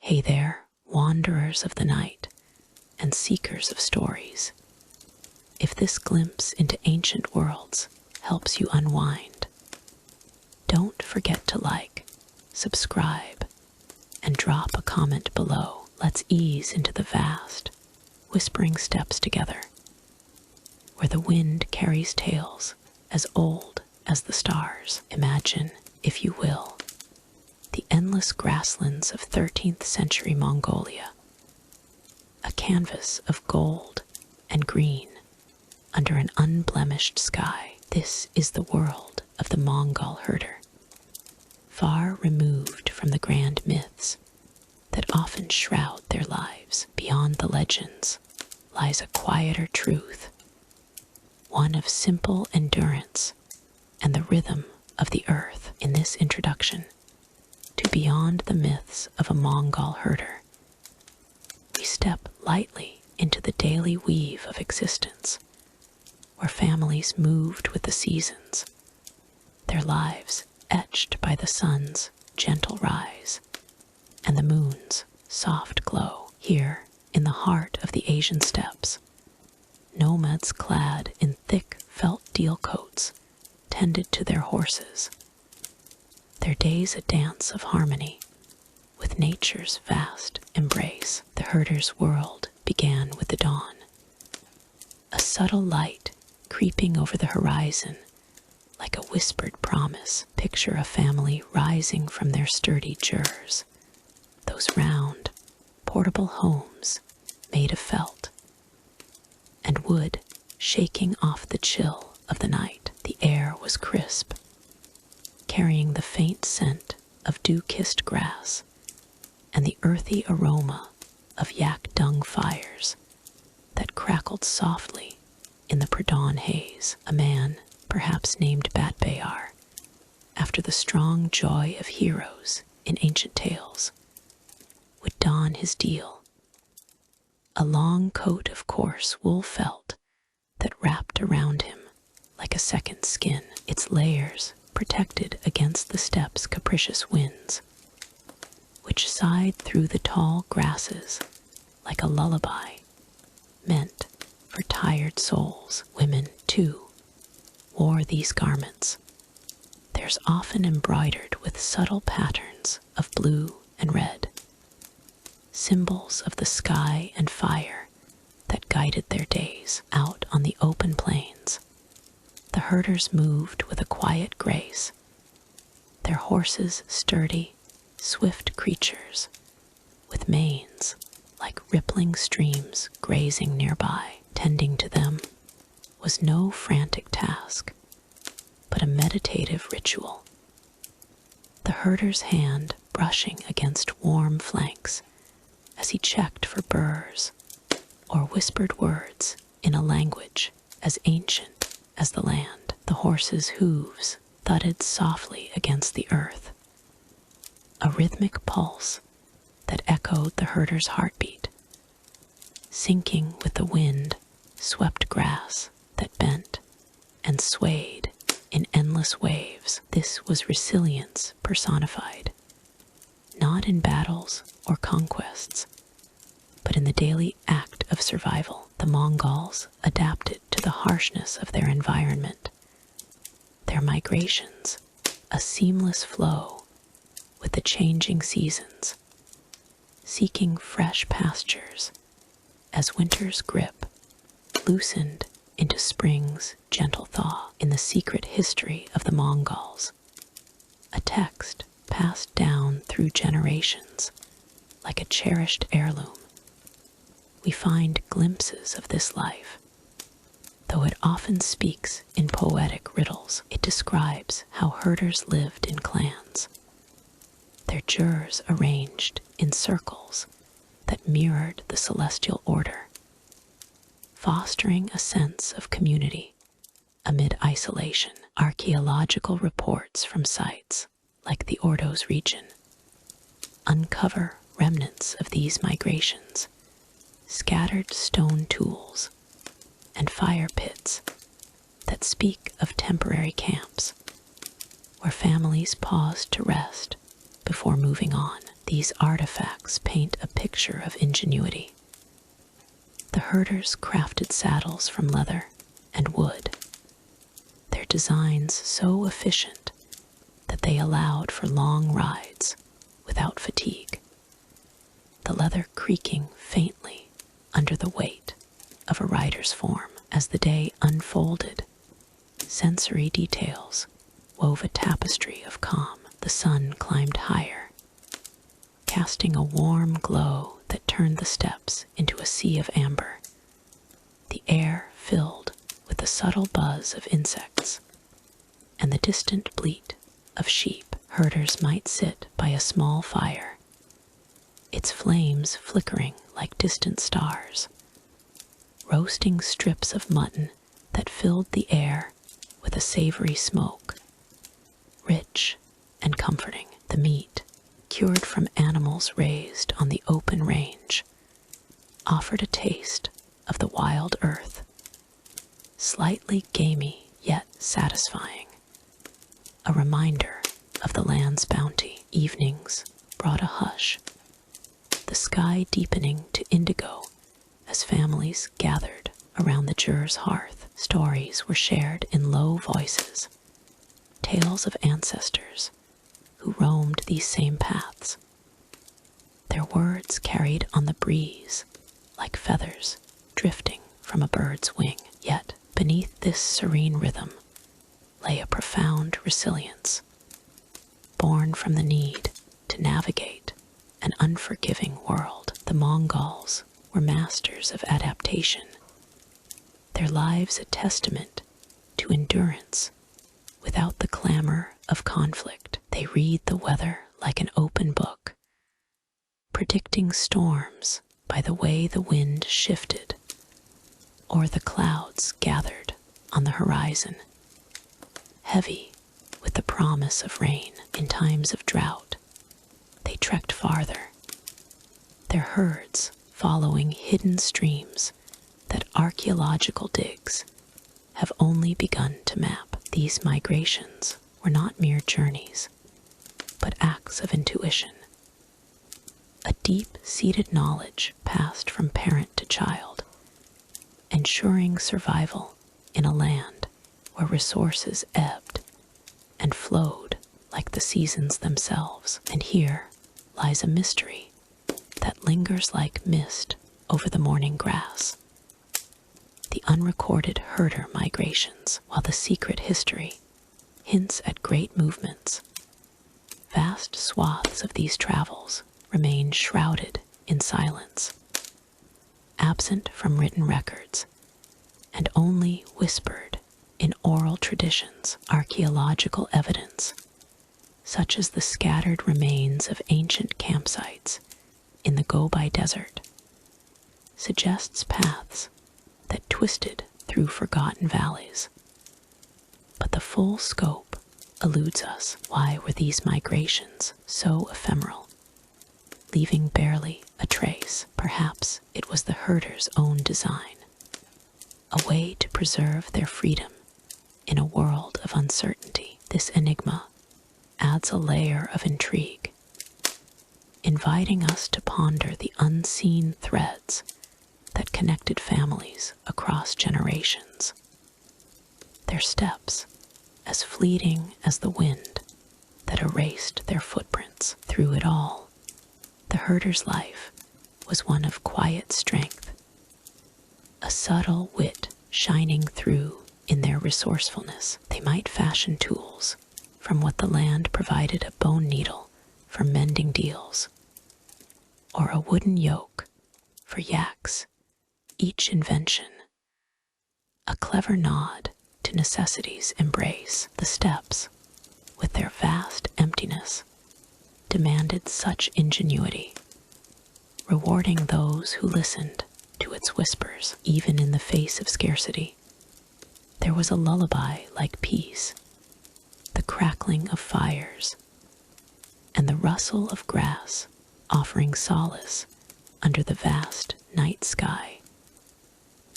Hey there, wanderers of the night and seekers of stories. If this glimpse into ancient worlds helps you unwind, don't forget to like, subscribe, and drop a comment below. Let's ease into the vast, whispering steppes together, where the wind carries tales as old as the stars. Imagine, if you will, the endless grasslands of 13th century Mongolia, a canvas of gold and green under an unblemished sky. This is the world of the Mongol herder. Far removed from the grand myths that often shroud their lives, beyond the legends lies a quieter truth, one of simple endurance and the rhythm of the earth. In this introduction to Beyond the Myths of a Mongol Herder, we step lightly into the daily weave of existence, where families moved with the seasons, their lives etched by the sun's gentle rise and the moon's soft glow. Here, in the heart of the Asian steppes, nomads clad in thick felt deal coats tended to their horses, their days a dance of harmony with nature's vast embrace. The herder's world began with the dawn, a subtle light creeping over the horizon like a whispered promise. Picture a family rising from their sturdy jurs, those round, portable homes made of felt and wood shaking off the chill of the night. The air was crisp, carrying the faint scent of dew-kissed grass and the earthy aroma of yak dung fires that crackled softly in the pre-dawn haze. A man, perhaps named Batbayar, after the strong joy of heroes in ancient tales, would don his deal, a long coat of coarse wool felt that wrapped around him like a second skin, its layers protected against the steppe's capricious winds, which sighed through the tall grasses like a lullaby meant for tired souls. Women, too, wore these garments, theirs often embroidered with subtle patterns of blue and red, symbols of the sky and fire that guided their days. Out on the open plains, the herders moved with a quiet grace, their horses sturdy, swift creatures with manes like rippling streams grazing nearby. Tending to them was no frantic task, but a meditative ritual, the herder's hand brushing against warm flanks as he checked for burrs or whispered words in a language as ancient as the land. The horse's hooves thudded softly against the earth, a rhythmic pulse that echoed the herder's heartbeat, syncing with the wind swept grass that bent and swayed in endless waves. This was resilience personified, not in battles or conquests, but in the daily act of survival. The Mongols adapted to the harshness of their environment, their migrations a seamless flow with the changing seasons, seeking fresh pastures as winter's grip loosened into spring's gentle thaw. In the secret history of the Mongols, a text passed down through generations like a cherished heirloom, we find glimpses of this life. Though it often speaks in poetic riddles, it describes how herders lived in clans, their jurs arranged in circles that mirrored the celestial order, fostering a sense of community amid isolation. Archaeological reports from sites like the Ordos region uncover remnants of these migrations, scattered stone tools, and fire pits that speak of temporary camps where families paused to rest before moving on. These artifacts paint a picture of ingenuity. The herders crafted saddles from leather and wood, their designs so efficient that they allowed for long rides without fatigue, the leather creaking faintly under the weight of a rider's form. As the day unfolded, sensory details wove a tapestry of calm. The sun climbed higher, casting a warm glow that turned the steppes into a sea of amber. The air filled with the subtle buzz of insects and the distant bleat of sheep. Herders might sit by a small fire, its flames flickering like distant stars, roasting strips of mutton that filled the air with a savory smoke. Rich and comforting, the meat, cured from animals raised on the open range, offered a taste of the wild earth, slightly gamey yet satisfying, a reminder of the land's bounty. Evenings brought a hush, the sky deepening to indigo as families gathered around the juror's hearth. Stories were shared in low voices, tales of ancestors who roamed these same paths, their words carried on the breeze like feathers drifting from a bird's wing. Yet beneath this serene rhythm lay a profound resilience, born from the need to navigate an unforgiving world. The Mongols were masters of adaptation, their lives a testament to endurance without the clamor of conflict. They read the weather like an open book, predicting storms by the way the wind shifted or the clouds gathered on the horizon, heavy with the promise of rain. In times of drought, they trekked farther, their herds following hidden streams that archaeological digs have only begun to map. These migrations were not mere journeys, but acts of intuition, a deep-seated knowledge passed from parent to child, ensuring survival in a land where resources ebbed and flowed like the seasons themselves. And here lies a mystery that lingers like mist over the morning grass. The unrecorded herder migrations, while the secret history hints at great movements. Vast swaths of these travels remain shrouded in silence, absent from written records, and only whispered in oral traditions. Archaeological evidence, such as the scattered remains of ancient campsites in the Gobi Desert, suggests paths that twisted through forgotten valleys. But the full scope eludes us. Why were these migrations so ephemeral, leaving barely a trace? Perhaps it was the herder's own design, a way to preserve their freedom in a world of uncertainty. This enigma adds a layer of intrigue, inviting us to ponder the unseen threads that connected families across generations. Their steps, as fleeting as the wind that erased their footprints. Through it all, the herder's life was one of quiet strength, a subtle wit shining through in their resourcefulness. They might fashion tools from what the land provided, a bone needle for mending deals, or a wooden yoke for yaks. Each invention, a clever nod to necessity's embrace. The steppes, with their vast emptiness, demanded such ingenuity, rewarding those who listened to its whispers. Even in the face of scarcity, there was a lullaby like peace, the crackling of fires, and the rustle of grass offering solace under the vast night sky,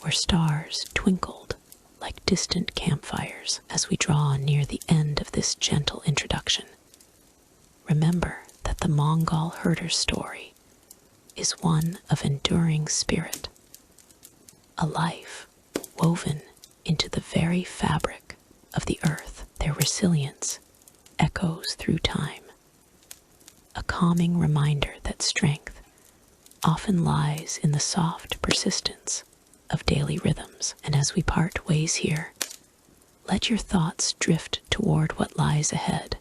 where stars twinkled like distant campfires. As we draw near the end of this gentle introduction, remember that that the Mongol herder's story is one of enduring spirit, a life woven into the very fabric of the earth. Their resilience echoes through time, a calming reminder that strength often lies in the soft persistence of daily rhythms. And as we part ways here, let your thoughts drift toward what lies ahead,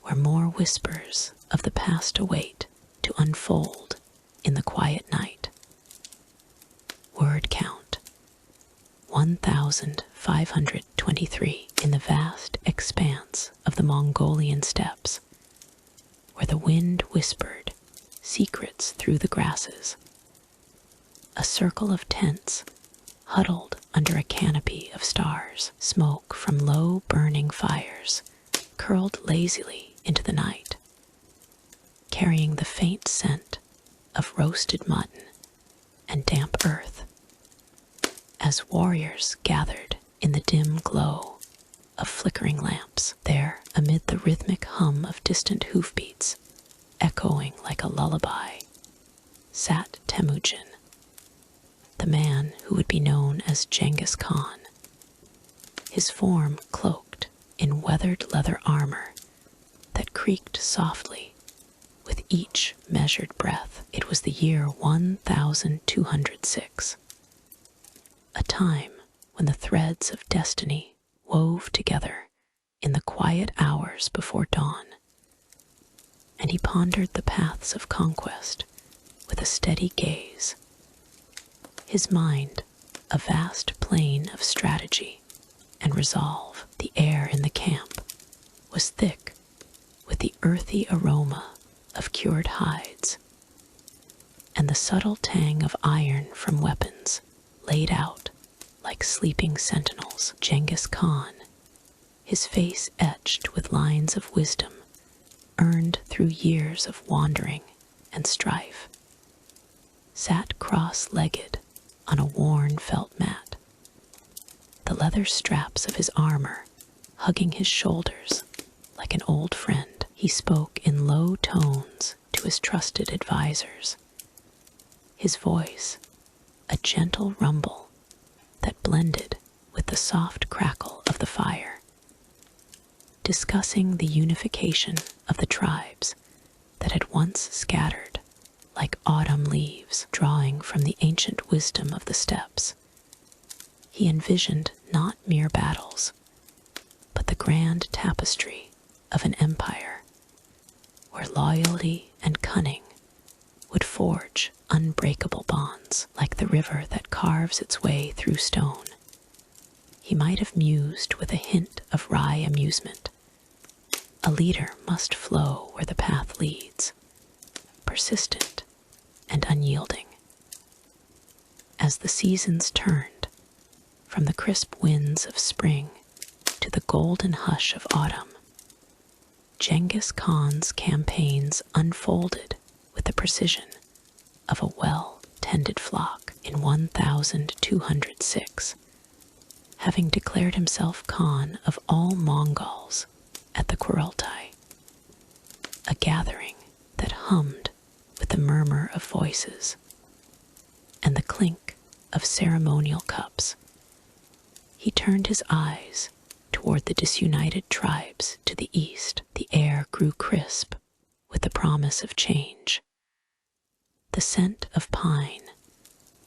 where more whispers of the past await to unfold in the quiet night. Word count 1,523 in the vast expanse of the Mongolian steppes, where the wind whispered secrets through the grasses. A circle of tents huddled under a canopy of stars. Smoke from low burning fires curled lazily into the night, carrying the faint scent of roasted mutton and damp earth. As warriors gathered in the dim glow of flickering lamps, there, amid the rhythmic hum of distant hoofbeats, echoing like a lullaby, sat Temujin, the man who would be known as Genghis Khan, his form cloaked in weathered leather armor that creaked softly with each measured breath. It was the year 1206, a time when the threads of destiny wove together in the quiet hours before dawn, and he pondered the paths of conquest with a steady gaze, his mind a vast plain of strategy and resolve. The air in the camp was thick with the earthy aroma of cured hides and the subtle tang of iron from weapons laid out like sleeping sentinels. Genghis Khan, his face etched with lines of wisdom earned through years of wandering and strife, sat cross-legged on a worn felt mat, the leather straps of his armor hugging his shoulders like an old friend. He spoke in low tones to his trusted advisors, his voice a gentle rumble that blended with the soft crackle of the fire, discussing the unification of the tribes that had once scattered like autumn leaves. Drawing from the ancient wisdom of the steppes, he envisioned not mere battles, but the grand tapestry of an empire where loyalty and cunning would forge unbreakable bonds. Like the river that carves its way through stone, he might have mused with a hint of wry amusement. A leader must flow where the path leads, persistent and unyielding. As the seasons turned, from the crisp winds of spring to the golden hush of autumn, Genghis Khan's campaigns unfolded with the precision of a well-tended flock. In 1206, having declared himself Khan of all Mongols at the Kurultai, a gathering that hummed with the murmur of voices and the clink of ceremonial cups, he turned his eyes toward the disunited tribes to the east. The air grew crisp with the promise of change, the scent of pine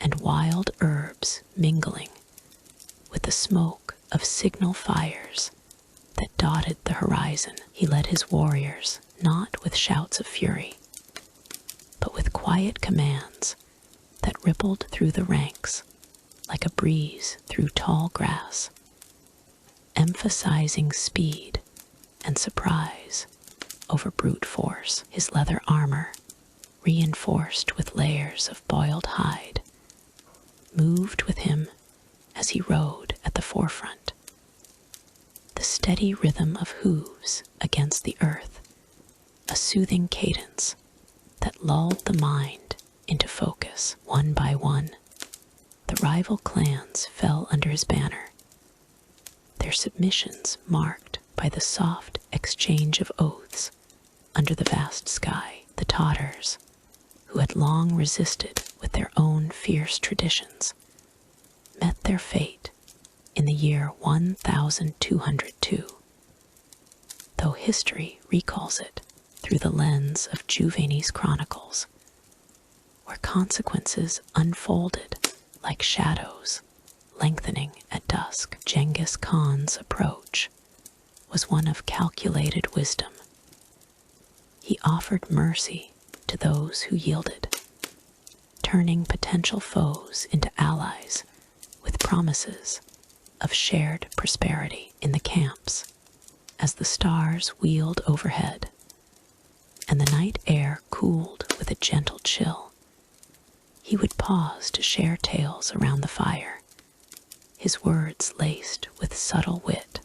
and wild herbs mingling with the smoke of signal fires that dotted the horizon. He led his warriors not with shouts of fury, but with quiet commands that rippled through the ranks like a breeze through tall grass, emphasizing speed and surprise over brute force. His leather armor, reinforced with layers of boiled hide, moved with him as he rode at the forefront, the steady rhythm of hooves against the earth, a soothing cadence that lulled the mind into focus. One by one, the rival clans fell under his banner, their submissions marked by the soft exchange of oaths under the vast sky. The Tatars, who had long resisted with their own fierce traditions, met their fate in the year 1202, though history recalls it through the lens of Juvenis' chronicles, where consequences unfolded like shadows lengthening at dusk. Genghis Khan's approach was one of calculated wisdom. He offered mercy to those who yielded, turning potential foes into allies with promises of shared prosperity. In the camps, as the stars wheeled overhead and the night air cooled with a gentle chill, he would pause to share tales around the fire, his words laced with subtle wit,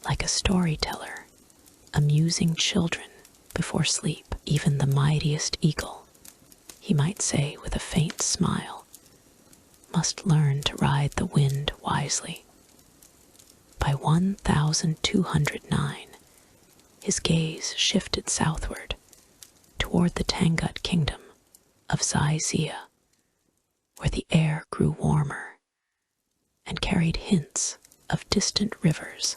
like a storyteller amusing children before sleep. Even the mightiest eagle, he might say with a faint smile, must learn to ride the wind wisely. By 1209, his gaze shifted southward toward the Tangut kingdom of Zaizia, where the air grew warmer and carried hints of distant rivers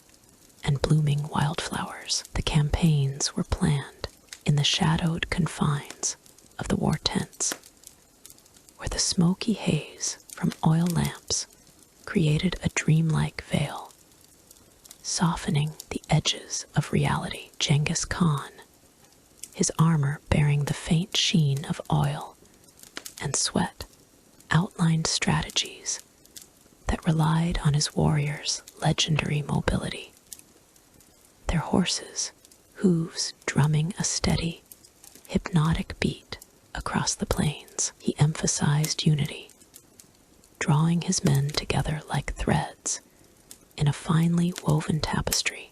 and blooming wildflowers. The campaigns were planned in the shadowed confines of the war tents, where the smoky haze from oil lamps created a dreamlike veil, softening the edges of reality. Genghis Khan, his armor bearing the faint sheen of oil and sweat, outlined strategies that relied on his warriors' legendary mobility. Their horses' hooves drumming a steady, hypnotic beat across the plains. He emphasized unity, drawing his men together like threads in a finely woven tapestry,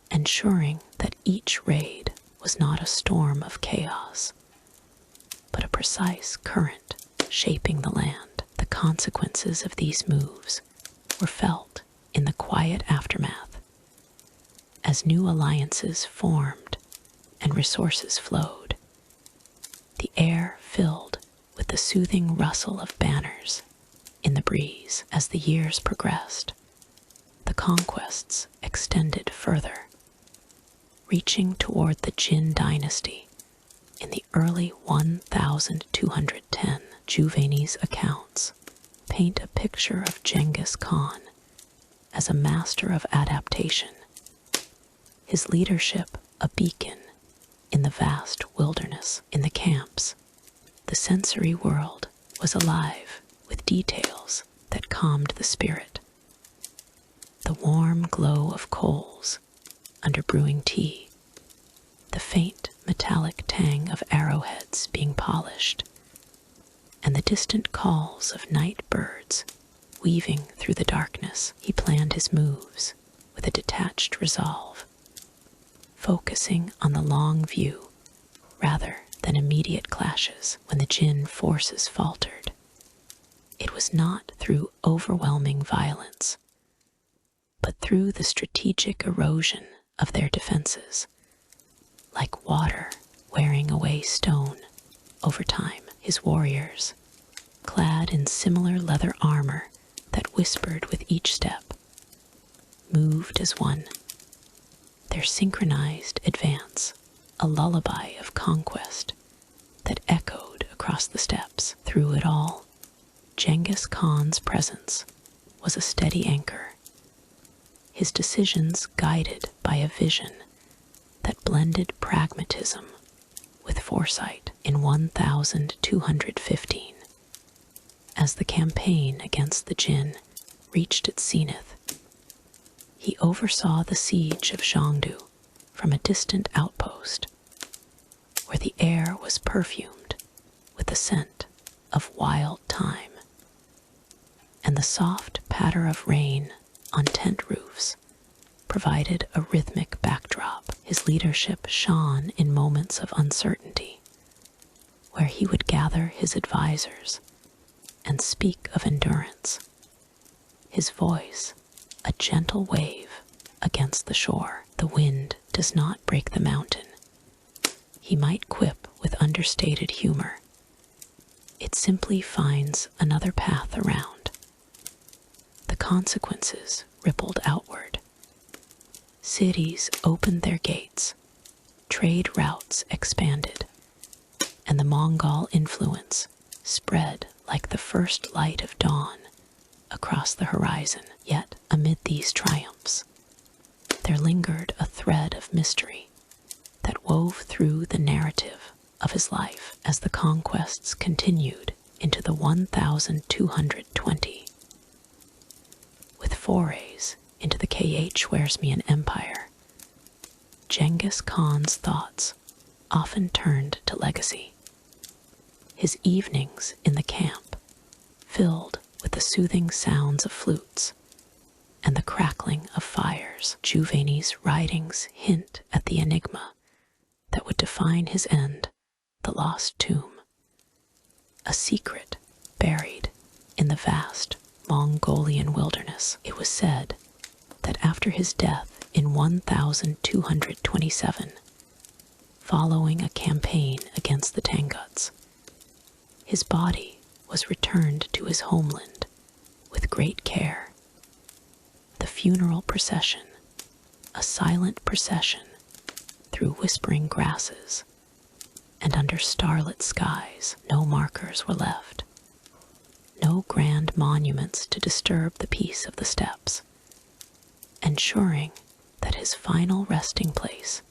ensuring that each raid was not a storm of chaos, but a precise current shaping the land. The consequences of these moves were felt in the quiet aftermath, as new alliances formed and resources flowed. The air filled with the soothing rustle of banners in the breeze. As the years progressed, the conquests extended further, reaching toward the Jin dynasty in the early 1210. Juvenis' accounts paint a picture of Genghis Khan as a master of adaptation, his leadership a beacon in the vast wilderness. In the camps, the sensory world was alive with details that calmed the spirit. The warm glow of coals under brewing tea, the faint metallic tang of arrowheads being polished, and the distant calls of night birds weaving through the darkness. He planned his moves with a detached resolve, focusing on the long view rather than immediate clashes. When the Jin forces faltered, it was not through overwhelming violence, but through the strategic erosion of their defenses, like water wearing away stone over time. His warriors, clad in similar leather armor that whispered with each step, moved as one, their synchronized advance a lullaby of conquest that echoed across the steppes. Through it all, Genghis Khan's presence was a steady anchor, his decisions guided by a vision that blended pragmatism with foresight. In 1215, as the campaign against the Jin reached its zenith, he oversaw the siege of Zhongdu from a distant outpost, where the air was perfumed with the scent of wild thyme, and the soft patter of rain on tent roofs provided a rhythmic backdrop. His leadership shone in moments of uncertainty, where he would gather his advisors and speak of endurance, his voice a gentle wave against the shore. The wind does not break the mountain, he might quip with understated humor. It simply finds another path around. The consequences rippled outward. Cities opened their gates, trade routes expanded, and the Mongol influence spread like the first light of dawn across the horizon. Yet, amid these triumphs, there lingered a thread of mystery that wove through the narrative of his life as the conquests continued into the 1220. With forays into the Khwarezmian Empire, Genghis Khan's thoughts often turned to legacy. His evenings in the camp, filled with the soothing sounds of flutes and the crackling of fires, Juvayni's writings hint at the enigma that would define his end, the lost tomb. A secret buried in the vast Mongolian wilderness. It was said that after his death in 1227, following a campaign against the Tanguts, his body was returned to his homeland with great care. The funeral procession, a silent procession through whispering grasses and under starlit skies, no markers were left, no grand monuments to disturb the peace of the steppes, ensuring that his final resting place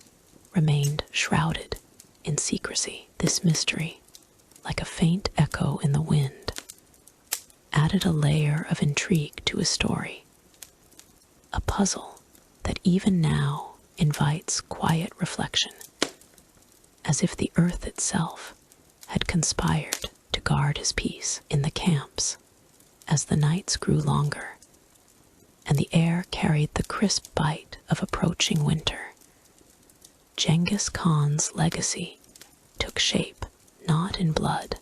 remained shrouded in secrecy. This mystery, like a faint echo in the wind, added a layer of intrigue to his story, a puzzle that even now invites quiet reflection, as if the earth itself had conspired to guard his peace. In the camps, as the nights grew longer and the air carried the crisp bite of approaching winter, Genghis Khan's legacy took shape not in blood,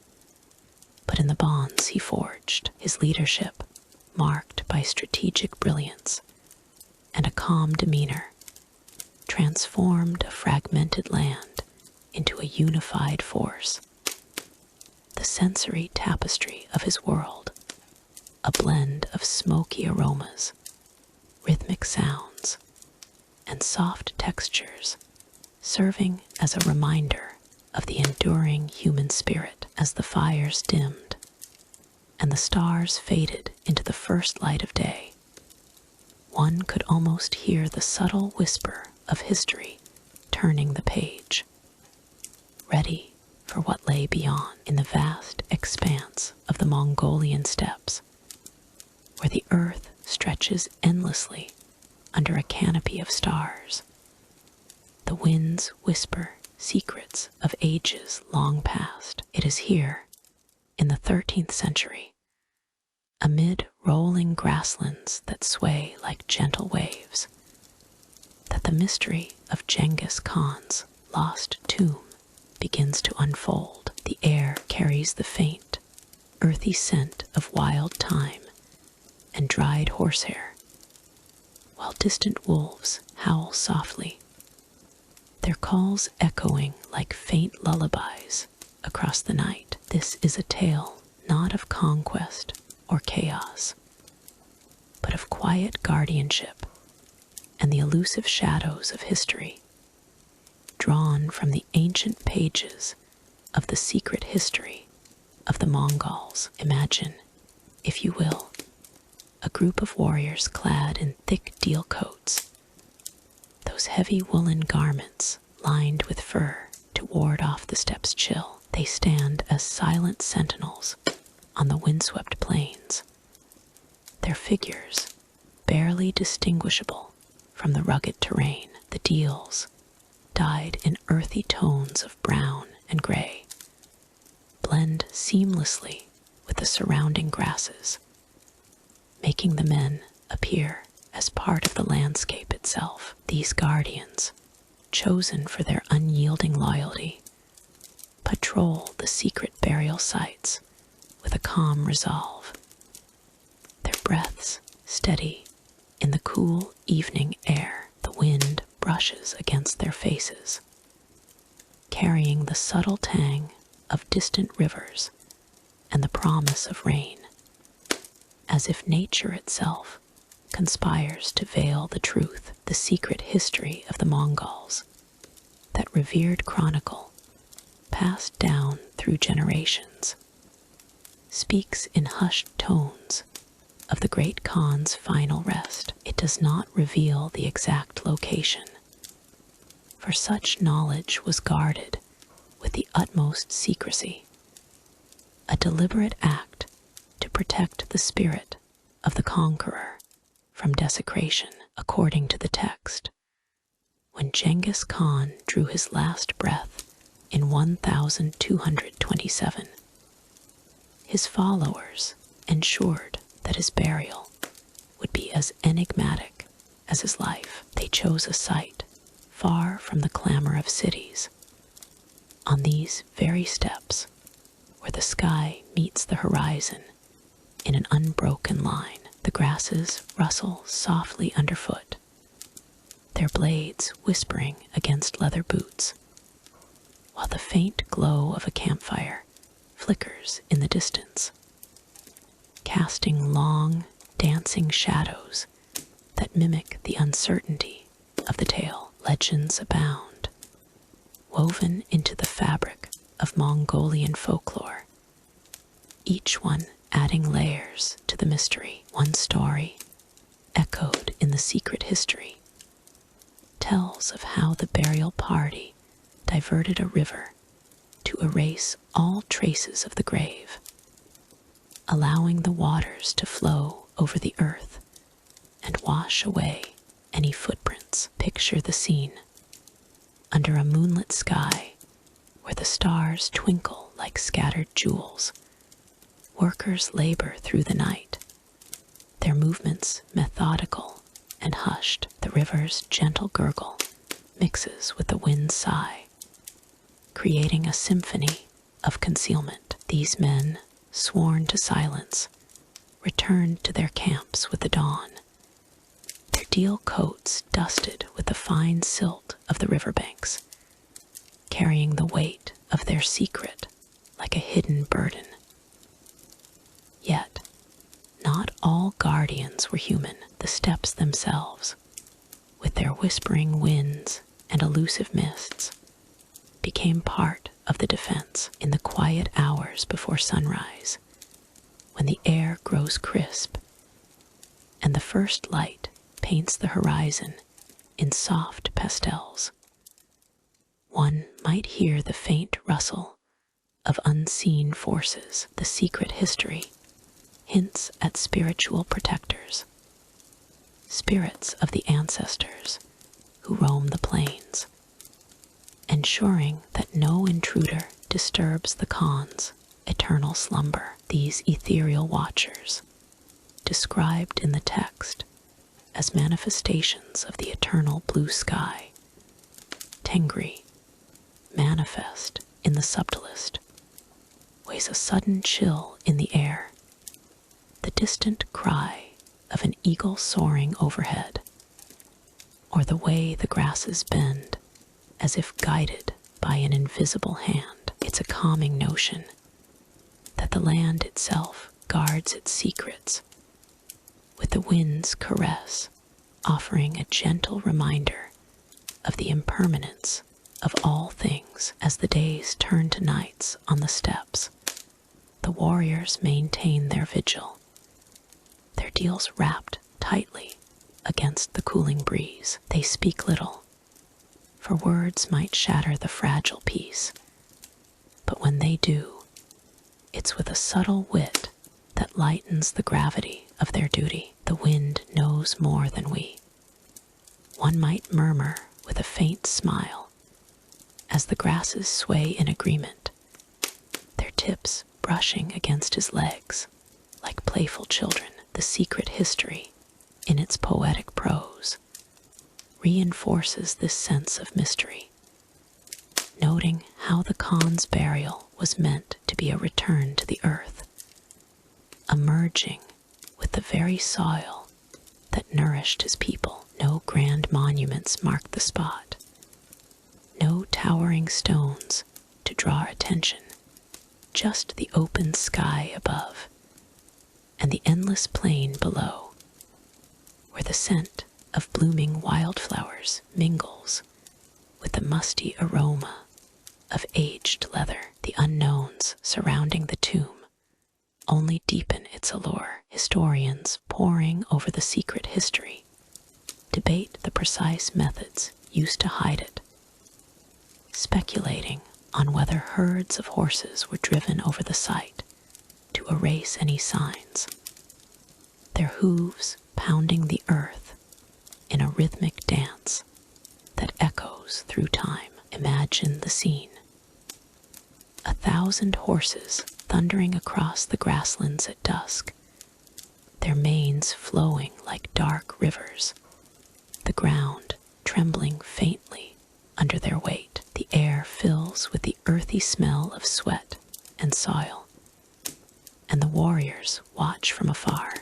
but in the bonds he forged. His leadership, marked by strategic brilliance and a calm demeanor, transformed a fragmented land into a unified force. The sensory tapestry of his world, a blend of smoky aromas, rhythmic sounds, and soft textures, serving as a reminder of the enduring human spirit. As the fires dimmed and the stars faded into the first light of day, one could almost hear the subtle whisper of history turning the page, ready for what lay beyond. In the vast expanse of the Mongolian steppes, where the earth stretches endlessly under a canopy of stars, the winds whisper secrets of ages long past. It is here, in the 13th century, amid rolling grasslands that sway like gentle waves, that the mystery of Genghis Khan's lost tomb begins to unfold. The air carries the faint, earthy scent of wild thyme and dried horsehair, while distant wolves howl softly, their calls echoing like faint lullabies across the night. This is a tale not of conquest or chaos, but of quiet guardianship and the elusive shadows of history, drawn from the ancient pages of the secret history of the Mongols. Imagine, if you will, a group of warriors clad in thick deal coats, those heavy woolen garments lined with fur to ward off the steppe's chill. They stand as silent sentinels on the windswept plains, their figures barely distinguishable from the rugged terrain. The deals, dyed in earthy tones of brown and gray, blend seamlessly with the surrounding grasses, making the men appear as part of the landscape itself. These guardians, chosen for their unyielding loyalty, patrol the secret burial sites with a calm resolve, their breaths steady in the cool evening air. The wind brushes against their faces, carrying the subtle tang of distant rivers and the promise of rain, as if nature itself conspires to veil the truth. The secret history of the Mongols, that revered chronicle passed down through generations, speaks in hushed tones of the great Khan's final rest. It does not reveal the exact location, for such knowledge was guarded with the utmost secrecy, a deliberate act to protect the spirit of the conqueror from desecration. According to the text, when Genghis Khan drew his last breath in 1227, his followers ensured that his burial would be as enigmatic as his life. They chose a site far from the clamor of cities, on these very steppes where the sky meets the horizon in an unbroken line. The grasses rustle softly underfoot, their blades whispering against leather boots, while the faint glow of a campfire flickers in the distance, casting long, dancing shadows that mimic the uncertainty of the tale. Legends abound, woven into the fabric of Mongolian folklore, each one adding layers to the mystery. One story, echoed in the secret history, tells of how the burial party diverted a river to erase all traces of the grave, allowing the waters to flow over the earth and wash away any footprints. Picture the scene under a moonlit sky where the stars twinkle like scattered jewels. Workers labor through the night, their movements methodical and hushed. The river's gentle gurgle mixes with the wind's sigh, creating a symphony of concealment. These men, sworn to silence, returned to their camps with the dawn, their deal coats dusted with the fine silt of the riverbanks, carrying the weight of their secret like a hidden burden. Yet, not all guardians were human. The steppes themselves, with their whispering winds and elusive mists, became part of the defense. In the quiet hours before sunrise, when the air grows crisp and the first light paints the horizon in soft pastels, one might hear the faint rustle of unseen forces. The secret history hints at spiritual protectors, spirits of the ancestors who roam the plains, ensuring that no intruder disturbs the Khan's eternal slumber. These ethereal watchers, described in the text as manifestations of the eternal blue sky, Tengri, manifest in the subtlest, weighs a sudden chill in the air. The distant cry of an eagle soaring overhead, or the way the grasses bend as if guided by an invisible hand. It's a calming notion that the land itself guards its secrets, with the wind's caress offering a gentle reminder of the impermanence of all things. As the days turn to nights on the steppes, the warriors maintain their vigil, their deals wrapped tightly against the cooling breeze. They speak little, for words might shatter the fragile peace, but when they do, it's with a subtle wit that lightens the gravity of their duty. The wind knows more than we. One might murmur with a faint smile as the grasses sway in agreement, their tips brushing against his legs like playful children. The secret history, in its poetic prose, reinforces this sense of mystery, noting how the Khan's burial was meant to be a return to the earth, a merging with the very soil that nourished his people. No grand monuments mark the spot, no towering stones to draw attention, just the open sky above and the endless plain below, where the scent of blooming wildflowers mingles with the musty aroma of aged leather. The unknowns surrounding the tomb only deepen its allure. Historians poring over the secret history debate the precise methods used to hide it, speculating on whether herds of horses were driven over the site to erase any signs, their hooves pounding the earth in a rhythmic dance that echoes through time. Imagine the scene. 1,000 horses thundering across the grasslands at dusk, their manes flowing like dark rivers, the ground trembling faintly under their weight. The air fills with the earthy smell of sweat and soil, and the warriors watch from afar,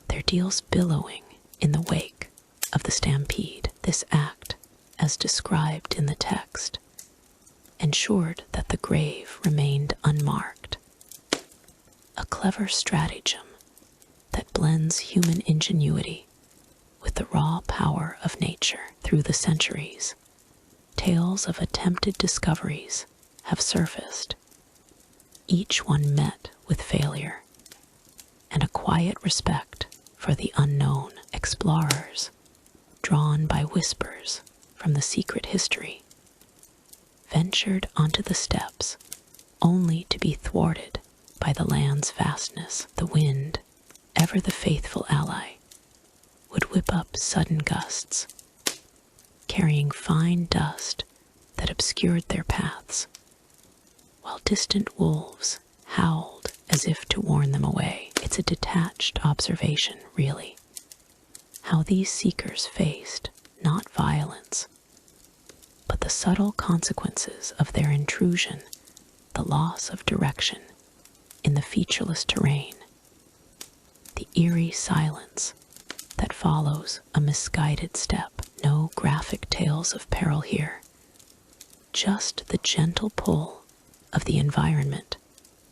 their deals billowing in the wake of the stampede. This act, as described in the text, ensured that the grave remained unmarked, a clever stratagem that blends human ingenuity with the raw power of nature. Through the centuries, tales of attempted discoveries have surfaced, each one met with failure and a quiet respect for the unknown. Explorers, drawn by whispers from the secret history, ventured onto the steppes only to be thwarted by the land's vastness. The wind, ever the faithful ally, would whip up sudden gusts, carrying fine dust that obscured their paths, while distant wolves howled as if to warn them away. It's a detached observation, really, how these seekers faced not violence, but the subtle consequences of their intrusion, the loss of direction in the featureless terrain, the eerie silence that follows a misguided step. No graphic tales of peril here, just the gentle pull of the environment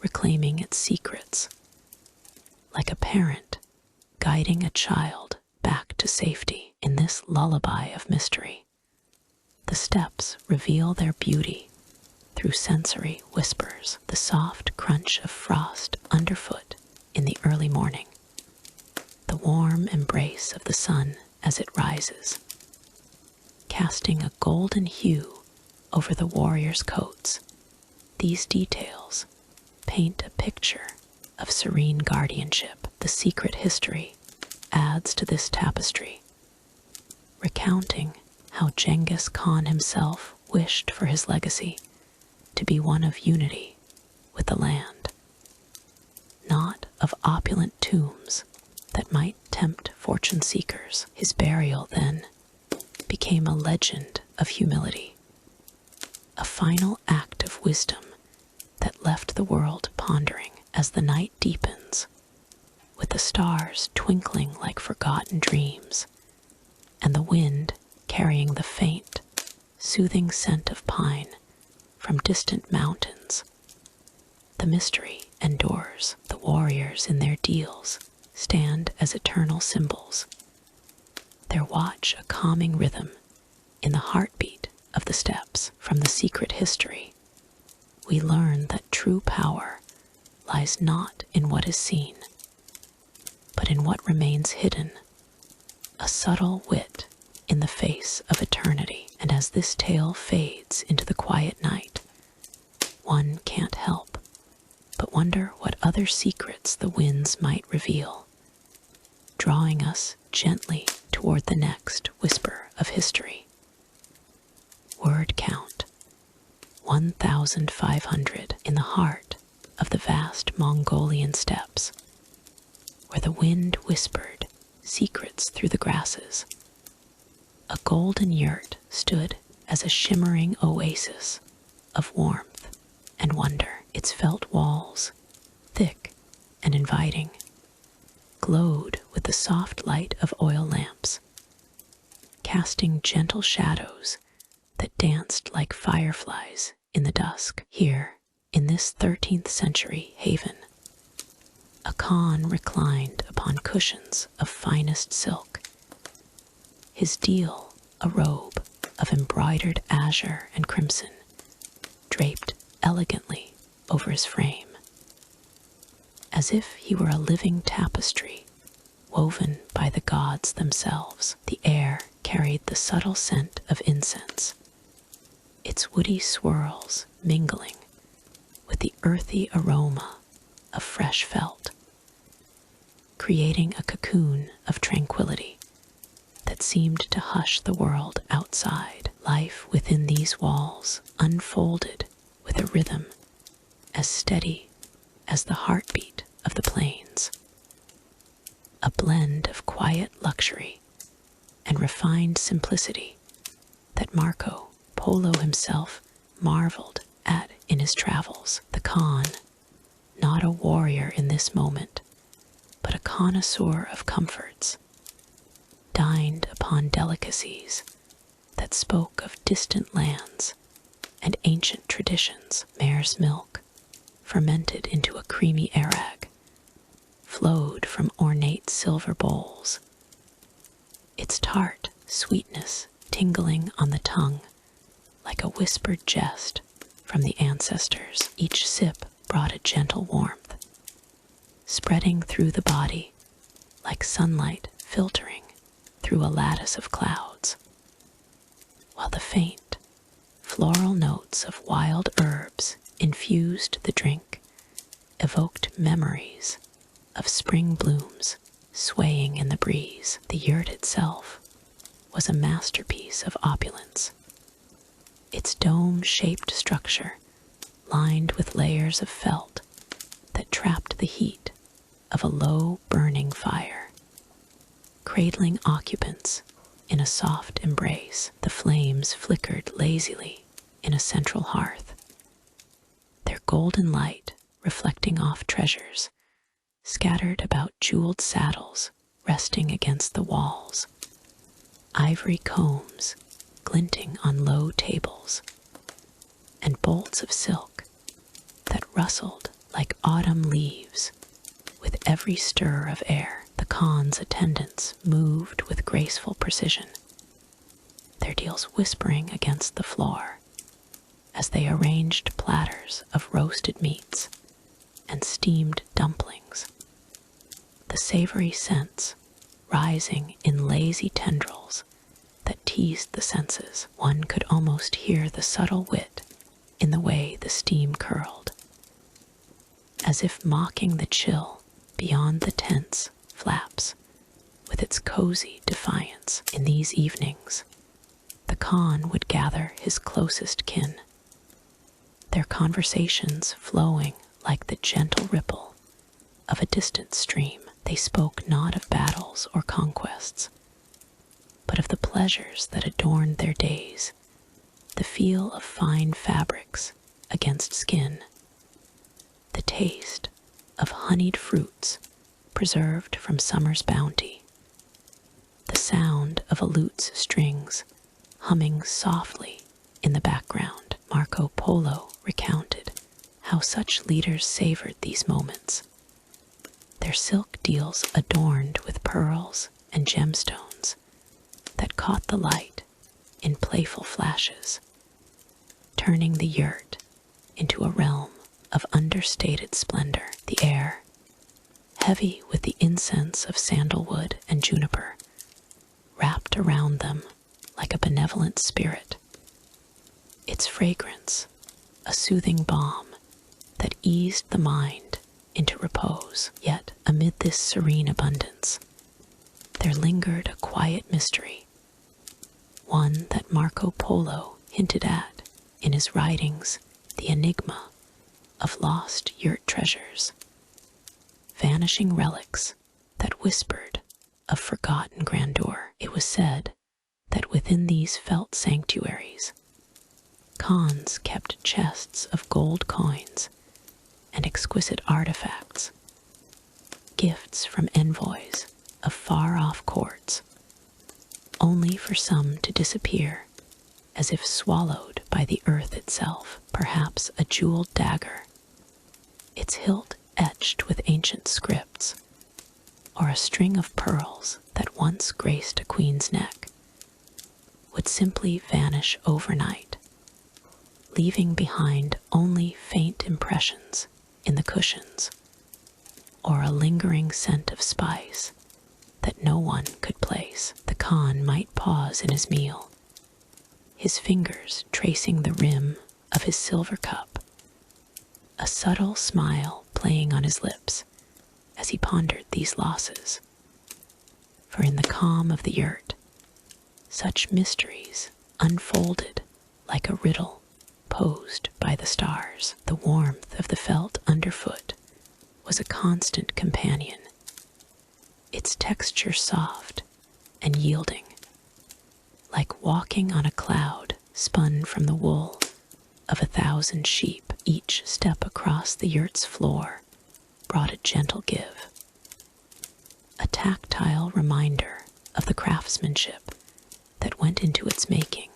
reclaiming its secrets, like a parent guiding a child back to safety. In this lullaby of mystery, the steppes reveal their beauty through sensory whispers, the soft crunch of frost underfoot in the early morning, the warm embrace of the sun as it rises, casting a golden hue over the warriors' coats. These details paint a picture of serene guardianship. The secret history adds to this tapestry, recounting how Genghis Khan himself wished for his legacy to be one of unity with the land, not of opulent tombs that might tempt fortune seekers. His burial, then, became a legend of humility, a final act of wisdom that left the world pondering. As the night deepens, with the stars twinkling like forgotten dreams, and the wind carrying the faint, soothing scent of pine from distant mountains, the mystery endures. The warriors in their deals stand as eternal symbols, their watch a calming rhythm in the heartbeat of the steppes. From the secret history, we learn that true power lies not in what is seen, but in what remains hidden, a subtle wit in the face of eternity. And as this tale fades into the quiet night, one can't help but wonder what other secrets the winds might reveal, drawing us gently toward the next whisper of history. Word count 1,500 in the heart of the vast Mongolian steppes, where the wind whispered secrets through the grasses. A golden yurt stood as a shimmering oasis of warmth and wonder. Its felt walls, thick and inviting, glowed with the soft light of oil lamps, casting gentle shadows that danced like fireflies in the dusk. Here, in this 13th century haven, a Khan reclined upon cushions of finest silk, his deal a robe of embroidered azure and crimson, draped elegantly over his frame, as if he were a living tapestry woven by the gods themselves. The air carried the subtle scent of incense, its woody swirls mingling with the earthy aroma of fresh felt, creating a cocoon of tranquility that seemed to hush the world outside. Life within these walls unfolded with a rhythm as steady as the heartbeat of the plains, a blend of quiet luxury and refined simplicity that Marco Polo himself marveled at in his travels. The Khan, not a warrior in this moment, but a connoisseur of comforts, dined upon delicacies that spoke of distant lands and ancient traditions. Mare's milk, fermented into a creamy arag, flowed from ornate silver bowls, its tart sweetness tingling on the tongue like a whispered jest from the ancestors. Each sip brought a gentle warmth, spreading through the body like sunlight filtering through a lattice of clouds, while the faint, floral notes of wild herbs infused the drink, evoked memories of spring blooms swaying in the breeze. The yurt itself was a masterpiece of opulence, its dome-shaped structure lined with layers of felt that trapped the heat of a low burning fire, cradling occupants in a soft embrace. The flames flickered lazily in a central hearth, their golden light reflecting off treasures scattered about jeweled saddles resting against the walls, ivory combs glinting on low tables, and bolts of silk that rustled like autumn leaves with every stir of air. The Khan's attendants moved with graceful precision, their deals whispering against the floor as they arranged platters of roasted meats and steamed dumplings, the savory scents rising in lazy tendrils that teased the senses. One could almost hear the subtle wit in the way the steam curled, as if mocking the chill beyond the tent's flaps with its cozy defiance. In these evenings, the Khan would gather his closest kin, their conversations flowing like the gentle ripple of a distant stream. They spoke not of battles or conquests, but of the pleasures that adorned their days, the feel of fine fabrics against skin, the taste of honeyed fruits preserved from summer's bounty, the sound of a lute's strings humming softly in the background. Marco Polo recounted how such leaders savored these moments, their silk deals adorned with pearls and gemstones that caught the light in playful flashes, turning the yurt into a realm of understated splendor. The air, heavy with the incense of sandalwood and juniper, wrapped around them like a benevolent spirit, its fragrance a soothing balm that eased the mind into repose. Yet amid this serene abundance, there lingered a quiet mystery, one that Marco Polo hinted at in his writings, the enigma of lost yurt treasures, vanishing relics that whispered of forgotten grandeur. It was said that within these felt sanctuaries, Khans kept chests of gold coins and exquisite artifacts, gifts from envoys of far-off courts, only for some to disappear as if swallowed by the earth itself, perhaps a jeweled dagger, its hilt etched with ancient scripts, or a string of pearls that once graced a queen's neck, would simply vanish overnight, leaving behind only faint impressions in the cushions, or a lingering scent of spice that no one could place. The Khan might pause in his meal, his fingers tracing the rim of his silver cup, a subtle smile playing on his lips as he pondered these losses. For in the calm of the yurt, such mysteries unfolded like a riddle posed by the stars. The warmth of the felt underfoot was a constant companion, its texture soft and yielding, like walking on a cloud spun from the wool of 1,000 sheep. Each step across the yurt's floor brought a gentle give, a tactile reminder of the craftsmanship that went into its making,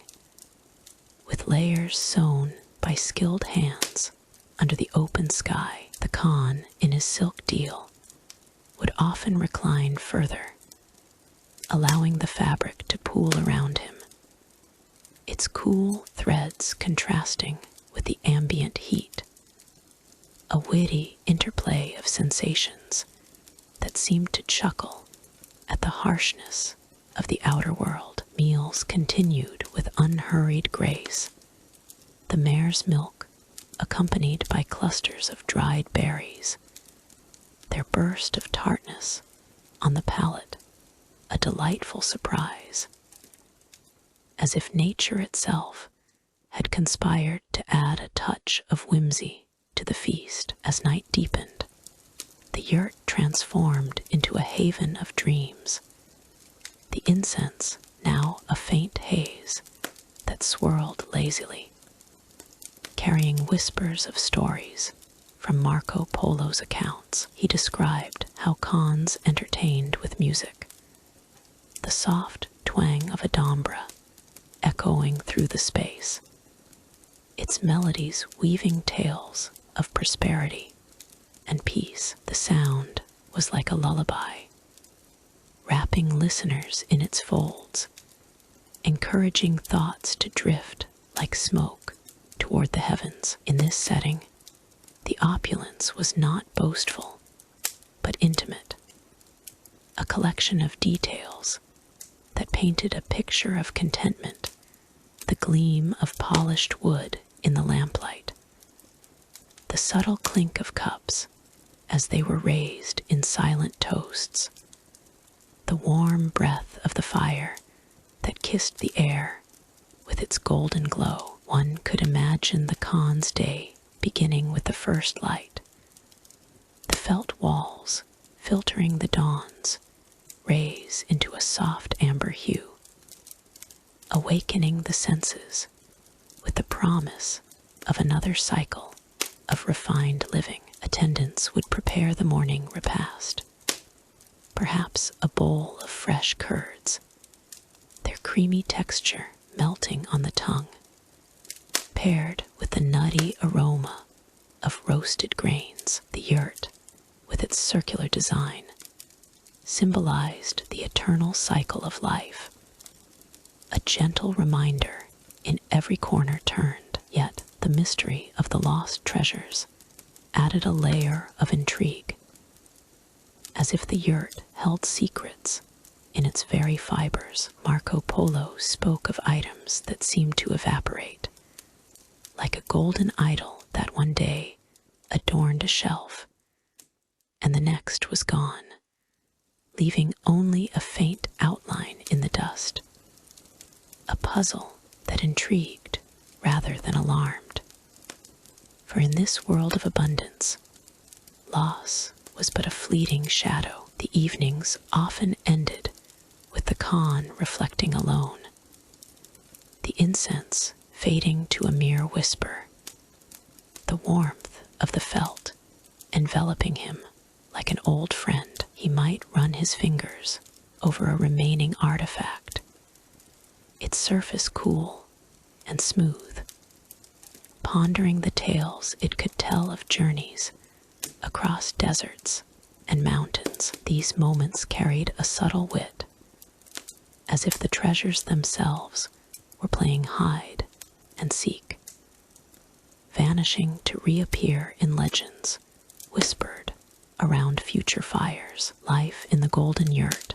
with layers sewn by skilled hands under the open sky. The Khan, in his silk deal, would often recline further, allowing the fabric to pool around him, its cool threads contrasting with the ambient heat, a witty interplay of sensations that seemed to chuckle at the harshness of the outer world. Meals continued with unhurried grace, the mare's milk accompanied by clusters of dried berries, their burst of tartness on the palate a delightful surprise, as if nature itself had conspired to add a touch of whimsy to the feast. As night deepened, the yurt transformed into a haven of dreams, the incense now a faint haze that swirled lazily, carrying whispers of stories from Marco Polo's accounts. He described how Khans entertained with music, the soft twang of a dombra echoing through the space, its melodies weaving tales of prosperity and peace. The sound was like a lullaby, wrapping listeners in its folds, encouraging thoughts to drift like smoke toward the heavens. In this setting, the opulence was not boastful, but intimate, a collection of details that painted a picture of contentment, the gleam of polished wood in the lamplight, the subtle clink of cups as they were raised in silent toasts, the warm breath of the fire that kissed the air with its golden glow. One could imagine the Khan's day beginning with the first light, the felt walls filtering the dawn's rays into a soft amber hue, awakening the senses with the promise of another cycle of refined living. Attendants would prepare the morning repast, perhaps a bowl of fresh curds, their creamy texture melting on the tongue, paired with the nutty aroma of roasted grains. The yurt, with its circular design, symbolized the eternal cycle of life, a gentle reminder in every corner turned. Yet the mystery of the lost treasures added a layer of intrigue, as if the yurt held secrets in its very fibers. Marco Polo spoke of items that seemed to evaporate, like a golden idol that one day adorned a shelf, and the next was gone, leaving only a faint outline in the dust, a puzzle that intrigued rather than alarmed. For in this world of abundance, loss was but a fleeting shadow. The evenings often ended with the Khan reflecting alone, the incense fading to a mere whisper, the warmth of the felt enveloping him like an old friend. He might run his fingers over a remaining artifact, its surface cool and smooth, pondering the tales it could tell of journeys across deserts and mountains. These moments carried a subtle wit, as if the treasures themselves were playing hide and seek, vanishing to reappear in legends whispered around future fires. Life in the golden yurt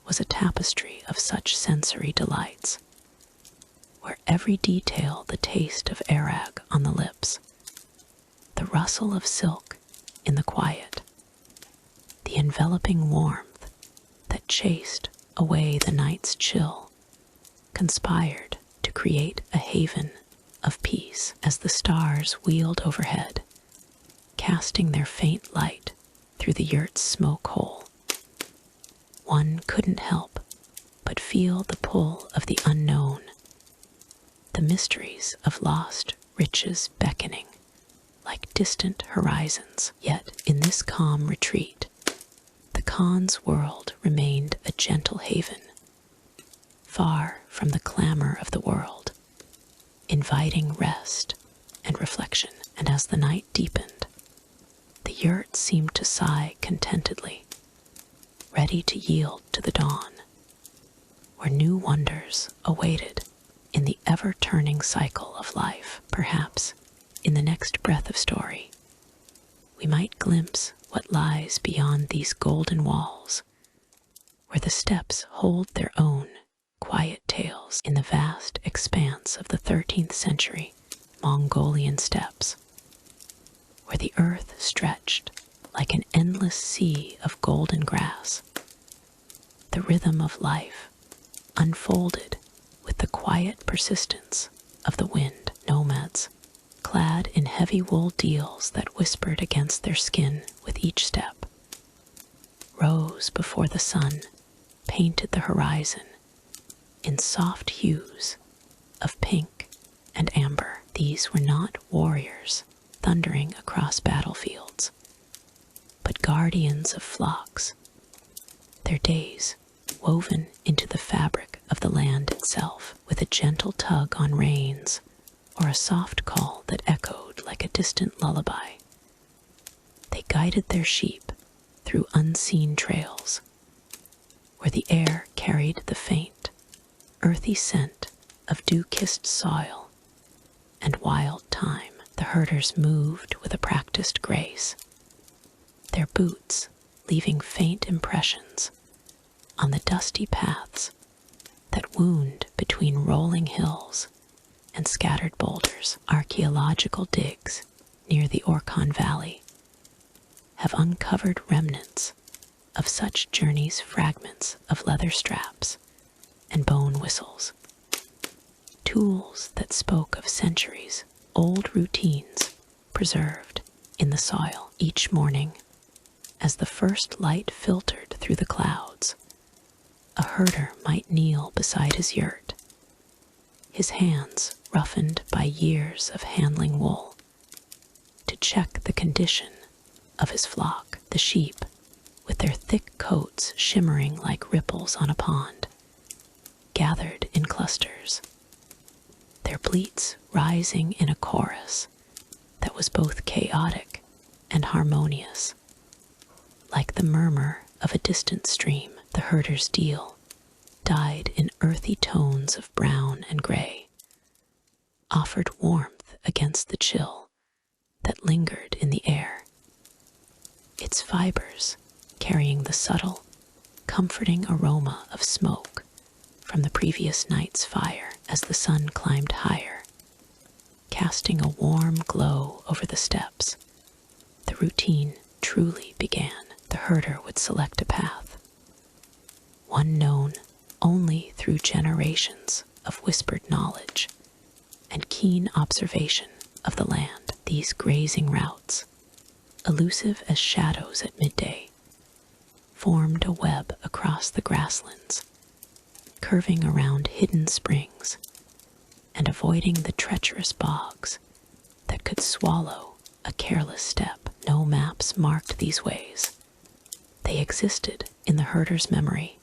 was a tapestry of such sensory delights, where every detail the taste of arag on the lips, the rustle of silk in the quiet, the enveloping warmth that chased away the night's chill, conspired to create a haven of peace. As the stars wheeled overhead, casting their faint light through the yurt's smoke hole, one couldn't help but feel the pull of the unknown, the mysteries of lost riches beckoning like distant horizons. Yet in this calm retreat, the Khan's world remained a gentle haven, far from the clamor of the world, inviting rest and reflection. And as the night deepened, the yurt seemed to sigh contentedly, ready to yield to the dawn, where new wonders awaited in the ever-turning cycle of life. Perhaps in the next breath of story, we might glimpse what lies beyond these golden walls, where the steppes hold their own quiet tales. In the vast expanse of the 13th century Mongolian steppes, where the earth stretched like an endless sea of golden grass, the rhythm of life unfolded with the quiet persistence of the wind. Nomads, clad in heavy wool deals that whispered against their skin with each step, rose before the sun painted the horizon in soft hues of pink and amber. These were not warriors thundering across battlefields, but guardians of flocks, their days woven into the fabric of the land itself. With a gentle tug on reins or a soft call that echoed like a distant lullaby, they guided their sheep through unseen trails, where the air carried the faint, earthy scent of dew-kissed soil and wild thyme. The herders moved with a practiced grace, their boots leaving faint impressions on the dusty paths that wound between rolling hills and scattered boulders. Archaeological digs near the Orkhon Valley have uncovered remnants of such journeys, fragments of leather straps and bone whistles, tools that spoke of centuries old routines preserved in the soil. Each morning, as the first light filtered through the clouds, a herder might kneel beside his yurt, his hands roughened by years of handling wool, to check the condition of his flock. The sheep, with their thick coats shimmering like ripples on a pond, gathered in clusters, their bleats rising in a chorus that was both chaotic and harmonious, like the murmur of a distant stream. The herder's deal, dyed in earthy tones of brown and gray, offered warmth against the chill that lingered in the air, its fibers carrying the subtle, comforting aroma of smoke from the previous night's fire. As the sun climbed higher, casting a warm glow over the steppes, the routine truly began. The herder would select a path, one known only through generations of whispered knowledge and keen observation of the land. These grazing routes, elusive as shadows at midday, formed a web across the grasslands, curving around hidden springs and avoiding the treacherous bogs that could swallow a careless step. No maps marked these ways. They existed in the herder's memory,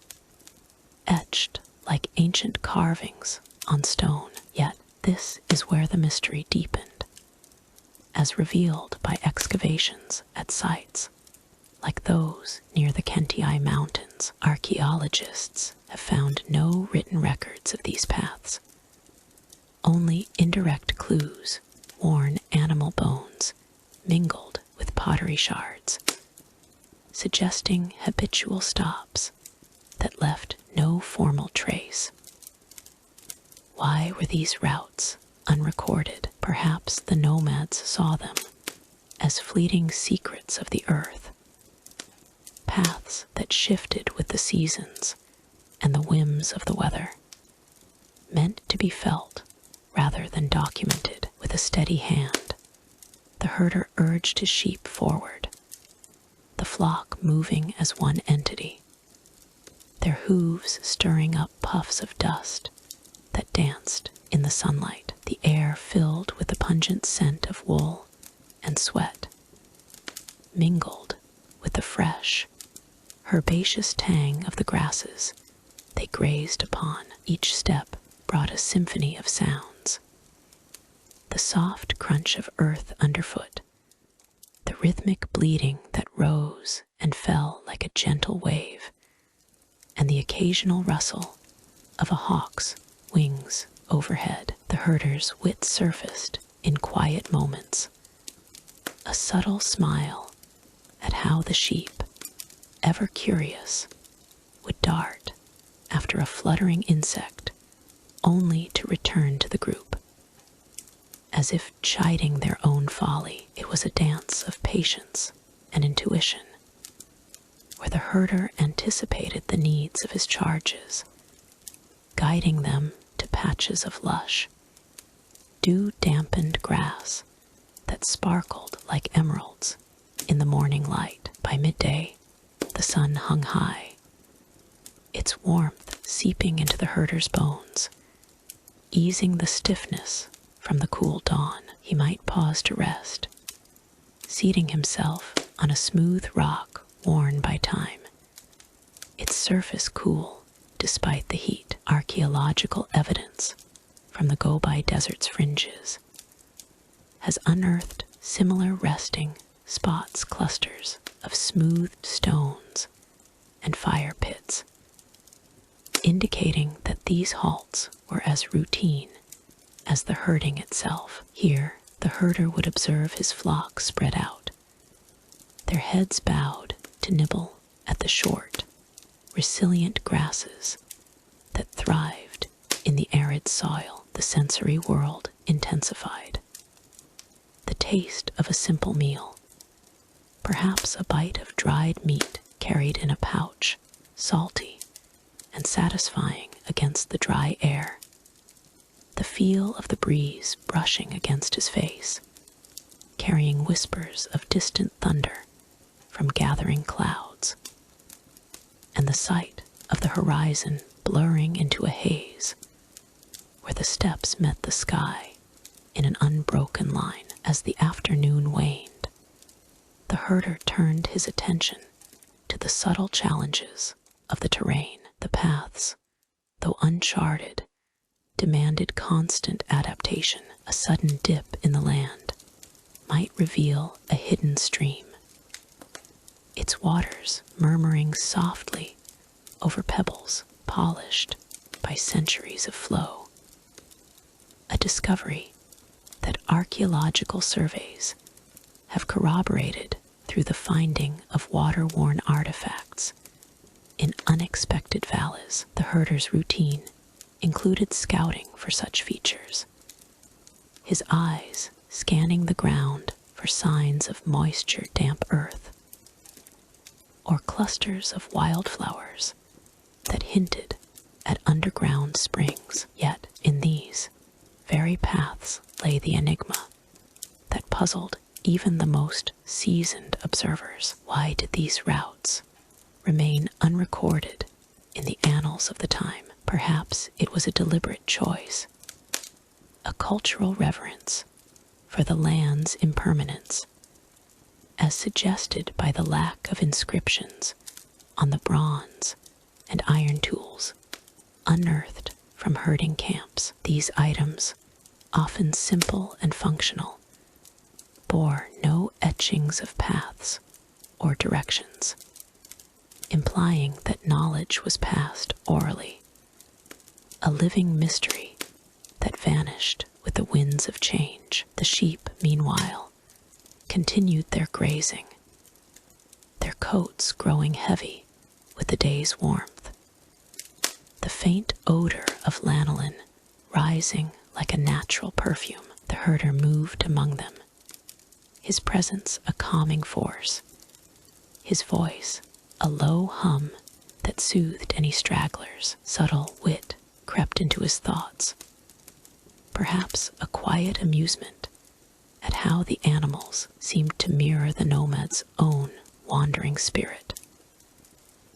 etched like ancient carvings on stone. Yet this is where the mystery deepened, as revealed by excavations at sites like those near the Kentii Mountains. Archaeologists have found no written records of these paths, only indirect clues, worn animal bones mingled with pottery shards, suggesting habitual stops that left no formal trace. Why were these routes unrecorded? Perhaps the nomads saw them as fleeting secrets of the earth, paths that shifted with the seasons and the whims of the weather, meant to be felt rather than documented. With a steady hand, the herder urged his sheep forward, the flock moving as one entity, their hooves stirring up puffs of dust that danced in the sunlight, the air filled with the pungent scent of wool and sweat, mingled with the fresh, herbaceous tang of the grasses they grazed upon. Each step brought a symphony of sounds: the soft crunch of earth underfoot, the rhythmic bleating that rose and fell like a gentle wave, and the occasional rustle of a hawk's wings overhead. The herder's wit surfaced in quiet moments, a subtle smile at how the sheep, ever curious, would dart after a fluttering insect only to return to the group, as if chiding their own folly. It was a dance of patience and intuition, where the herder anticipated the needs of his charges, guiding them to patches of lush, dew-dampened grass that sparkled like emeralds in the morning light. By midday, the sun hung high, its warmth seeping into the herder's bones, easing the stiffness from the cool dawn. He might pause to rest, seating himself on a smooth rock worn by time, its surface cool despite the heat. Archaeological evidence from the Gobi Desert's fringes has unearthed similar resting spots, clusters of smooth stones and fire pits, indicating that these halts were as routine as the herding itself. Here, the herder would observe his flock spread out, their heads bowed to nibble at the short, resilient grasses that thrived in the arid soil. The sensory world intensified. The taste of a simple meal, perhaps a bite of dried meat carried in a pouch, salty and satisfying against the dry air. The feel of the breeze brushing against his face, carrying whispers of distant thunder from gathering clouds, and the sight of the horizon blurring into a haze where the steppes met the sky in an unbroken line. As the afternoon waned, the herder turned his attention to the subtle challenges of the terrain. The paths, though uncharted, demanded constant adaptation. A sudden dip in the land might reveal a hidden stream, its waters murmuring softly over pebbles polished by centuries of flow. A discovery that archaeological surveys have corroborated through the finding of water-worn artifacts in unexpected valleys. The herder's routine included scouting for such features, his eyes scanning the ground for signs of moisture, damp earth, or clusters of wildflowers that hinted at underground springs. Yet in these very paths lay the enigma that puzzled even the most seasoned observers. Why did these routes remain unrecorded in the annals of the time? Perhaps it was a deliberate choice, a cultural reverence for the land's impermanence, as suggested by the lack of inscriptions on the bronze and iron tools unearthed from herding camps. These items often simple and functional, bore no etchings of paths or directions, implying that knowledge was passed orally, a living mystery that vanished with the winds of change. The sheep, meanwhile, continued their grazing, their coats growing heavy with the day's warmth, the faint odor of lanolin rising like a natural perfume. The herder moved among them, his presence a calming force, his voice a low hum that soothed any stragglers. Subtle wit crept into his thoughts, perhaps a quiet amusement at how the animals seemed to mirror the nomad's own wandering spirit,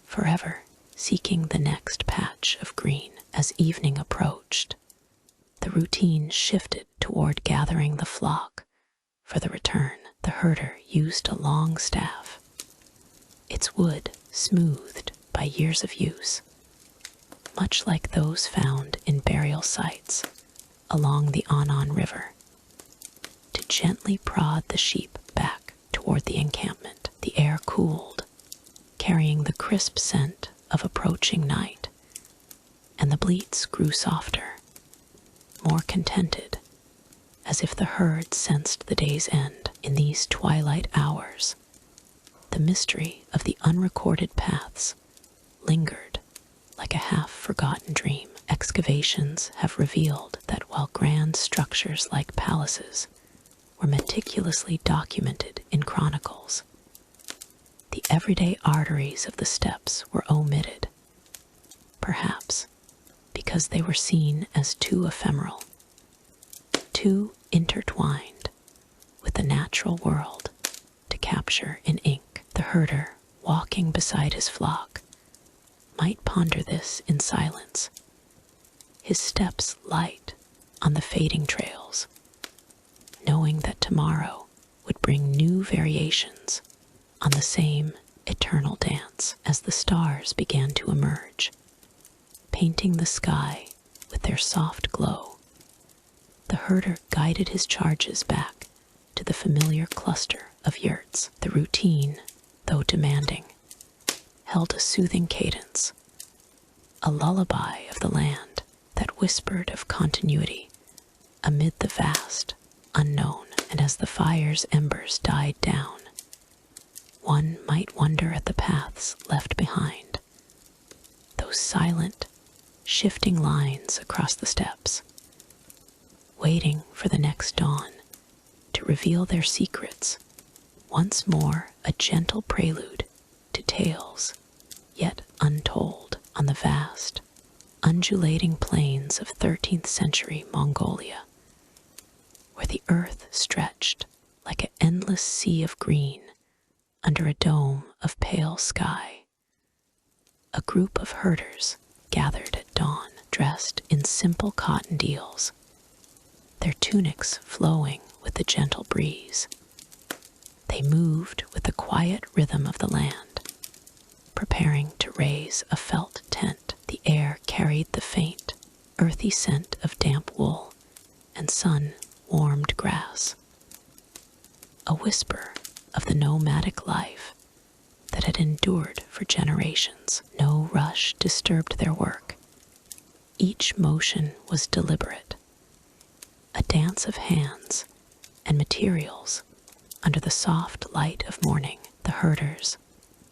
forever seeking the next patch of green. As evening approached, the routine shifted toward gathering the flock for the return. The herder used a long staff, its wood smoothed by years of use, much like those found in burial sites along the Anan River, to gently prod the sheep back toward the encampment. The air cooled, carrying the crisp scent of approaching night, and the bleats grew softer, more contented, as if the herd sensed the day's end. In these twilight hours, the mystery of the unrecorded paths lingered like a half-forgotten dream. Excavations have revealed that while grand structures like palaces were meticulously documented in chronicles, the everyday arteries of the steppes were omitted, perhaps because they were seen as too ephemeral, too intertwined with the natural world to capture in ink. The herder, walking beside his flock, might ponder this in silence, his steps light on the fading trails, knowing that tomorrow would bring new variations on the same eternal dance. As the stars began to emerge, painting the sky with their soft glow, the herder guided his charges back to the familiar cluster of yurts. The routine, though demanding, held a soothing cadence, a lullaby of the land that whispered of continuity amid the vast unknown. And as the fire's embers died down, one might wonder at the paths left behind, those silent, shifting lines across the steppes, waiting for the next dawn to reveal their secrets, once more a gentle prelude to tales yet untold. On the vast, undulating plains of 13th century Mongolia, where the earth stretched like an endless sea of green under a dome of pale sky, a group of herders gathered at dawn, dressed in simple cotton deals, their tunics flowing with the gentle breeze. They moved with the quiet rhythm of the land, preparing to raise a felt tent. The air carried the faint, earthy scent of damp wool and sun-warmed grass, a whisper of the nomadic life that had endured for generations. No rush disturbed their work. Each motion was deliberate, a dance of hands and materials under the soft light of morning. The herders,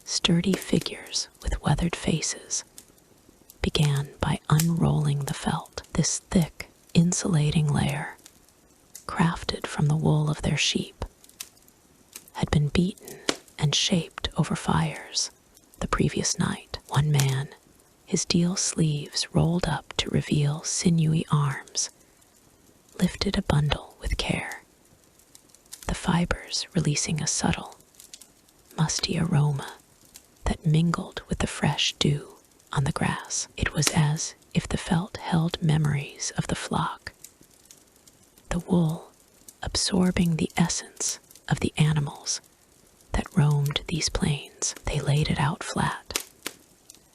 sturdy figures with weathered faces, began by unrolling the felt. This thick, insulating layer, crafted from the wool of their sheep, had been beaten and shaped over fires the previous night. One man, his deal sleeves rolled up to reveal sinewy arms, lifted a bundle with care, the fibers releasing a subtle, musty aroma that mingled with the fresh dew on the grass. It was as if the felt held memories of the flock, the wool absorbing the essence of the animals that roamed these plains. They laid it out flat,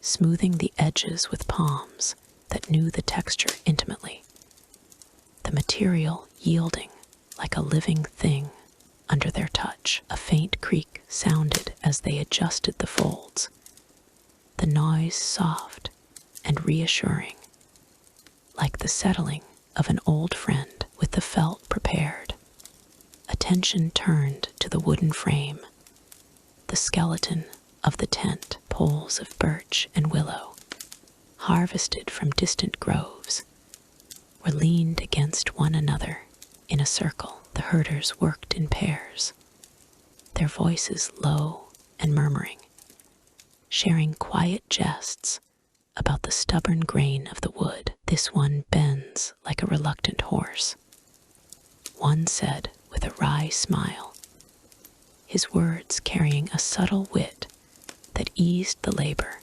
smoothing the edges with palms that knew the texture intimately. The material yielding like a living thing under their touch. A faint creak sounded as they adjusted the folds, the noise soft and reassuring, like the settling of an old friend. With the felt prepared, attention turned to the wooden frame, the skeleton of the tent. Poles of birch and willow, harvested from distant groves, were leaned against one another in a circle. The herders worked in pairs, their voices low and murmuring, sharing quiet jests about the stubborn grain of the wood. "This one bends like a reluctant horse," one said with a wry smile, his words carrying a subtle wit that eased the labor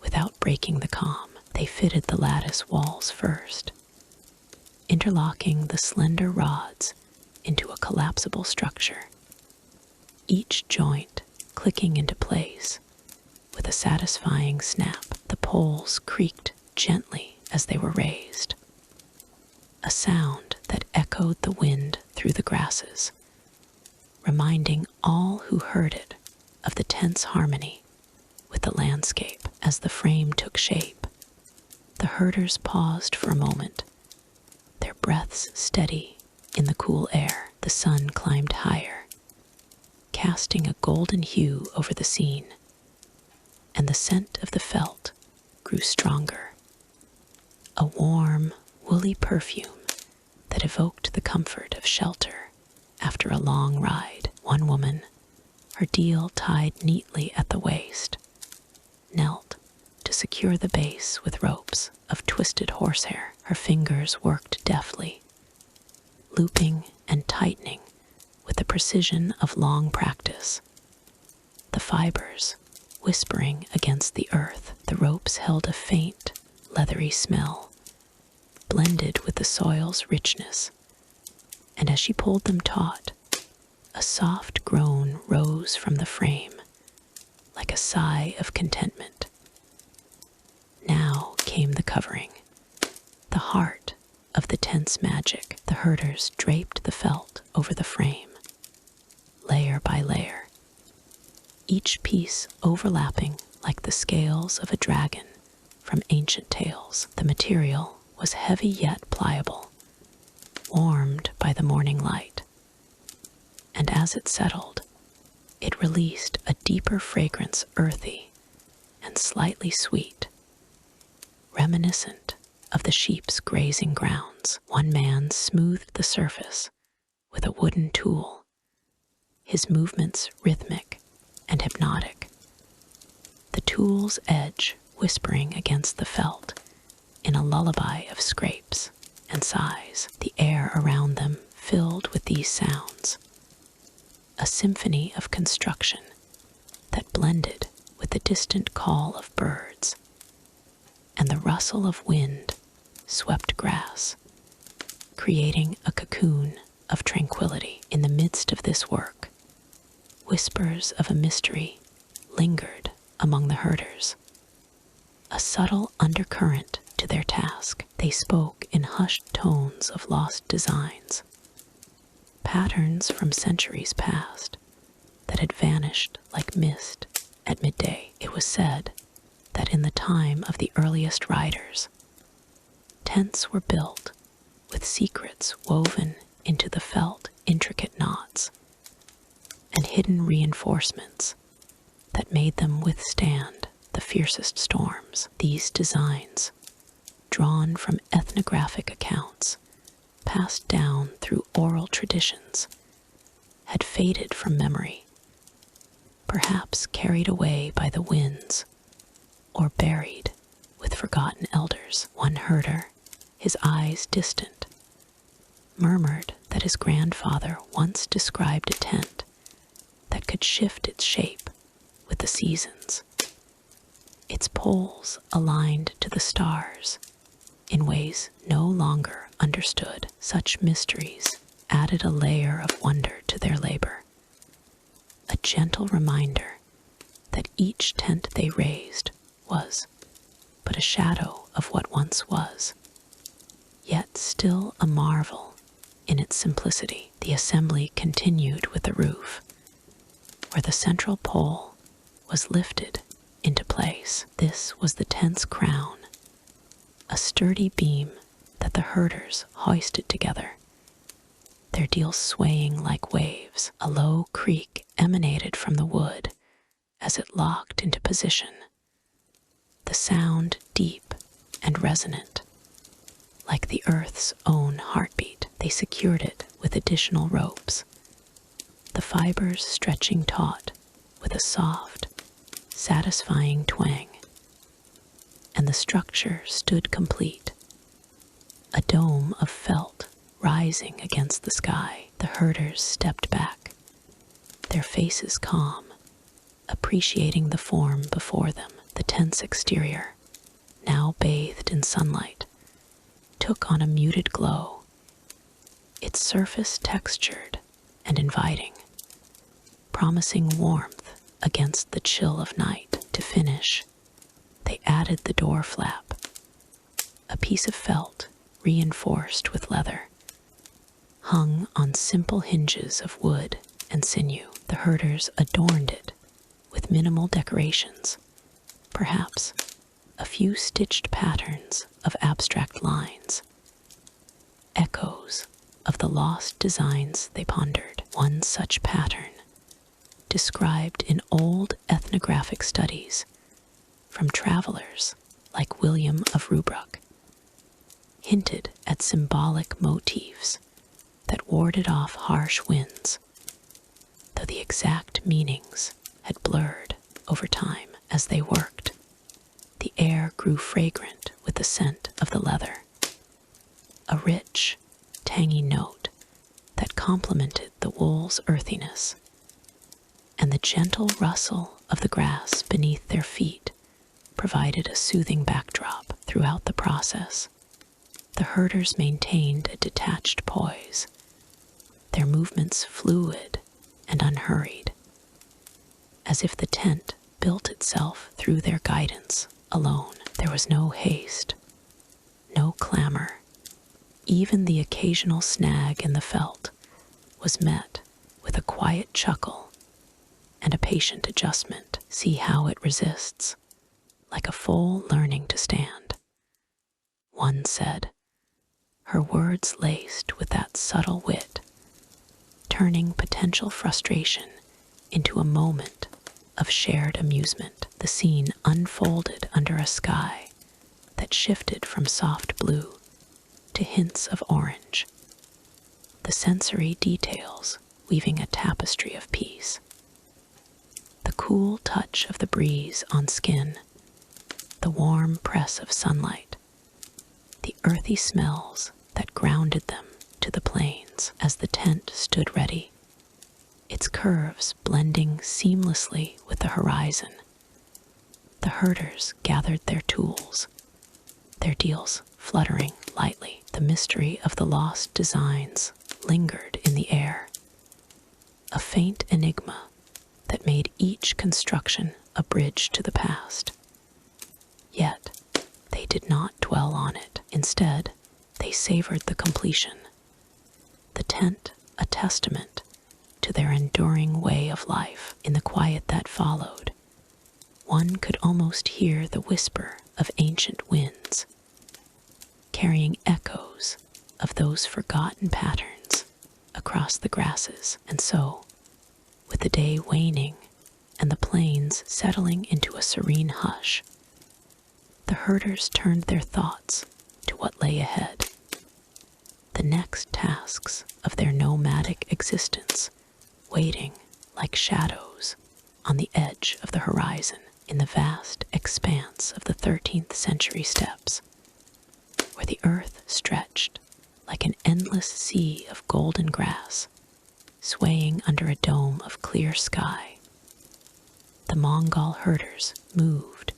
without breaking the calm. They fitted the lattice walls first, interlocking the slender rods into a collapsible structure, each joint clicking into place with a satisfying snap. The poles creaked gently as they were raised, a sound that echoed the wind through the grasses, reminding all who heard it of the tense harmony with the landscape. As the frame took shape, the herders paused for a moment, their breaths steady in the cool air. The sun climbed higher, casting a golden hue over the scene, and the scent of the felt grew stronger, a warm, woolly perfume that evoked the comfort of shelter after a long ride. One woman, her deal tied neatly at the waist, knelt to secure the base with ropes of twisted horsehair. Her fingers worked deftly, looping and tightening with the precision of long practice. The fibers whispering against the earth, the ropes held a faint, leathery smell, blended with the soil's richness, and as she pulled them taut, a soft groan rose from the frame, like a sigh of contentment. Now came the covering, the heart of the tent's magic. The herders draped the felt over the frame, layer by layer, each piece overlapping like the scales of a dragon from ancient tales. The material was heavy yet pliable, warmed by the morning light, and as it settled, it released a deeper fragrance, earthy and slightly sweet, reminiscent of the sheep's grazing grounds. One man smoothed the surface with a wooden tool, his movements rhythmic and hypnotic, the tool's edge whispering against the felt in a lullaby of scrapes and sighs. The air around them filled with these sounds, a symphony of construction that blended with the distant call of birds and the rustle of wind swept grass, creating a cocoon of tranquility. In the midst of this work, whispers of a mystery lingered among the herders, a subtle undercurrent to their task. They spoke in hushed tones of lost designs, patterns from centuries past that had vanished like mist at midday. It was said that in the time of the earliest riders, tents were built with secrets woven into the felt intricate knots and hidden reinforcements that made them withstand the fiercest storms. These designs, drawn from ethnographic accounts passed down through oral traditions, had faded from memory, perhaps carried away by the winds or buried with forgotten elders. One herder, his eyes distant, murmured that his grandfather once described a tent that could shift its shape with the seasons, its poles aligned to the stars in ways no longer understood. Such mysteries added a layer of wonder to their labor, a gentle reminder that each tent they raised was but a shadow of what once was, yet still a marvel in its simplicity. The assembly continued with the roof, where the central pole was lifted into place. This was the tent's crown, a sturdy beam that the herders hoisted together, their deals swaying like waves. A low creak emanated from the wood as it locked into position, the sound deep and resonant, like the earth's own heartbeat. They secured it with additional ropes, the fibers stretching taut with a soft, satisfying twang, and the structure stood complete, a dome of felt rising against the sky. The herders stepped back, their faces calm, appreciating the form before them. The tent's exterior, now bathed in sunlight, took on a muted glow, its surface textured and inviting, promising warmth against the chill of night. To finish, they added the door flap, a piece of felt reinforced with leather, hung on simple hinges of wood and sinew. The herders adorned it with minimal decorations, perhaps a few stitched patterns of abstract lines, echoes of the lost designs they pondered. One such pattern, described in old ethnographic studies from travelers like William of Rubruck, hinted at symbolic motifs that warded off harsh winds, though the exact meanings had blurred over time. As they worked, the air grew fragrant with the scent of the leather, a rich, tangy note that complemented the wool's earthiness, and the gentle rustle of the grass beneath their feet provided a soothing backdrop. Throughout the process, the herders maintained a detached poise, their movements fluid and unhurried, as if the tent built itself through their guidance alone. There was no haste, no clamor. Even the occasional snag in the felt was met with a quiet chuckle and a patient adjustment. See how it resists, like a foal learning to stand, one said, her words laced with that subtle wit, turning potential frustration into a moment of shared amusement. The scene unfolded under a sky that shifted from soft blue to hints of orange, the sensory details weaving a tapestry of peace. The cool touch of the breeze on skin, the warm press of sunlight, the earthy smells that grounded them to the plains. As the tent stood ready, its curves blending seamlessly with the horizon, the herders gathered their tools, their deals fluttering lightly. The mystery of the lost designs lingered in the air, a faint enigma that made each construction a bridge to the past. Yet, they did not dwell on it. Instead, they savored the completion, the tent a testament to their enduring way of life. In the quiet that followed, one could almost hear the whisper of ancient winds, carrying echoes of those forgotten patterns across the grasses. And so, with the day waning and the plains settling into a serene hush, the herders turned their thoughts to what lay ahead, the next tasks of their nomadic existence, waiting like shadows on the edge of the horizon. In the vast expanse of the 13th century steppes, where the earth stretched like an endless sea of golden grass, swaying under a dome of clear sky, the Mongol herders moved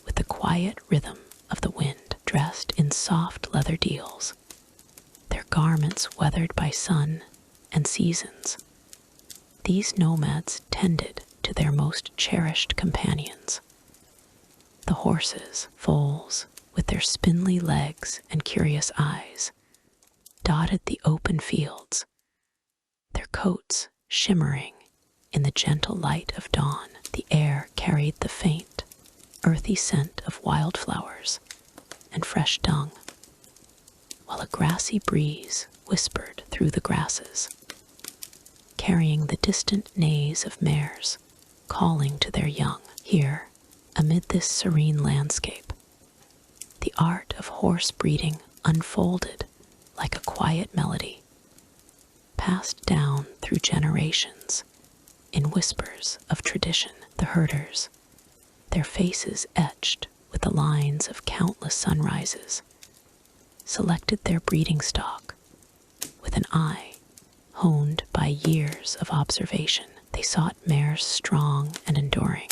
with the quiet rhythm of the wind, dressed in soft leather deals, their garments weathered by sun and seasons. These nomads tended to their most cherished companions, the horses, foals, with their spindly legs and curious eyes, dotted the open fields, their coats shimmering in the gentle light of dawn. The air carried the faint, earthy scent of wildflowers and fresh dung, while a grassy breeze whispered through the grasses, carrying the distant neighs of mares calling to their young. Here, amid this serene landscape, the art of horse breeding unfolded like a quiet melody, passed down through generations in whispers of tradition. The herders, their faces etched with the lines of countless sunrises, selected their breeding stock with an eye honed by years of observation. They sought mares strong and enduring,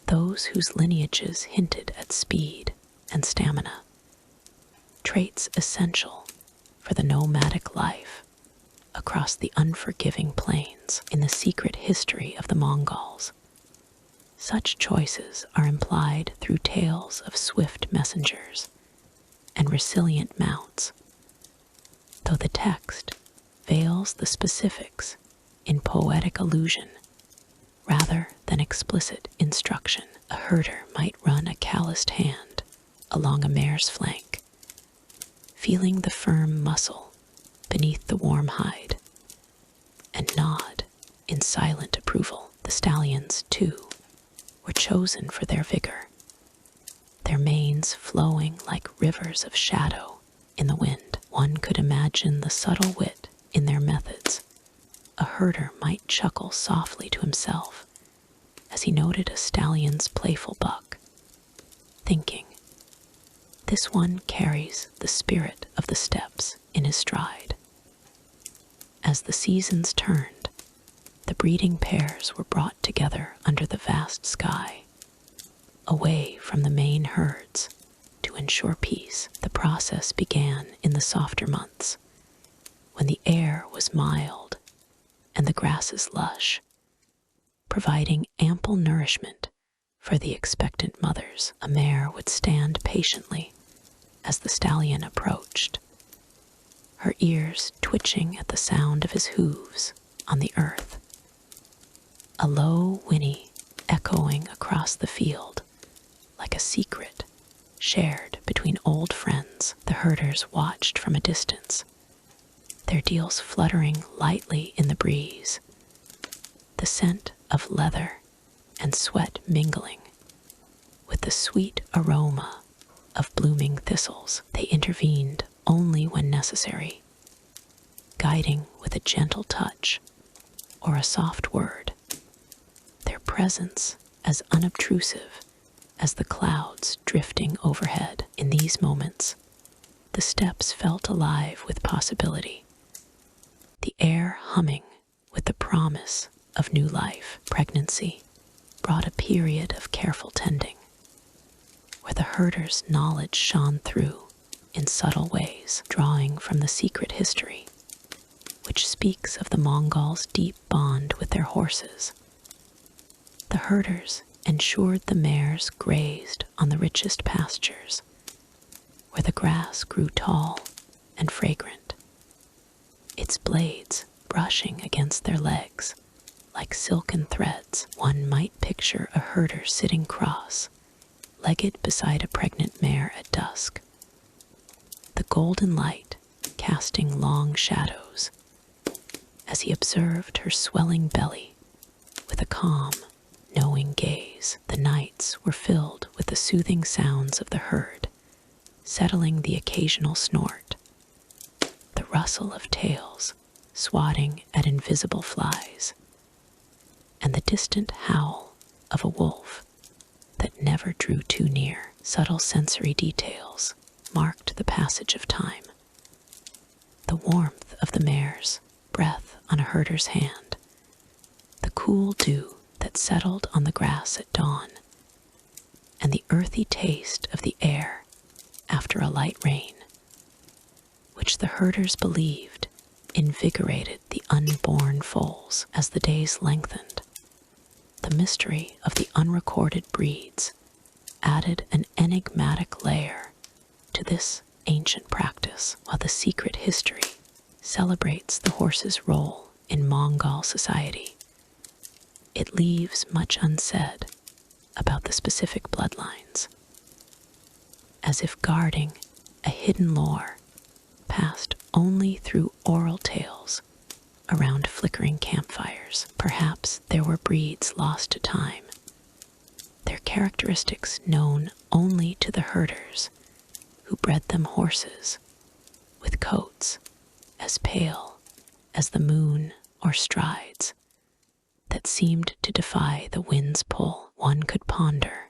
those whose lineages hinted at speed and stamina, traits essential for the nomadic life across the unforgiving plains. In the secret history of the Mongols, such choices are implied through tales of swift messengers and resilient mounts, though the text veils the specifics in poetic allusion rather than explicit instruction. A herder might run a calloused hand along a mare's flank, feeling the firm muscle beneath the warm hide, and nod in silent approval. The stallions, too, were chosen for their vigor, their manes flowing like rivers of shadow in the wind. One could imagine the subtle wit in their methods. A herder might chuckle softly to himself as he noted a stallion's playful buck, thinking, "This one carries the spirit of the steppes in his stride." As the seasons turned, the breeding pairs were brought together under the vast sky, away from the main herds to ensure peace. The process began in the softer months, when the air was mild and the grasses lush, providing ample nourishment for the expectant mothers. A mare would stand patiently as the stallion approached, her ears twitching at the sound of his hooves on the earth. A low whinny echoing across the field like a secret shared between old friends. The herders watched from a distance, their deals fluttering lightly in the breeze, the scent of leather and sweat mingling with the sweet aroma of blooming thistles. They intervened only when necessary, guiding with a gentle touch or a soft word, their presence as unobtrusive as the clouds drifting overhead. In these moments, the steppes felt alive with possibility, the air humming with the promise of new life. Pregnancy brought a period of careful tending, where the herder's knowledge shone through in subtle ways, drawing from the secret history, which speaks of the Mongols' deep bond with their horses. The herders ensured the mares grazed on the richest pastures, where the grass grew tall and fragrant, its blades brushing against their legs like silken threads. One might picture a herder sitting cross-legged beside a pregnant mare at dusk, the golden light casting long shadows as he observed her swelling belly with a calm, knowing gaze. The nights were filled with the soothing sounds of the herd, settling the occasional snort, the rustle of tails swatting at invisible flies, and the distant howl of a wolf that never drew too near. Subtle sensory details marked the passage of time. The warmth of the mare's breath on a herder's hand, the cool dew that settled on the grass at dawn, and the earthy taste of the air after a light rain, which the herders believed invigorated the unborn foals. As the days lengthened, the mystery of the unrecorded breeds added an enigmatic layer to this ancient practice, while the secret history celebrates the horse's role in Mongol society. It leaves much unsaid about the specific bloodlines, as if guarding a hidden lore passed only through oral tales around flickering campfires. Perhaps there were breeds lost to time, their characteristics known only to the herders who bred them horses, with coats as pale as the moon or strides that seemed to defy the wind's pull. One could ponder,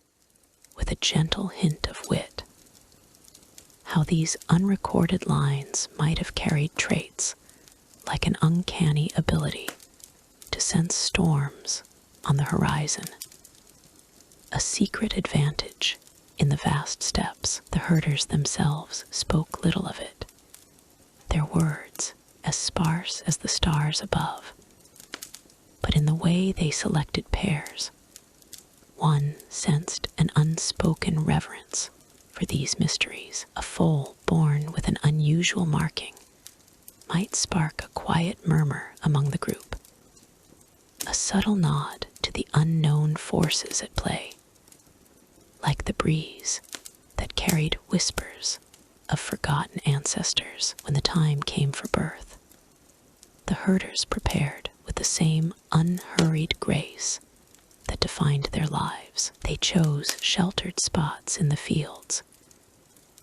with a gentle hint of wit, how these unrecorded lines might have carried traits like an uncanny ability to sense storms on the horizon, a secret advantage in the vast steppes. The herders themselves spoke little of it, their words as sparse as the stars above. But in the way they selected pairs, one sensed an unspoken reverence for these mysteries. A foal born with an unusual marking might spark a quiet murmur among the group, a subtle nod to the unknown forces at play, like the breeze that carried whispers of forgotten ancestors. When the time came for birth, the herders prepared with the same unhurried grace that defined their lives. They chose sheltered spots in the fields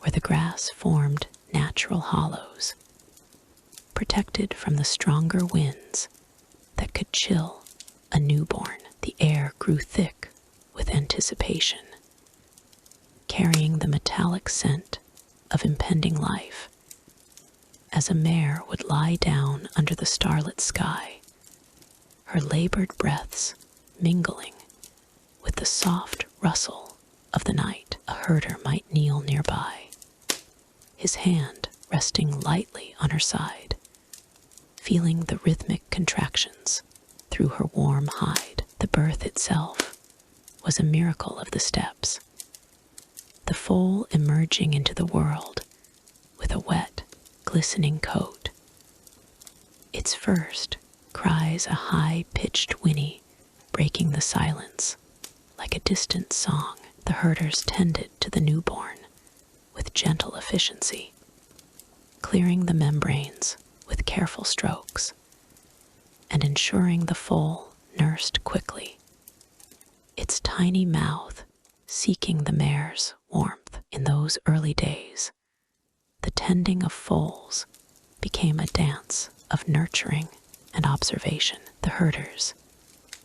where the grass formed natural hollows, protected from the stronger winds that could chill a newborn. The air grew thick with anticipation, carrying the metallic scent of impending life, as a mare would lie down under the starlit sky, her labored breaths mingling with the soft rustle of the night. A herder might kneel nearby, his hand resting lightly on her side, feeling the rhythmic contractions through her warm hide. The birth itself was a miracle of the steppes, the foal emerging into the world with a wet, glistening coat. Its first cries a high-pitched whinny, breaking the silence like a distant song. The herders tended to the newborn with gentle efficiency, clearing the membranes with careful strokes and ensuring the foal nursed quickly, its tiny mouth seeking the mare's warmth. In those early days, the tending of foals became a dance of nurturing and observation. The herders,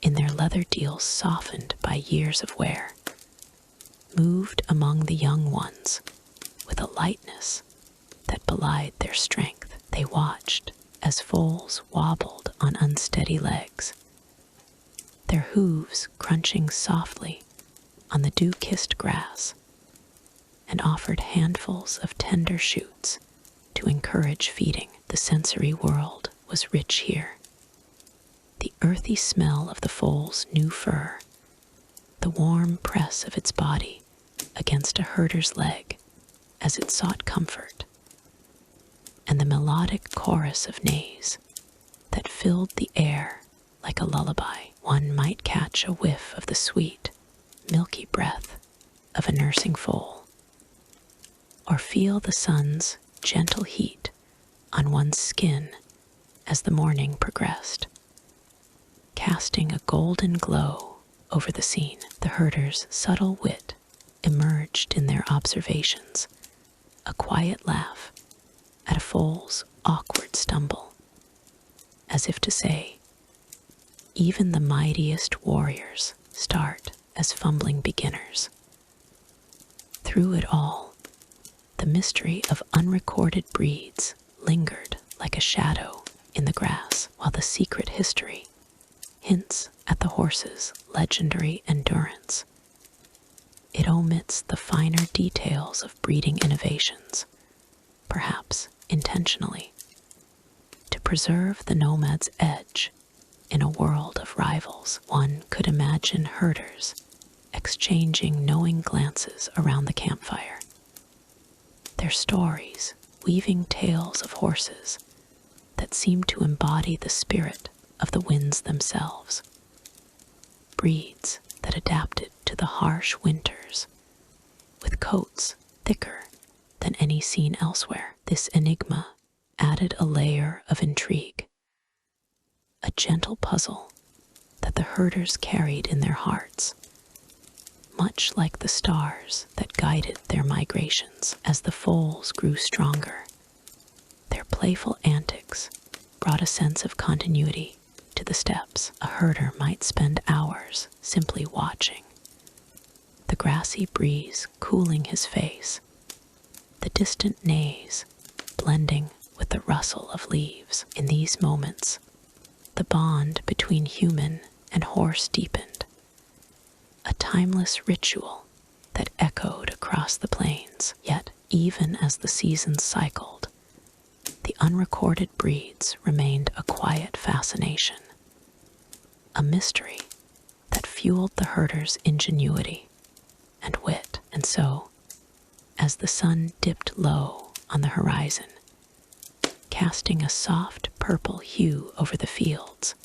in their leather deals softened by years of wear, moved among the young ones with a lightness that belied their strength. They watched as foals wobbled on unsteady legs, their hooves crunching softly on the dew-kissed grass, and offered handfuls of tender shoots to encourage feeding. The sensory world was rich here. The earthy smell of the foal's new fur, the warm press of its body against a herder's leg as it sought comfort, and the melodic chorus of neighs that filled the air like a lullaby. One might catch a whiff of the sweet, milky breath of a nursing foal, or feel the sun's gentle heat on one's skin as the morning progressed, casting a golden glow over the scene. The herder's subtle wit emerged in their observations, a quiet laugh at a foal's awkward stumble, as if to say, even the mightiest warriors start as fumbling beginners. Through it all, the mystery of unrecorded breeds lingered like a shadow in the grass, while the secret history hints at the horse's legendary endurance. It omits the finer details of breeding innovations, perhaps intentionally, to preserve the nomad's edge in a world of rivals. One could imagine herders exchanging knowing glances around the campfire. Their stories, weaving tales of horses that seemed to embody the spirit of the winds themselves. Breeds that adapted to the harsh winters, with coats thicker than any seen elsewhere. This enigma added a layer of intrigue, a gentle puzzle that the herders carried in their hearts, much like the stars that guided their migrations. As the foals grew stronger, their playful antics brought a sense of continuity to the steppes. A herder might spend hours simply watching, the grassy breeze cooling his face, the distant neighs blending with the rustle of leaves. In these moments, the bond between human and horse deepened, a timeless ritual that echoed across the plains. Yet, even as the seasons cycled, the unrecorded breeds remained a quiet fascination, a mystery that fueled the herders' ingenuity and wit. And so, as the sun dipped low on the horizon, casting a soft purple hue over the fields,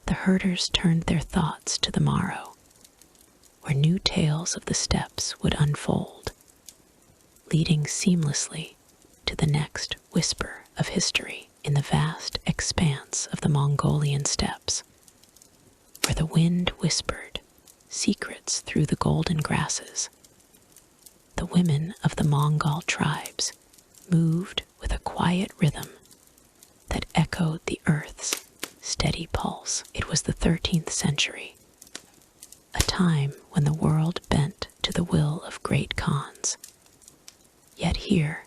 the herders turned their thoughts to the morrow, where new tales of the steppes would unfold, leading seamlessly to the next whisper of history. In the vast expanse of the Mongolian steppes, where the wind whispered secrets through the golden grasses, the women of the Mongol tribes moved with a quiet rhythm that echoed the earth's steady pulse. It was the 13th century, a time when the world bent to the will of great khans. Yet here,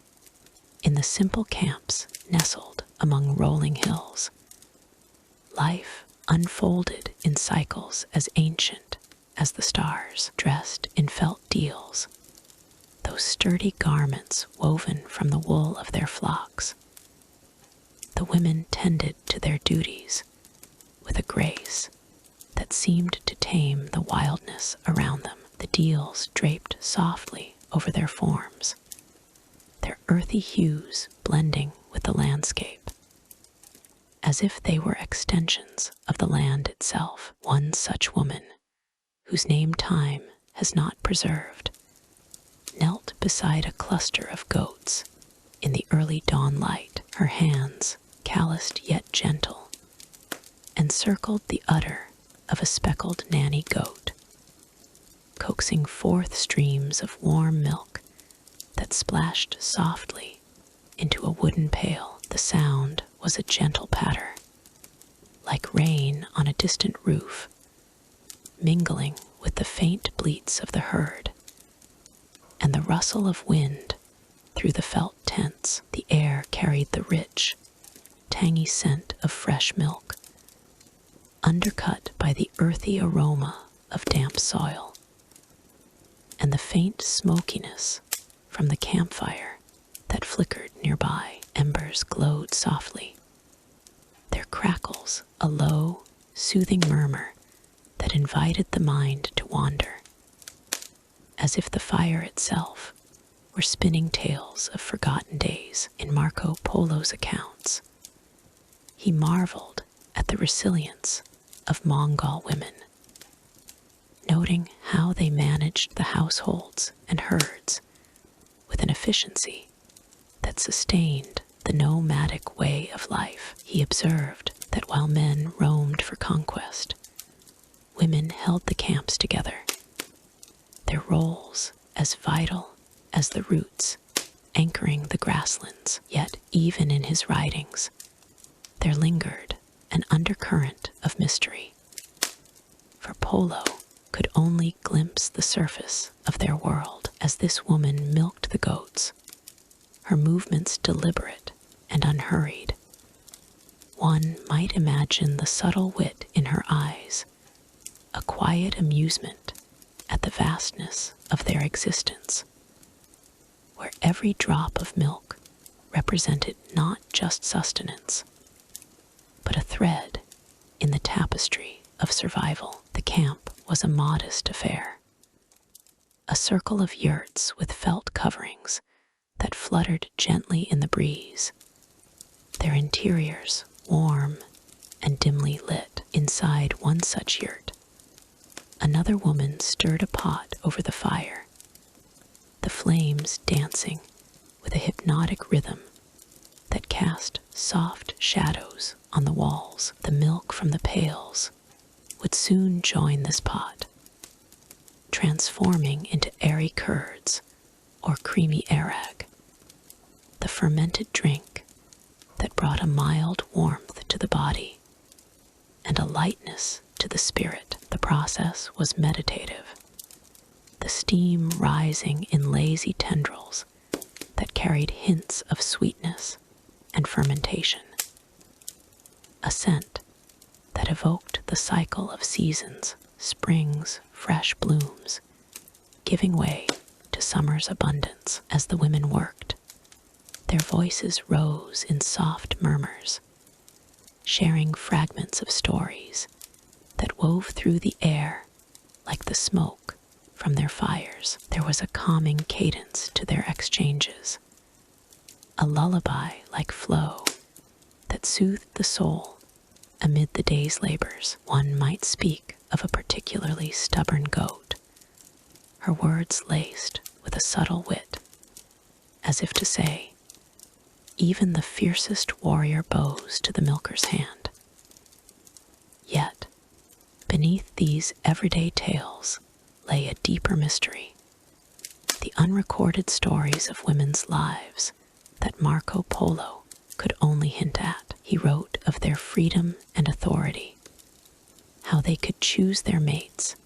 in the simple camps nestled among rolling hills, life unfolded in cycles as ancient as the stars. Dressed in felt deals, those sturdy garments woven from the wool of their flocks, the women tended to their duties with a grace that seemed to tame the wildness around them. The deals draped softly over their forms, their earthy hues blending with the landscape, as if they were extensions of the land itself. One such woman, whose name time has not preserved, knelt beside a cluster of goats in the early dawn light. Her hands, calloused yet gentle, encircled the udder of a speckled nanny goat, coaxing forth streams of warm milk that splashed softly into a wooden pail. The sound was a gentle patter, like rain on a distant roof, mingling with the faint bleats of the herd and the rustle of wind through the felt tents. The air carried the rich, tangy scent of fresh milk, undercut by the earthy aroma of damp soil, and the faint smokiness from the campfire that flickered nearby. Embers glowed softly, their crackles a low, soothing murmur that invited the mind to wander, as if the fire itself were spinning tales of forgotten days. In Marco Polo's accounts, he marveled at the resilience of Mongol women, noting how they managed the households and herds with an efficiency that sustained the nomadic way of life. He observed that while men roamed for conquest, women held the camps together, their roles as vital as the roots anchoring the grasslands. Yet even in his writings, there lingered an undercurrent of mystery, for Polo could only glimpse the surface of their world. As this woman milked the goats, her movements deliberate and unhurried, one might imagine the subtle wit in her eyes, a quiet amusement at the vastness of their existence, where every drop of milk represented not just sustenance, but a thread in the tapestry of survival. The camp was a modest affair, a circle of yurts with felt coverings that fluttered gently in the breeze, their interiors warm and dimly lit. Inside one such yurt, another woman stirred a pot over the fire, the flames dancing with a hypnotic rhythm that cast soft shadows on the walls. The milk from the pails would soon join this pot, transforming into airy curds or creamy arag, the fermented drink that brought a mild warmth to the body and a lightness to the spirit. The process was meditative, the steam rising in lazy tendrils that carried hints of sweetness and fermentation, a scent that evoked the cycle of seasons, spring's fresh blooms, giving way to summer's abundance. As the women worked, their voices rose in soft murmurs, sharing fragments of stories that wove through the air like the smoke from their fires. There was a calming cadence to their exchanges, a lullaby-like flow that soothed the soul amid the day's labors. One might speak of a particularly stubborn goat, her words laced with a subtle wit, as if to say, even the fiercest warrior bows to the milker's hand. Yet, beneath these everyday tales lay a deeper mystery, the unrecorded stories of women's lives that Marco Polo could only hint at. He wrote of their freedom and authority, how they could choose their mates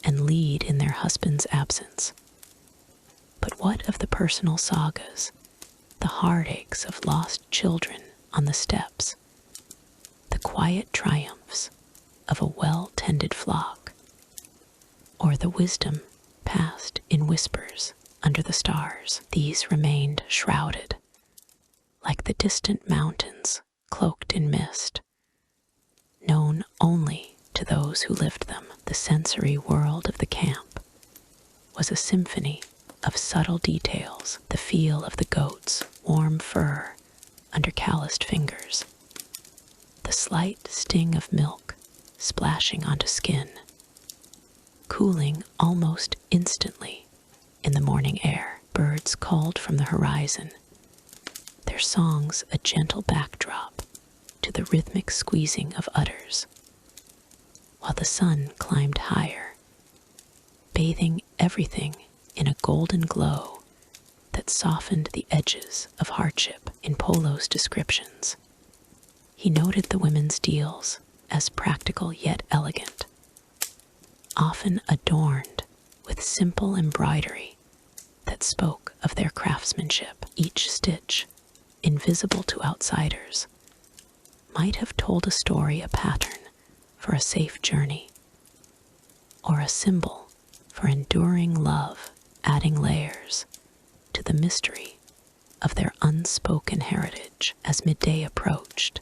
and lead in their husband's absence. But what of the personal sagas, the heartaches of lost children on the steppes, the quiet triumphs of a well-tended flock, or the wisdom passed in whispers under the stars? These remained shrouded, like the distant mountains cloaked in mist, known only to those who lived them. The sensory world of the camp was a symphony of subtle details, the feel of the goat's warm fur under calloused fingers, the slight sting of milk splashing onto skin, cooling almost instantly in the morning air. Birds called from the horizon, their songs a gentle backdrop to the rhythmic squeezing of udders, while the sun climbed higher, bathing everything in a golden glow that softened the edges of hardship. In Polo's descriptions, he noted the women's deals as practical yet elegant, often adorned with simple embroidery that spoke of their craftsmanship. Each stitch, invisible to outsiders, might have told a story, a pattern for a safe journey, or a symbol for enduring love, adding layers to the mystery of their unspoken heritage. As midday approached,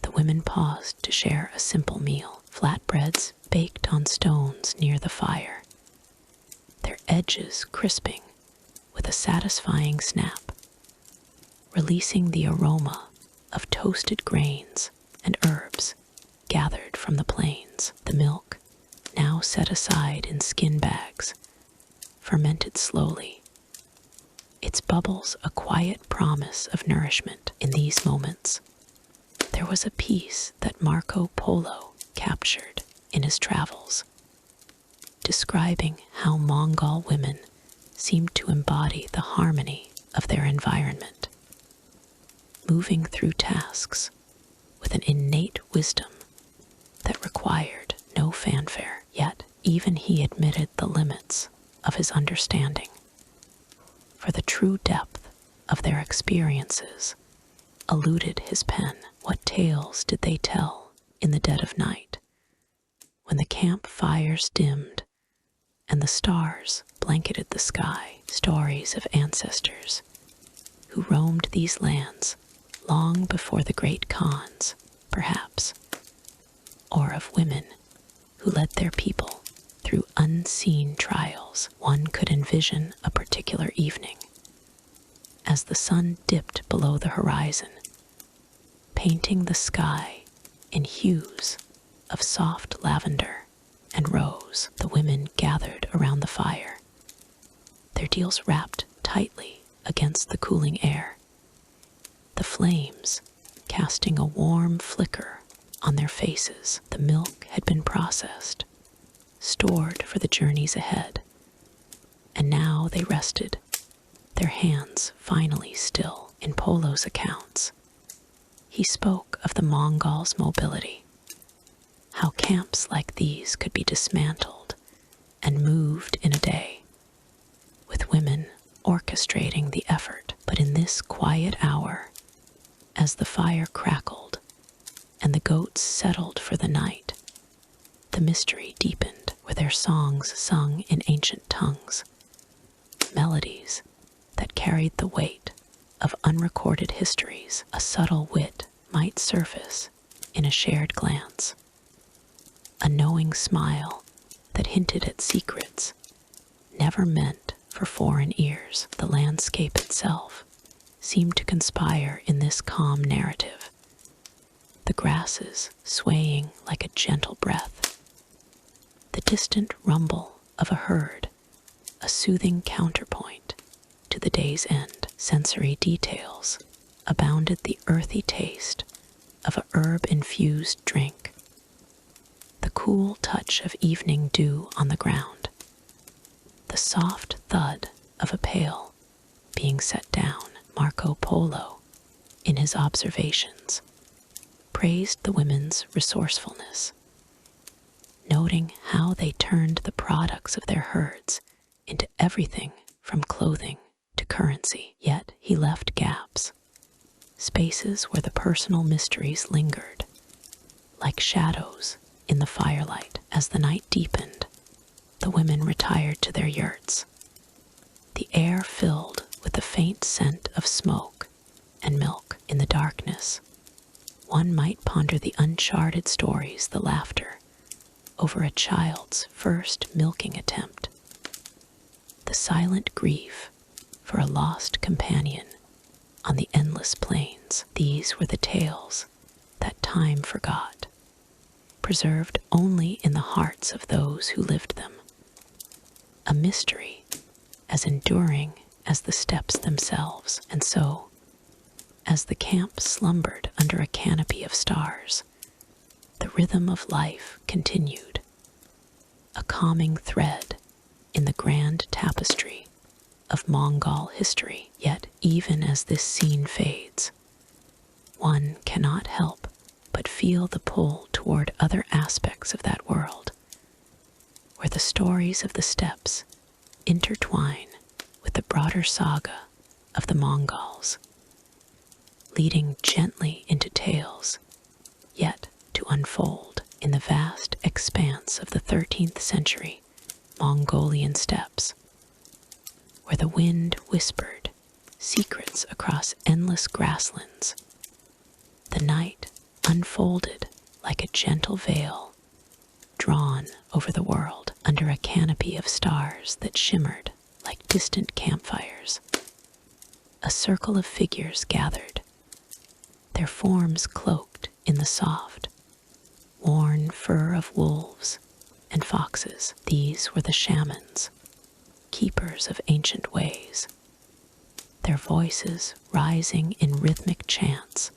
the women paused to share a simple meal, flatbreads baked on stones near the fire, their edges crisping with a satisfying snap, releasing the aroma of toasted grains and herbs gathered from the plains. The milk, now set aside in skin bags, fermented slowly, its bubbles a quiet promise of nourishment. In these moments, there was a peace that Marco Polo captured in his travels, describing how Mongol women seemed to embody the harmony of their environment, moving through tasks with an innate wisdom that required no fanfare. Yet even he admitted the limits of his understanding, for the true depth of their experiences eluded his pen. What tales did they tell in the dead of night, when the campfires dimmed and the stars blanketed the sky? Stories of ancestors who roamed these lands long before the great Khans, perhaps, or of women who led their people Through unseen trials, one could envision a particular evening as the sun dipped below the horizon, painting the sky in hues of soft lavender and rose. The women gathered around the fire, their deals wrapped tightly against the cooling air, the flames casting a warm flicker on their faces. The milk had been processed, stored for the journeys ahead, and now they rested, their hands finally still. In Polo's accounts, he spoke of the Mongols' mobility, how camps like these could be dismantled and moved in a day, with women orchestrating the effort. But in this quiet hour, as the fire crackled and the goats settled for the night, the mystery deepened. Were their songs sung in ancient tongues, melodies that carried the weight of unrecorded histories. A subtle wit might surface in a shared glance, a knowing smile that hinted at secrets never meant for foreign ears. The landscape itself seemed to conspire in this calm narrative, the grasses swaying like a gentle breath, the distant rumble of a herd, a soothing counterpoint to the day's end. Sensory details abounded: the earthy taste of a herb-infused drink, the cool touch of evening dew on the ground, the soft thud of a pail being set down. Marco Polo, in his observations, praised the women's resourcefulness, noting how they turned the products of their herds into everything from clothing to currency. Yet he left gaps, spaces where the personal mysteries lingered, like shadows in the firelight. As the night deepened, the women retired to their yurts, the air filled with the faint scent of smoke and milk. In the darkness, one might ponder the uncharted stories, the laughter over a child's first milking attempt, the silent grief for a lost companion on the endless plains. These were the tales that time forgot, preserved only in the hearts of those who lived them, a mystery as enduring as the steppes themselves. And so, as the camp slumbered under a canopy of stars, the rhythm of life continued, a calming thread in the grand tapestry of Mongol history. Yet, even as this scene fades, one cannot help but feel the pull toward other aspects of that world, where the stories of the steppes intertwine with the broader saga of the Mongols, leading gently into tales yet to unfold in the vast expanse of the 13th century Mongolian steppes, where the wind whispered secrets across endless grasslands. The night unfolded like a gentle veil drawn over the world under a canopy of stars that shimmered like distant campfires. A circle of figures gathered, their forms cloaked in the soft, worn fur of wolves and foxes. These were the shamans, keepers of ancient ways, their voices rising in rhythmic chants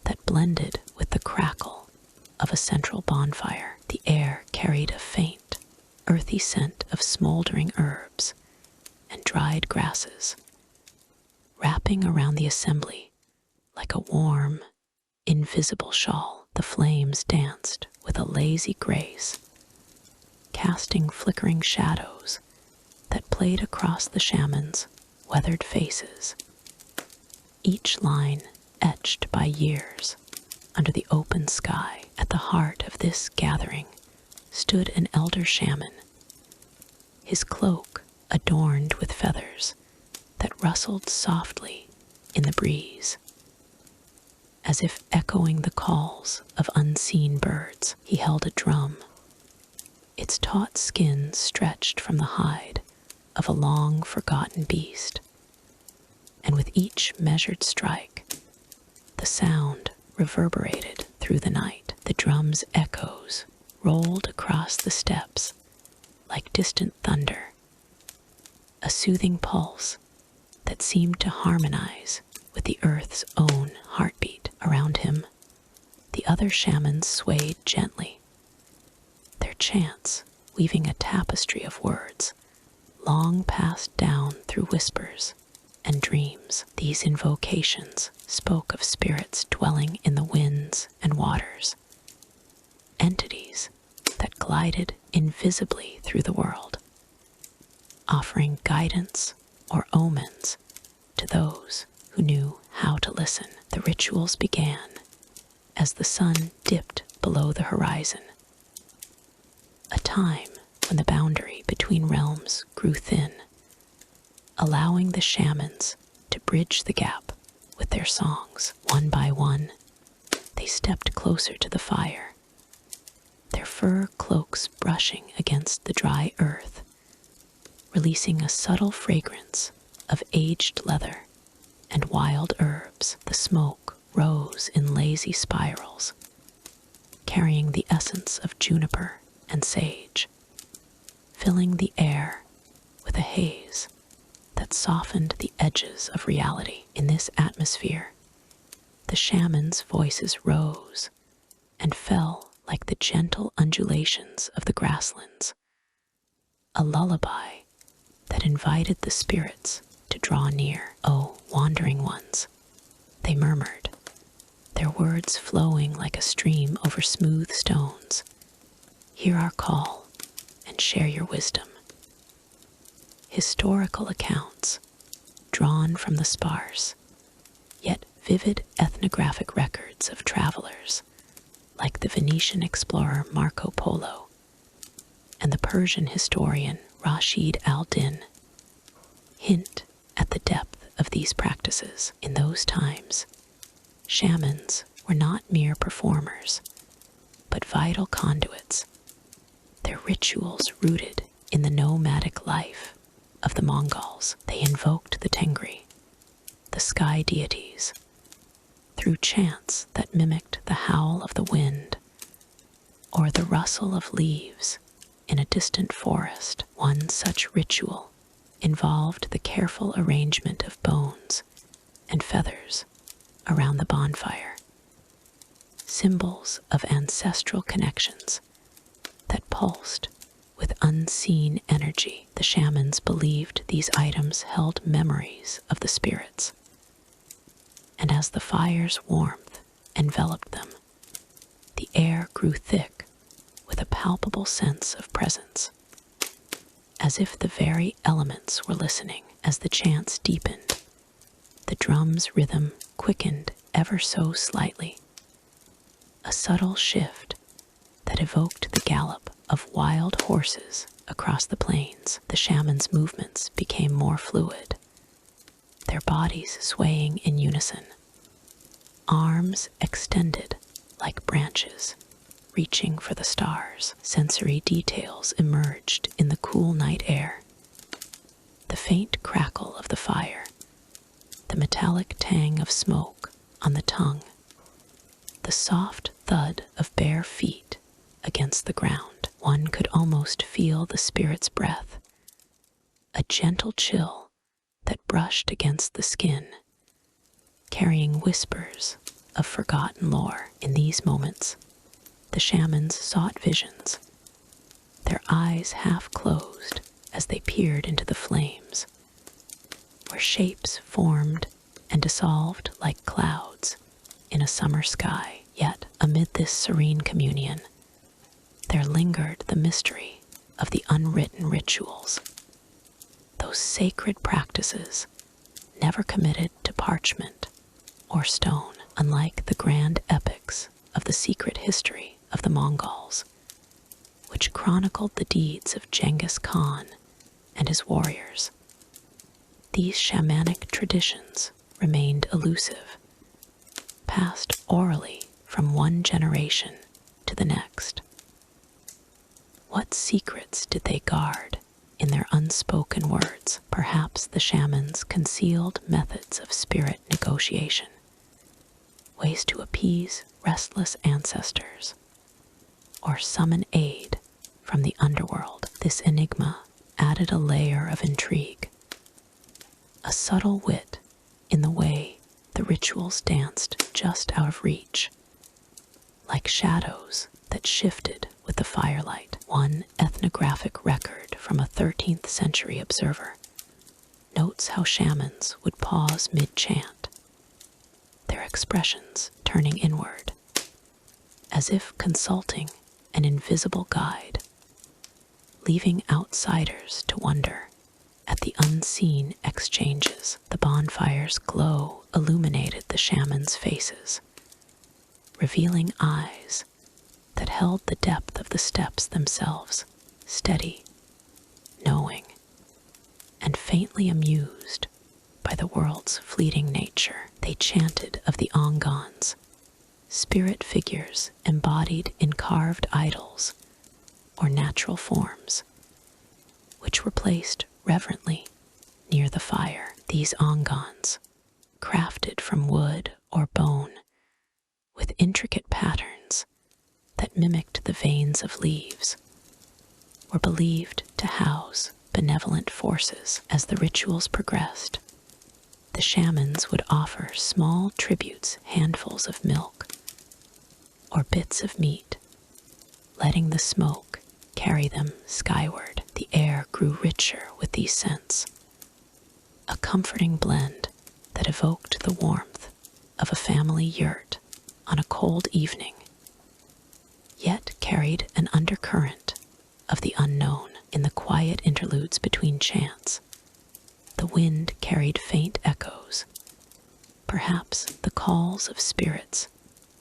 that blended with the crackle of a central bonfire. The air carried a faint, earthy scent of smoldering herbs and dried grasses, wrapping around the assembly like a warm, invisible shawl. The flames danced with a lazy grace, casting flickering shadows that played across the shamans' weathered faces, each line etched by years under the open sky. At the heart of this gathering stood an elder shaman, his cloak adorned with feathers that rustled softly in the breeze. As if echoing the calls of unseen birds, he held a drum, its taut skin stretched from the hide of a long-forgotten beast. And with each measured strike, the sound reverberated through the night. The drum's echoes rolled across the steppes like distant thunder, a soothing pulse that seemed to harmonize with the earth's own heartbeat. Around him, the other shamans swayed gently, their chants weaving a tapestry of words long passed down through whispers and dreams. These invocations spoke of spirits dwelling in the winds and waters, entities that glided invisibly through the world, offering guidance or omens to those who knew how to listen. The rituals began as the sun dipped below the horizon, a time when the boundary between realms grew thin, allowing the shamans to bridge the gap with their songs. One by one, they stepped closer to the fire, their fur cloaks brushing against the dry earth, releasing a subtle fragrance of aged leather and wild herbs. The smoke rose in lazy spirals, carrying the essence of juniper and sage, filling the air with a haze that softened the edges of reality. In this atmosphere, the shamans' voices rose and fell like the gentle undulations of the grasslands, a lullaby that invited the spirits to draw near. "Oh, wandering ones," they murmured, their words flowing like a stream over smooth stones. "Hear our call and share your wisdom." Historical accounts, drawn from the sparse yet vivid ethnographic records of travelers like the Venetian explorer Marco Polo and the Persian historian Rashid al-Din, hint at the depth of these practices. In those times, shamans were not mere performers, but vital conduits, their rituals rooted in the nomadic life of the Mongols. They invoked the Tengri, the sky deities, through chants that mimicked the howl of the wind or the rustle of leaves in a distant forest. One such ritual involved the careful arrangement of bones and feathers around the bonfire, symbols of ancestral connections that pulsed with unseen energy. The shamans believed these items held memories of the spirits, and as the fire's warmth enveloped them, the air grew thick with a palpable sense of presence, as if the very elements were listening. As the chants deepened, the drum's rhythm quickened ever so slightly, a subtle shift that evoked the gallop of wild horses across the plains. The shamans' movements became more fluid, their bodies swaying in unison, arms extended like branches, reaching for the stars. Sensory details emerged in the cool night air. The faint crackle of the fire, the metallic tang of smoke on the tongue, the soft thud of bare feet against the ground. One could almost feel the spirit's breath, a gentle chill that brushed against the skin, carrying whispers of forgotten lore. In these moments, the shamans sought visions, their eyes half closed as they peered into the flames, where shapes formed and dissolved like clouds in a summer sky. Yet, amid this serene communion, there lingered the mystery of the unwritten rituals, those sacred practices never committed to parchment or stone. Unlike the grand epics of the secret history of the Mongols, which chronicled the deeds of Genghis Khan and his warriors, these shamanic traditions remained elusive, passed orally from one generation to the next. What secrets did they guard in their unspoken words? Perhaps the shamans concealed methods of spirit negotiation, ways to appease restless ancestors, or summon aid from the underworld. This enigma added a layer of intrigue, a subtle wit in the way the rituals danced just out of reach, like shadows that shifted with the firelight. One ethnographic record from a 13th century observer notes how shamans would pause mid-chant, their expressions turning inward, as if consulting an invisible guide, leaving outsiders to wonder at the unseen exchanges. The bonfire's glow illuminated the shamans' faces, revealing eyes that held the depth of the steppes themselves, steady, knowing, and faintly amused by the world's fleeting nature. They chanted of the Ongons, spirit figures embodied in carved idols or natural forms, which were placed reverently near the fire. These Ongons, crafted from wood or bone, with intricate patterns that mimicked the veins of leaves, were believed to house benevolent forces. As the rituals progressed, the shamans would offer small tributes, handfuls of milk or bits of meat, letting the smoke carry them skyward. The air grew richer with these scents, a comforting blend that evoked the warmth of a family yurt on a cold evening, yet carried an undercurrent of the unknown. In the quiet interludes between chants, the wind carried faint echoes, perhaps the calls of spirits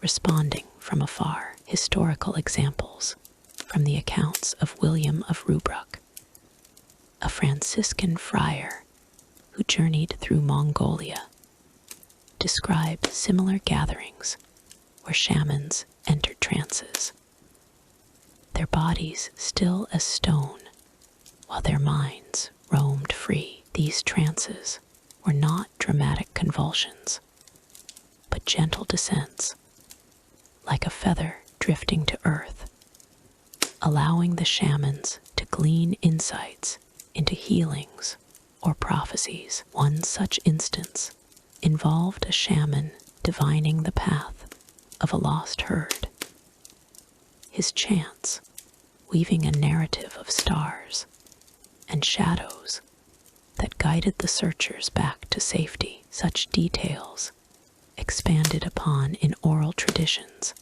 responding from afar. Historical examples from the accounts of William of Rubruck, a Franciscan friar who journeyed through Mongolia, describe similar gatherings where shamans entered trances, their bodies still as stone while their minds roamed free. These trances were not dramatic convulsions, but gentle descents, like a feather drifting to earth, allowing the shamans to glean insights into healings or prophecies. One such instance involved a shaman divining the path of a lost herd, his chants weaving a narrative of stars and shadows that guided the searchers back to safety. Such details, expanded upon in oral traditions,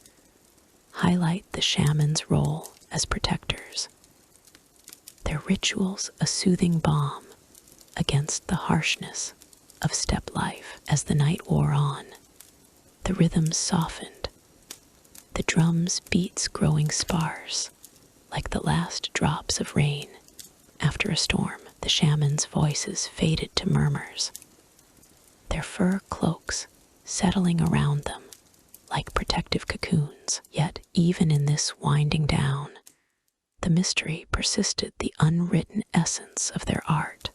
highlight the shaman's role as protectors, their rituals a soothing balm against the harshness of steppe life. As the night wore on, the rhythms softened, the drum's beats growing sparse, like the last drops of rain after a storm. The shamans' voices faded to murmurs, their fur cloaks settling around them like protective cocoons. Yet even in this winding down, the mystery persisted, the unwritten essence of their art,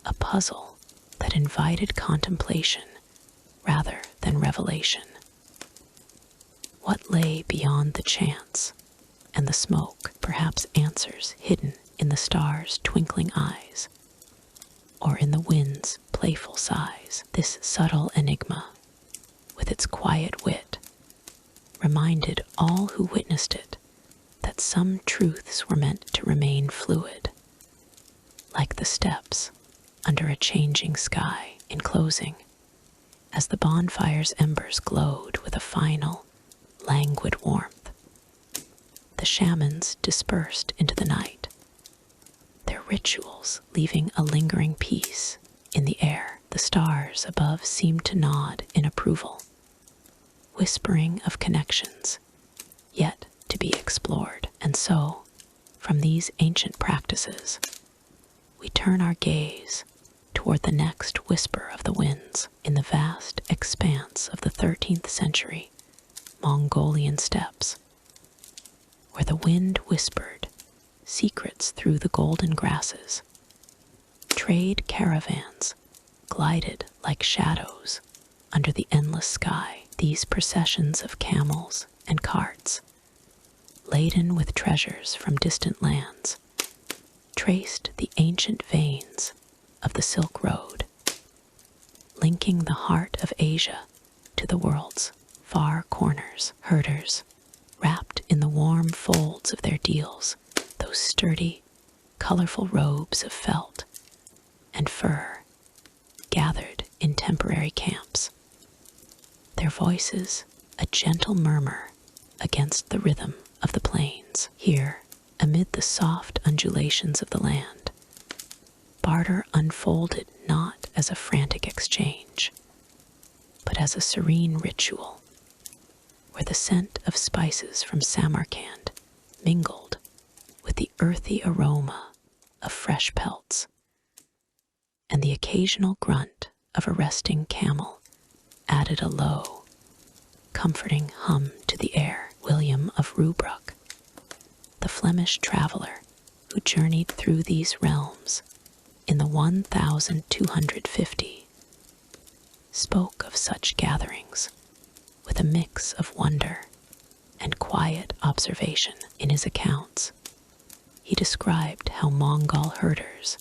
a puzzle that invited contemplation rather than revelation. What lay beyond the chants and the smoke? Perhaps answers hidden in the stars' twinkling eyes, or in the wind's playful sighs. This subtle enigma, with its quiet wit, reminded all who witnessed it that some truths were meant to remain fluid, like the steppes under a changing sky. In closing, as the bonfire's embers glowed with a final, languid warmth, the shamans dispersed into the night, their rituals leaving a lingering peace in the air. The stars above seemed to nod in approval, whispering of connections yet to be explored. And so, from these ancient practices, we turn our gaze toward the next whisper of the winds. In the vast expanse of the 13th century Mongolian steppes, where the wind whispered secrets through the golden grasses. Trade caravans glided like shadows under the endless sky. These processions of camels and carts, laden with treasures from distant lands, traced the ancient veins of the Silk Road, linking the heart of Asia to the world's far corners. Herders, wrapped in the warm folds of their deals, those sturdy, colorful robes of felt and fur, gathered in temporary camps, their voices a gentle murmur against the rhythm of the plains. Here, amid the soft undulations of the land, barter unfolded not as a frantic exchange, but as a serene ritual, where the scent of spices from Samarkand mingled with the earthy aroma of fresh pelts, and the occasional grunt of a resting camel added a low, comforting hum to the air. William of Rubruck, the Flemish traveler who journeyed through these realms in the 1250, spoke of such gatherings with a mix of wonder and quiet observation. In his accounts, he described how Mongol herders,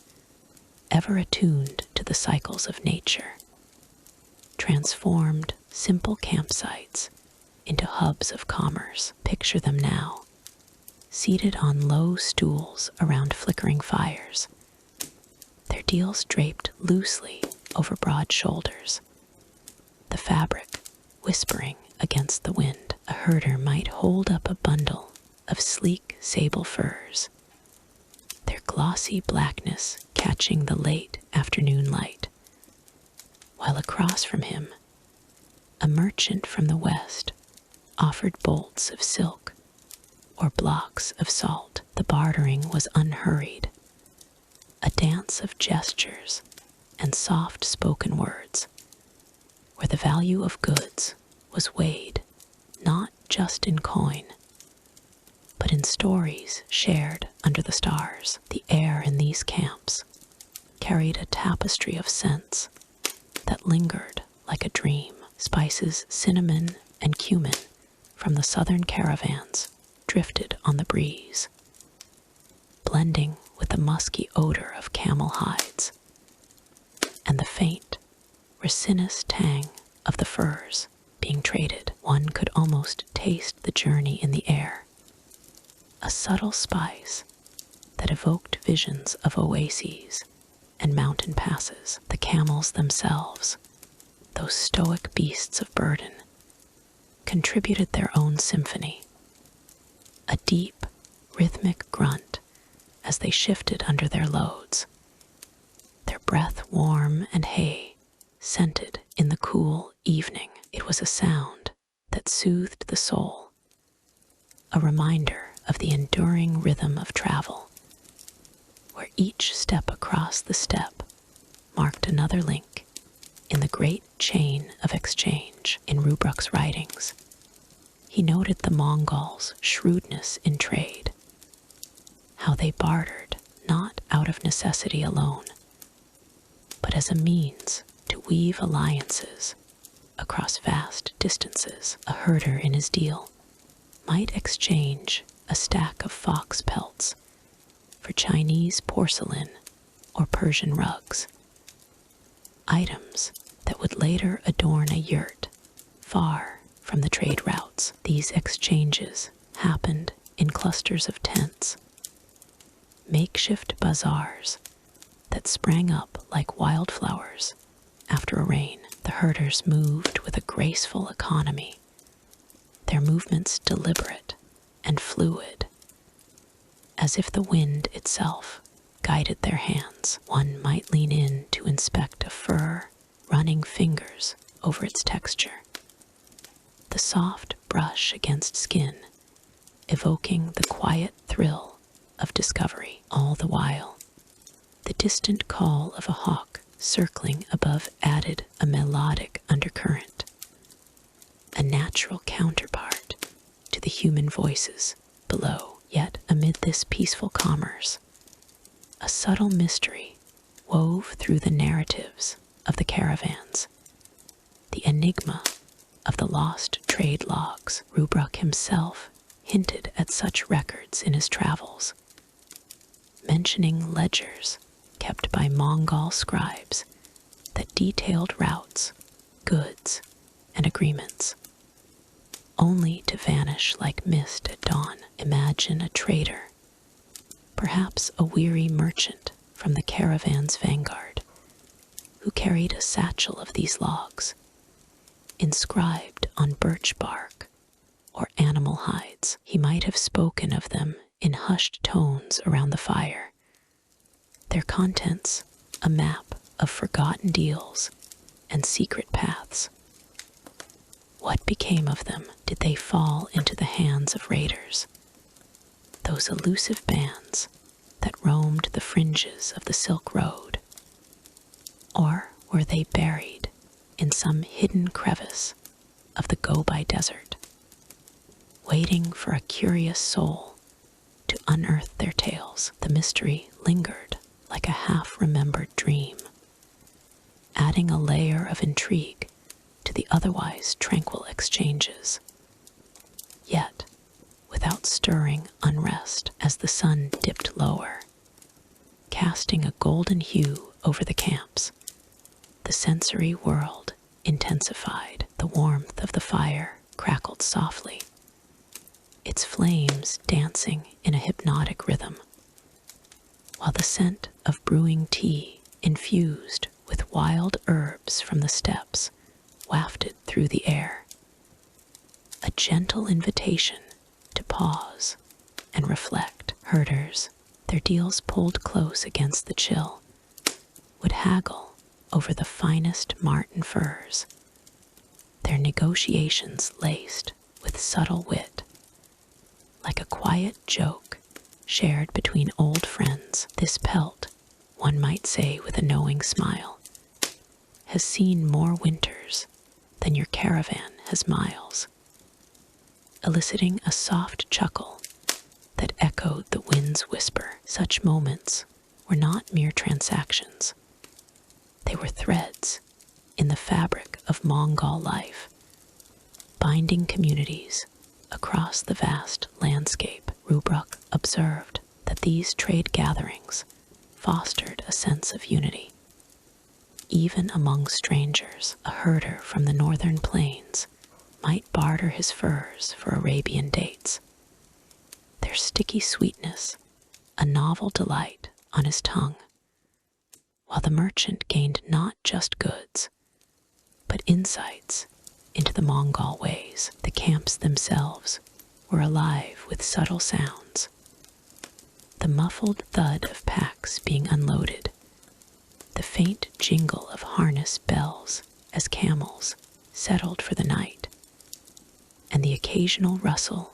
ever attuned to the cycles of nature, transformed simple campsites into hubs of commerce. Picture them now, seated on low stools around flickering fires, their deals draped loosely over broad shoulders, the fabric whispering against the wind. A herder might hold up a bundle of sleek sable furs, their glossy blackness catching the late afternoon light, while across from him, a merchant from the west offered bolts of silk or blocks of salt. The bartering was unhurried, a dance of gestures and soft-spoken words, where the value of goods was weighed not just in coin, but in stories shared under the stars. The air in these camps carried a tapestry of scents that lingered like a dream. Spices, cinnamon, and cumin from the southern caravans drifted on the breeze, blending with the musky odor of camel hides and the faint, resinous tang of the furs being traded. One could almost taste the journey in the air, a subtle spice that evoked visions of oases and mountain passes. The camels themselves, those stoic beasts of burden, contributed their own symphony, a deep, rhythmic grunt as they shifted under their loads, their breath warm and hay, scented in the cool evening. It was a sound that soothed the soul, a reminder of the enduring rhythm of travel, where each step across the steppe marked another link in the great chain of exchange. In Rubruck's writings, he noted the Mongols' shrewdness in trade, how they bartered not out of necessity alone, but as a means to weave alliances across vast distances. A herder in his deal might exchange a stack of fox pelts for Chinese porcelain or Persian rugs, items that would later adorn a yurt far from the trade routes. These exchanges happened in clusters of tents, makeshift bazaars that sprang up like wildflowers after a rain. The herders moved with a graceful economy, their movements deliberate and fluid, as if the wind itself guided their hands. One might lean in to inspect a fur, running fingers over its texture, the soft brush against skin, evoking the quiet thrill of discovery. All the while, the distant call of a hawk circling above added a melodic undercurrent, a natural counterpart to the human voices below. Yet amid this peaceful commerce, a subtle mystery wove through the narratives of the caravans, the enigma of the lost trade logs. Rubruk himself hinted at such records in his travels, mentioning ledgers kept by Mongol scribes that detailed routes, goods, and agreements, only to vanish like mist at dawn. Imagine a trader, perhaps a weary merchant from the caravan's vanguard, who carried a satchel of these logs, inscribed on birch bark or animal hides. He might have spoken of them in hushed tones around the fire, their contents a map of forgotten deals and secret paths. What became of them? Did they fall into the hands of raiders, those elusive bands that roamed the fringes of the Silk Road? Or were they buried in some hidden crevice of the Gobi Desert, waiting for a curious soul to unearth their tales? The mystery lingered like a half-remembered dream, adding a layer of intrigue to the otherwise tranquil exchanges, yet without stirring unrest. As the sun dipped lower, casting a golden hue over the camps, the sensory world intensified. The warmth of the fire crackled softly, its flames dancing in a hypnotic rhythm, while the scent of brewing tea infused with wild herbs from the steppes wafted through the air. A gentle invitation to pause and reflect. Herders, their deals pulled close against the chill, would haggle over the finest marten furs, their negotiations laced with subtle wit, like a quiet joke shared between old friends. This pelt, one might say with a knowing smile, has seen more winters than your caravan has miles, eliciting a soft chuckle that echoed the wind's whisper. Such moments were not mere transactions. They were threads in the fabric of Mongol life, binding communities across the vast landscape. Rubruk observed that these trade gatherings fostered a sense of unity. Even among strangers, a herder from the northern plains might barter his furs for Arabian dates, their sticky sweetness a novel delight on his tongue, while the merchant gained not just goods, but insights into the Mongol ways. The camps themselves were alive with subtle sounds, the muffled thud of packs being unloaded, the faint jingle of harness bells as camels settled for the night, and the occasional rustle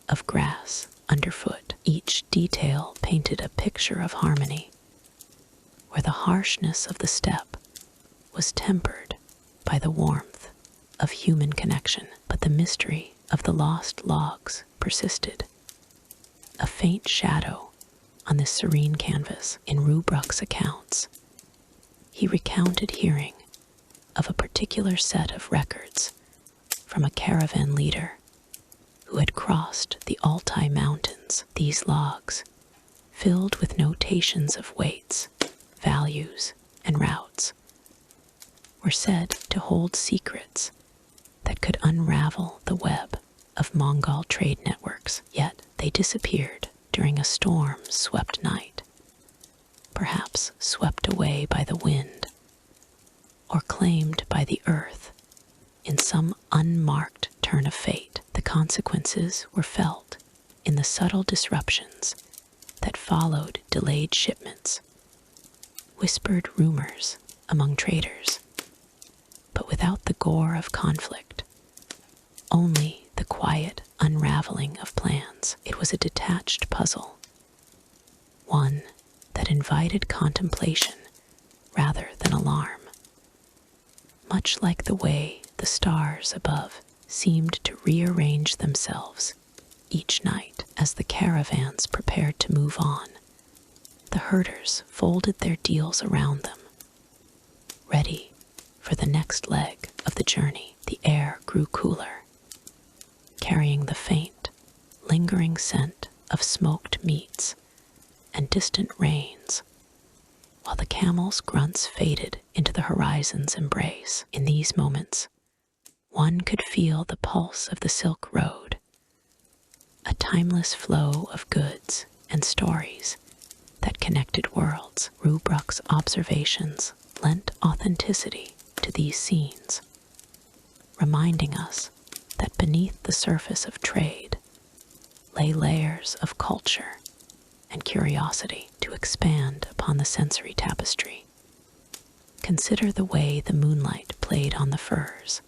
of grass underfoot. Each detail painted a picture of harmony, where the harshness of the steppe was tempered by the warmth of human connection. But the mystery of the lost logs persisted, a faint shadow on this serene canvas. In Rubruk's accounts, he recounted hearing of a particular set of records from a caravan leader who had crossed the Altai Mountains. These logs, filled with notations of weights, values, and routes, were said to hold secrets that could unravel the web of Mongol trade networks. Yet they disappeared during a storm-swept night, perhaps swept away by the wind, or claimed by the earth in some unmarked turn of fate. The consequences were felt in the subtle disruptions that followed delayed shipments, whispered rumors among traders, but without the gore of conflict, only the quiet unraveling of plans. It was a detached puzzle, one that invited contemplation rather than alarm, much like the way the stars above seemed to rearrange themselves each night. As the caravans prepared to move on, the herders folded their deals around them, ready for the next leg of the journey. The air grew cooler, carrying the faint, lingering scent of smoked meats and distant rains, while the camels' grunts faded into the horizon's embrace. In these moments, one could feel the pulse of the Silk Road, a timeless flow of goods and stories that connected worlds. Rubruck's observations lent authenticity to these scenes, reminding us that beneath the surface of trade lay layers of culture and curiosity. To expand upon the sensory tapestry, consider the way the moonlight played on the furs,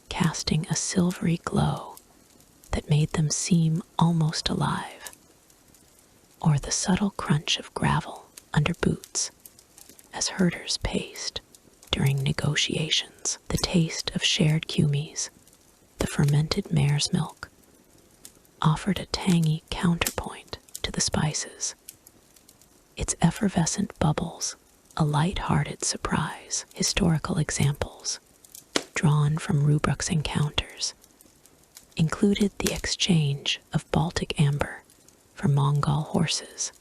casting a silvery glow that made them seem almost alive, or the subtle crunch of gravel under boots as herders paced during negotiations. The taste of shared kumis, the fermented mare's milk, offered a tangy counterpoint to the spices, its effervescent bubbles a light-hearted surprise. Historical examples, drawn from Rubruck's encounters, included the exchange of Baltic amber for Mongol horses,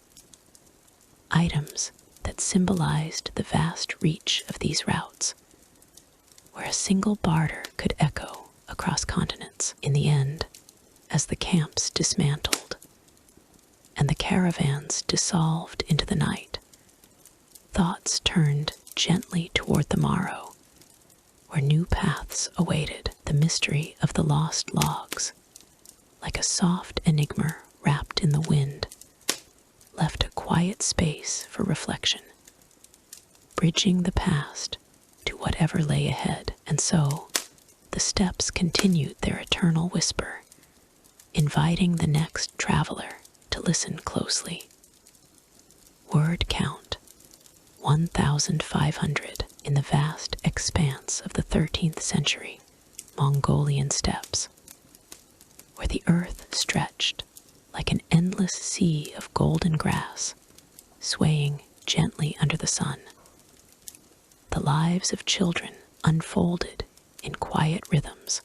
items that symbolized the vast reach of these routes, where a single barter could echo across continents. In the end, as the camps dismantled and the caravans dissolved into the night, thoughts turned gently toward the morrow, where new paths awaited. The mystery of the lost logs, like a soft enigma wrapped in the wind, left a quiet space for reflection, bridging the past to whatever lay ahead. And so, the steps continued their eternal whisper, inviting the next traveler to listen closely. Word count 1,500 in the vast expanse of the 13th century Mongolian steppes, where the earth stretched like an endless sea of golden grass, swaying gently under the sun. The lives of children unfolded in quiet rhythms,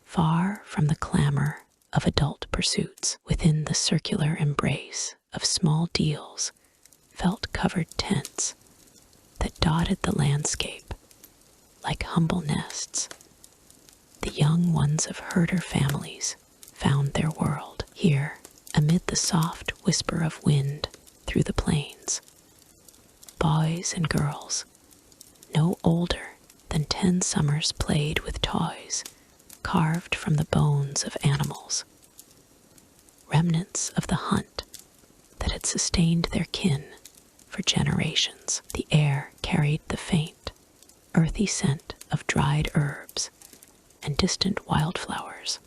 far from the clamor of adult pursuits. Within the circular embrace of small deals felt covered tents that dotted the landscape like humble nests. The young ones of herder families found their world here, amid the soft whisper of wind through the plains. Boys and girls, no older than 10 summers, played with toys carved from the bones of animals, remnants of the hunt that had sustained their kin for generations. The air carried the faint, earthy scent of dried herbs and distant wildflowers,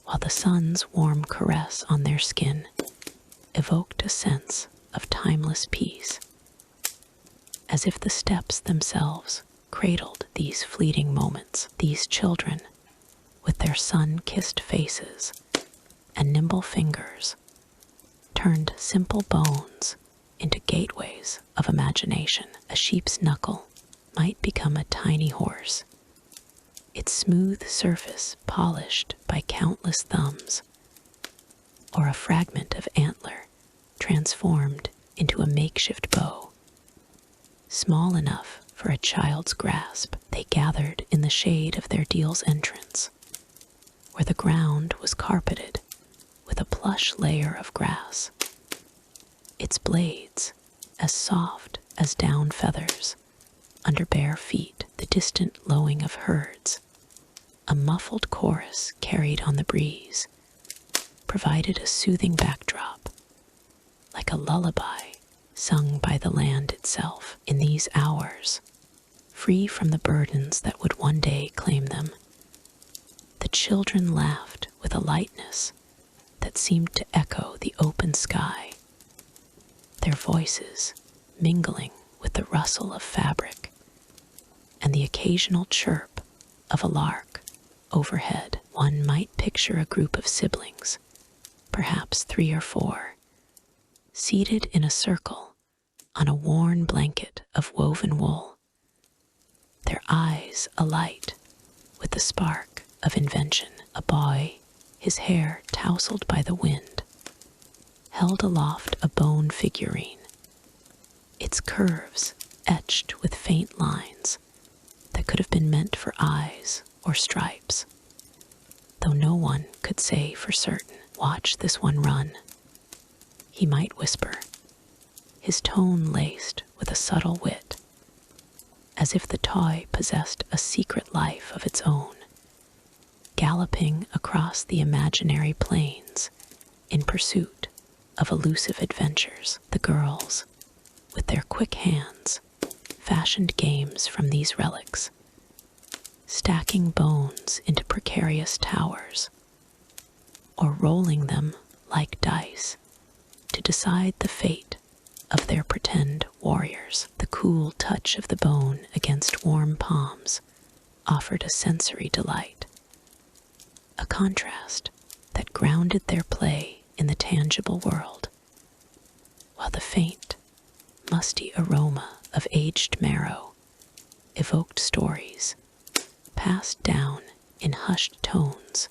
while the sun's warm caress on their skin evoked a sense of timeless peace, as if the steppes themselves cradled these fleeting moments. These children, with their sun-kissed faces and nimble fingers, turned simple bones into gateways of imagination. A sheep's knuckle might become a tiny horse, its smooth surface polished by countless thumbs, or a fragment of antler transformed into a makeshift bow. Small enough for a child's grasp, they gathered in the shade of their deal's entrance, where the ground was carpeted with a plush layer of grass, its blades as soft as down feathers under bare feet. The distant lowing of herds, a muffled chorus carried on the breeze, provided a soothing backdrop, like a lullaby sung by the land itself. In these hours, free from the burdens that would one day claim them, the children laughed with a lightness that seemed to echo the open sky, their voices mingling with the rustle of fabric and the occasional chirp of a lark overhead. One might picture a group of siblings perhaps 3 or 4, seated in a circle on a worn blanket of woven wool, their eyes alight with the spark of invention. A boy, his hair tousled by the wind, held aloft a bone figurine, its curves etched with faint lines that could have been meant for eyes or stripes, though no one could say for certain. "Watch this one run," he might whisper, his tone laced with a subtle wit, as if the toy possessed a secret life of its own, galloping across the imaginary plains in pursuit of elusive adventures. The girls, with their quick hands, fashioned games from these relics, stacking bones into precarious towers, or rolling them like dice to decide the fate of their pretend warriors. The cool touch of the bone against warm palms offered a sensory delight, a contrast that grounded their play in the tangible world, while the faint, musty aroma of aged marrow evoked stories passed down in hushed tones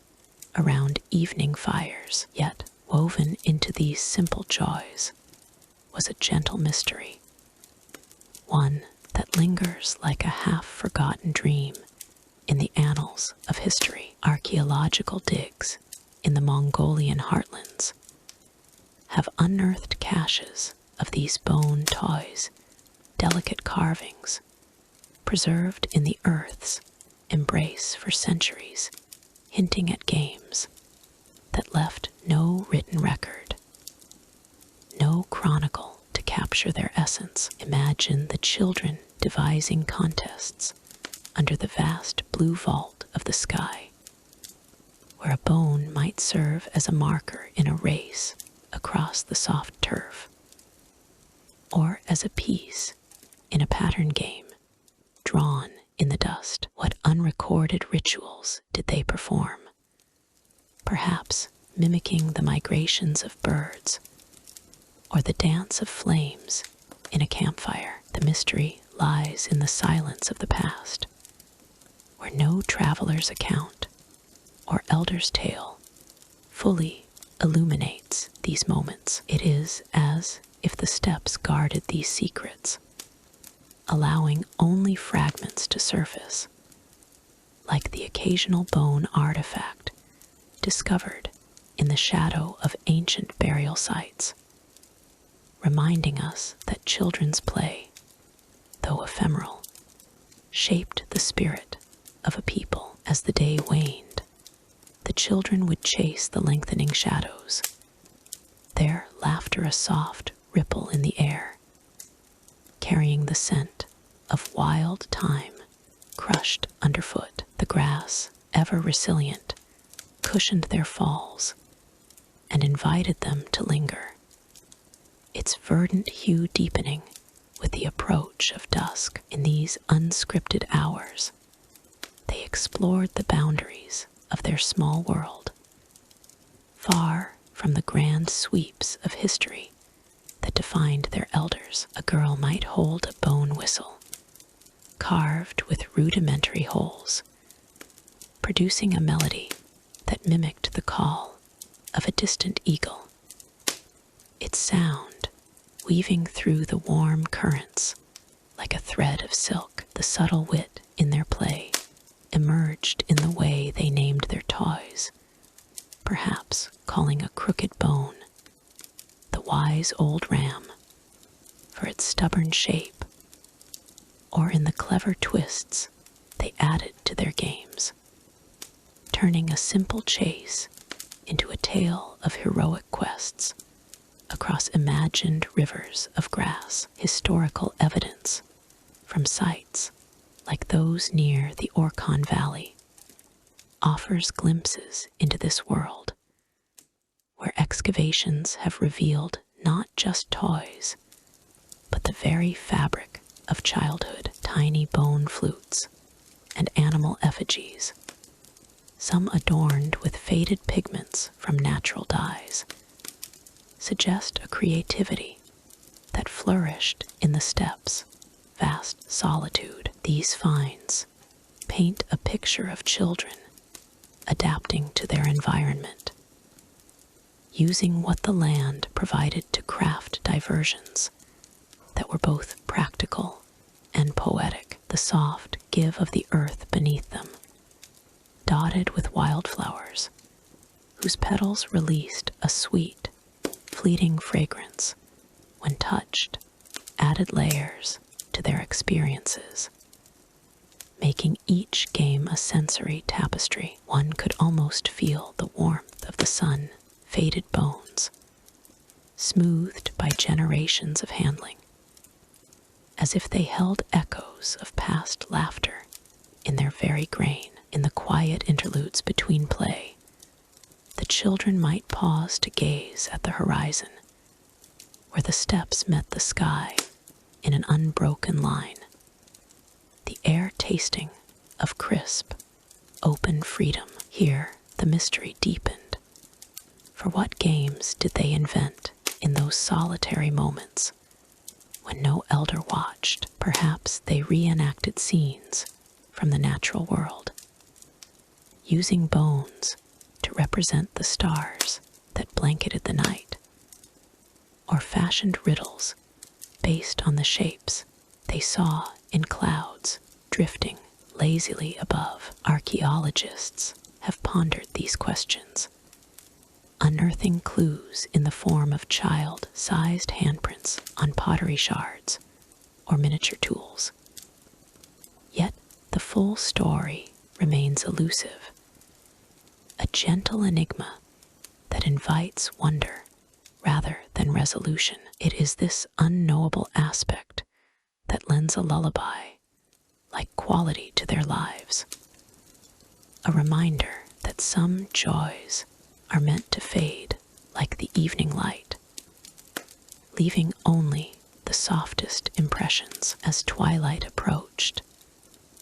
around evening fires. Yet woven into these simple joys was a gentle mystery, one that lingers like a half-forgotten dream in the annals of history. Archaeological digs in the Mongolian heartlands have unearthed caches of these bone toys, delicate carvings, preserved in the earth's embrace for centuries, hinting at games that left no written record, no chronicle to capture their essence. Imagine the children devising contests under the vast blue vault of the sky, where a bone might serve as a marker in a race across the soft turf, or as a piece in a pattern game drawn in the dust. What unrecorded rituals did they perform? Perhaps mimicking the migrations of birds or the dance of flames in a campfire. The mystery lies in the silence of the past, where no traveler's account or elder's tale fully illuminates these moments. It is as if the steppes guarded these secrets, allowing only fragments to surface, like the occasional bone artifact discovered in the shadow of ancient burial sites, reminding us that children's play, though ephemeral, shaped the spirit of a people. As the day waned, the children would chase the lengthening shadows, their laughter a soft ripple in the air, carrying the scent of wild thyme crushed underfoot. The grass, ever resilient, cushioned their falls and invited them to linger, its verdant hue deepening with the approach of dusk. In these unscripted hours, they explored the boundaries of their small world, far from the grand sweeps of history that defined their elders. A girl might hold a bone whistle, carved with rudimentary holes, producing a melody that mimicked the call of a distant eagle, its sound weaving through the warm currents like a thread of silk. The subtle wit in their play emerged in the way they named their toys, perhaps calling a crooked bone the wise old ram for its stubborn shape, or in the clever twists they added to their games, turning a simple chase into a tale of heroic quests across imagined rivers of grass. Historical evidence from sites like those near the Orkhon Valley offers glimpses into this world, where excavations have revealed not just toys, but the very fabric of childhood. Tiny bone flutes and animal effigies, some adorned with faded pigments from natural dyes, suggest a creativity that flourished in the steppes' vast solitude. These finds paint a picture of children adapting to their environment, using what the land provided to craft diversions that were both practical and poetic. The soft give of the earth beneath them, dotted with wildflowers, whose petals released a sweet, fleeting fragrance when touched, added layers to their experiences, making each game a sensory tapestry. One could almost feel the warmth of the sun-faded bones, smoothed by generations of handling, as if they held echoes of past laughter in their very grain. In the quiet interludes between play, the children might pause to gaze at the horizon, where the steppes met the sky in an unbroken line, the air tasting of crisp, open freedom. Here, the mystery deepened. For what games did they invent in those solitary moments when no elder watched? Perhaps they reenacted scenes from the natural world, using bones to represent the stars that blanketed the night, or fashioned riddles based on the shapes they saw in clouds drifting lazily above. Archaeologists have pondered these questions, unearthing clues in the form of child-sized handprints on pottery shards or miniature tools. Yet the full story remains elusive, a gentle enigma that invites wonder rather than resolution. It is this unknowable aspect that lends a lullaby-like quality to their lives, a reminder that some joys are meant to fade like the evening light, leaving only the softest impressions. As twilight approached,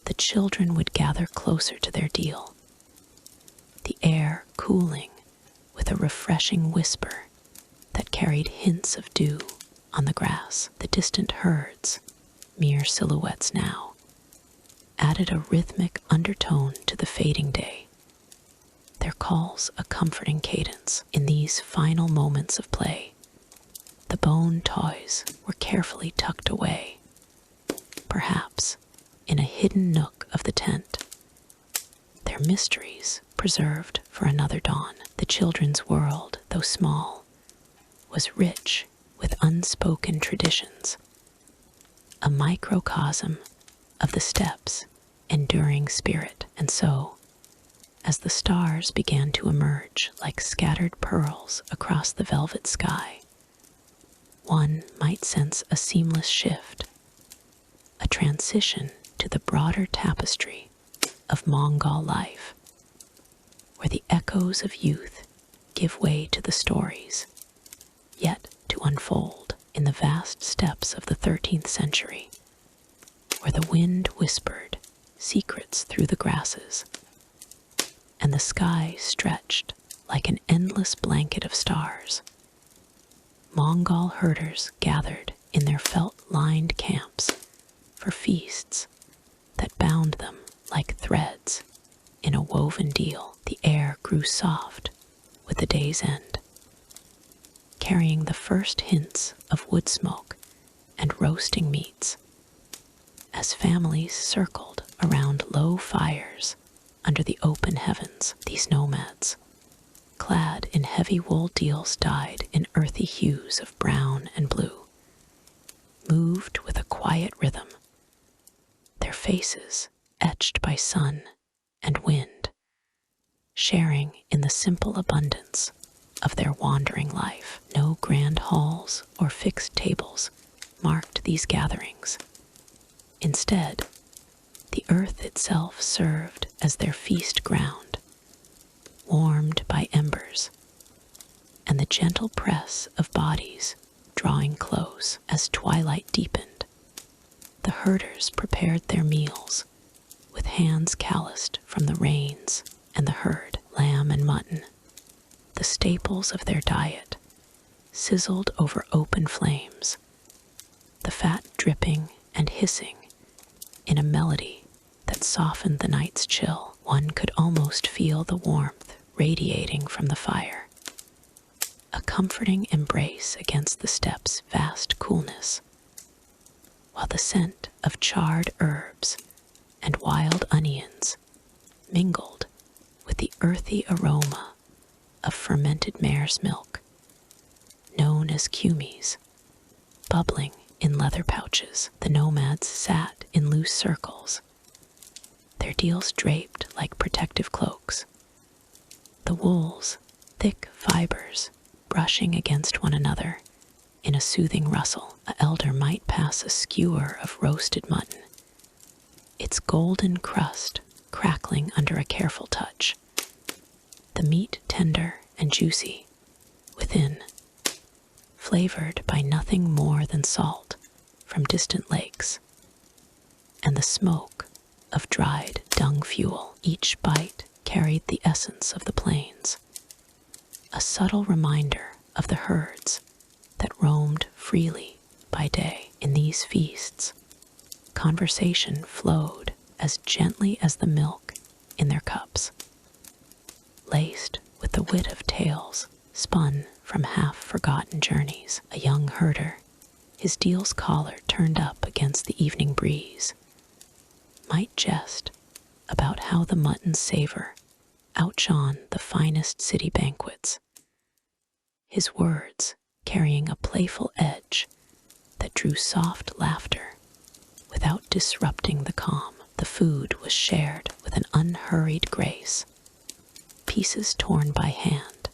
the children would gather closer to their deal, the air cooling with a refreshing whisper that carried hints of dew on the grass. The distant herds, mere silhouettes now, added a rhythmic undertone to the fading day, their calls a comforting cadence. In these final moments of play, the bone toys were carefully tucked away, perhaps in a hidden nook of the tent, their mysteries preserved for another dawn. The children's world, though small, was rich with unspoken traditions, a microcosm of the steppes' enduring spirit. And so, as the stars began to emerge like scattered pearls across the velvet sky, one might sense a seamless shift, a transition to the broader tapestry of Mongol life, where the echoes of youth give way to the stories yet to unfold. In the vast steppes of the 13th century, where the wind whispered secrets through the grasses, and the sky stretched like an endless blanket of stars, Mongol herders gathered in their felt-lined camps for feasts that bound them like threads in a woven deal. The air grew soft with the day's end, carrying the first hints of wood smoke and roasting meats, as families circled around low fires under the open heavens. These nomads, clad in heavy wool deals dyed in earthy hues of brown and blue, moved with a quiet rhythm, their faces etched by sun and wind, sharing in the simple abundance of their wandering life. No grand halls or fixed tables marked these gatherings. Instead, the earth itself served as their feast ground, warmed by embers and the gentle press of bodies drawing close. As twilight deepened, the herders prepared their meals with hands calloused from the rains and the herd, lamb and mutton, the staples of their diet, sizzled over open flames, the fat dripping and hissing in a melody that softened the night's chill. One could almost feel the warmth radiating from the fire, a comforting embrace against the steppe's vast coolness, while the scent of charred herbs and wild onions mingled with the earthy aroma of fermented mare's milk, known as kumis, bubbling in leather pouches. The nomads sat in loose circles, their deals draped like protective cloaks, the wool's thick fibers brushing against one another in a soothing rustle. An elder might pass a skewer of roasted mutton, its golden crust crackling under a careful touch, the meat tender and juicy within, flavored by nothing more than salt from distant lakes and the smoke of dried dung fuel. Each bite carried the essence of the plains, a subtle reminder of the herds that roamed freely by day. In these feasts, conversation flowed as gently as the milk in their cups, laced with the wit of tales spun from half-forgotten journeys. A young herder, his deal's collar turned up against the evening breeze, might jest about how the mutton's savor outshone the finest city banquets, his words carrying a playful edge that drew soft laughter without disrupting the calm. The food was shared with an unhurried grace, pieces torn by hand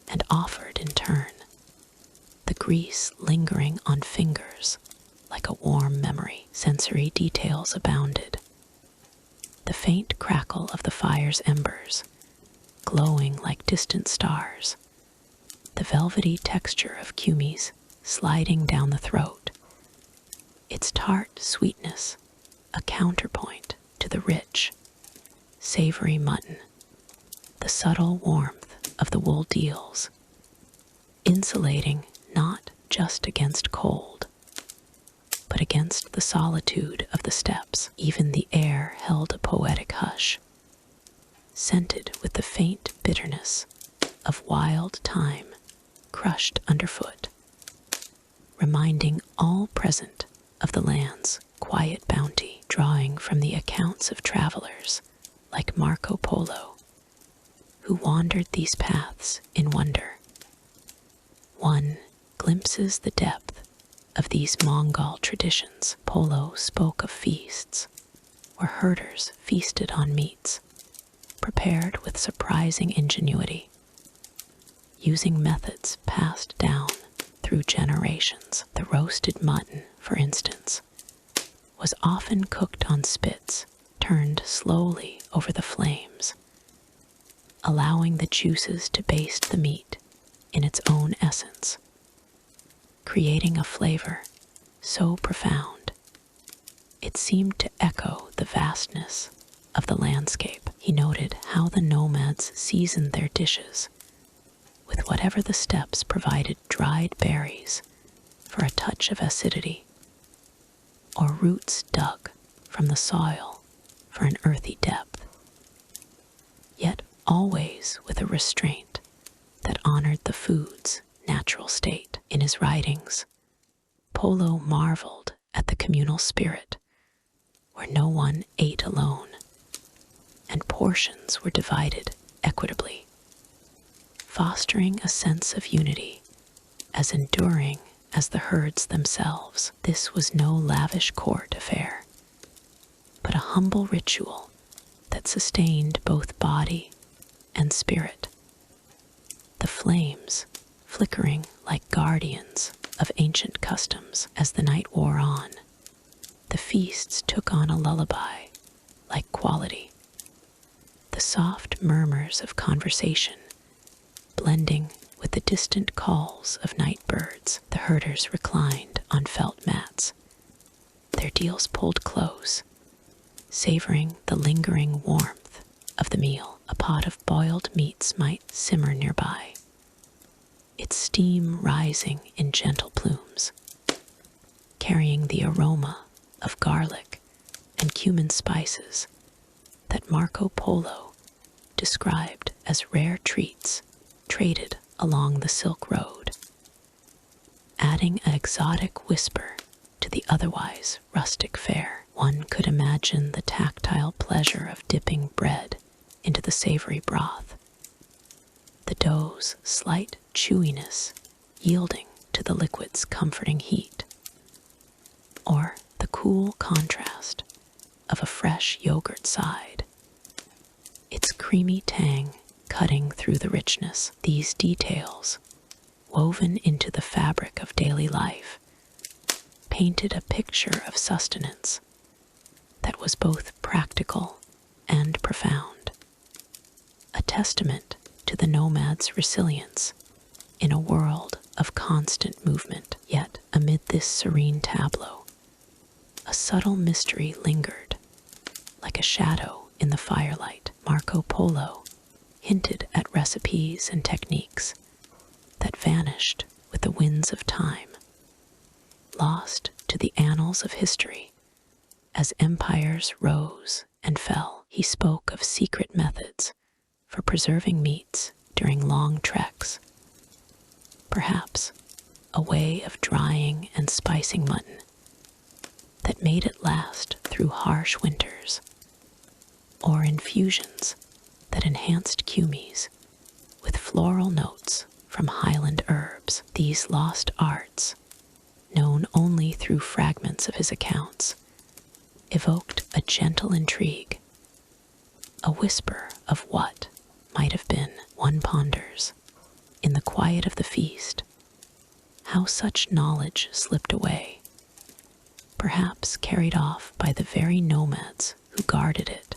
and offered in turn, the grease lingering on fingers like a warm memory. Sensory details abounded, the faint crackle of the fire's embers glowing like distant stars, the velvety texture of kumis sliding down the throat, its tart sweetness a counterpoint to the rich, savory mutton, the subtle warmth of the wool deals, insulating not just against cold, but against the solitude of the steppes. Even the air held a poetic hush, scented with the faint bitterness of wild thyme crushed underfoot, reminding all present of the land's quiet bounty. Drawing from the accounts of travelers like Marco Polo, who wandered these paths in wonder, one glimpses the depth of these Mongol traditions. Polo spoke of feasts where herders feasted on meats prepared with surprising ingenuity, using methods passed down through generations. The roasted mutton, for instance, was often cooked on spits turned slowly over the flames, allowing the juices to baste the meat in its own essence, creating a flavor so profound it seemed to echo the vastness of the landscape. He noted how the nomads seasoned their dishes with whatever the steppes provided: dried berries for a touch of acidity, or roots dug from the soil for an earthy depth, yet always with a restraint that honored the food's natural state. In his writings, Polo marveled at the communal spirit, where no one ate alone, and portions were divided equitably, fostering a sense of unity as enduring as the herds themselves. This was no lavish court affair, but a humble ritual that sustained both body and spirit. The flames flickering like guardians of ancient customs. As the night wore on, the feasts took on a lullaby like quality, the soft murmurs of conversation blending with the distant calls of night birds. The herders reclined on felt mats, their deals pulled close, savoring the lingering warmth of of the meal. A pot of boiled meats might simmer nearby, its steam rising in gentle plumes, carrying the aroma of garlic and cumin spices that Marco Polo described as rare treats traded along the Silk Road, adding an exotic whisper to the otherwise rustic fare. One could imagine the tactile pleasure of dipping bread into the savory broth, the dough's slight chewiness yielding to the liquid's comforting heat, or the cool contrast of a fresh yogurt side, its creamy tang cutting through the richness. These details, woven into the fabric of daily life, painted a picture of sustenance that was both practical and profound, a testament to the nomad's resilience in a world of constant movement. Yet, amid this serene tableau, a subtle mystery lingered, like a shadow in the firelight. Marco Polo hinted at recipes and techniques that vanished with the winds of time, lost to the annals of history as empires rose and fell. He spoke of secret methods for preserving meats during long treks, perhaps a way of drying and spicing mutton that made it last through harsh winters, or infusions that enhanced cumis with floral notes from highland herbs. These lost arts, known only through fragments of his accounts, evoked a gentle intrigue, a whisper of what might have been. One ponders, in the quiet of the feast, how such knowledge slipped away, perhaps carried off by the very nomads who guarded it,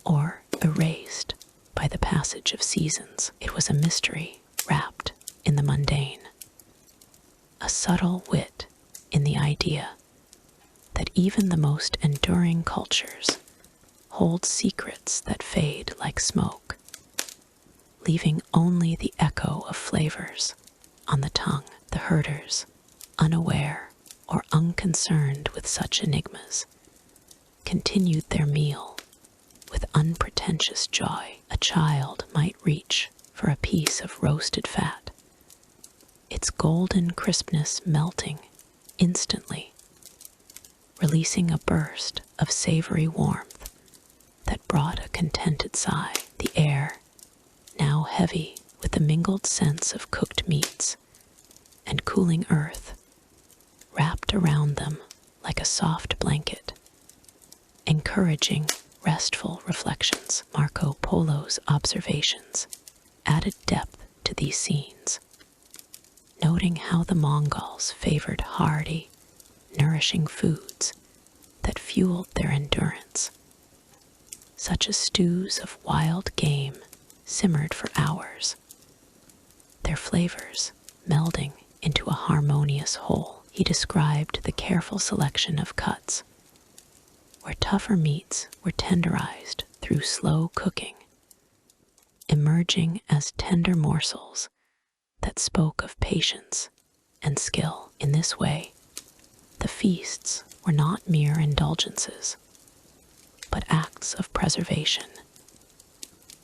or erased by the passage of seasons. It was a mystery wrapped in the mundane, a subtle wit in the idea that even the most enduring cultures hold secrets that fade like smoke, leaving only the echo of flavors on the tongue. The herders, unaware or unconcerned with such enigmas, continued their meal with unpretentious joy. A child might reach for a piece of roasted fat, its golden crispness melting instantly, releasing a burst of savory warmth that brought a contented sigh. The air, now heavy with the mingled scents of cooked meats and cooling earth, wrapped around them like a soft blanket, encouraging restful reflections. Marco Polo's observations added depth to these scenes, noting how the Mongols favored hearty, nourishing foods that fueled their endurance, such as stews of wild game simmered for hours, their flavors melding into a harmonious whole. He described the careful selection of cuts, where tougher meats were tenderized through slow cooking, emerging as tender morsels that spoke of patience and skill. In this way, the feasts were not mere indulgences, but acts of preservation,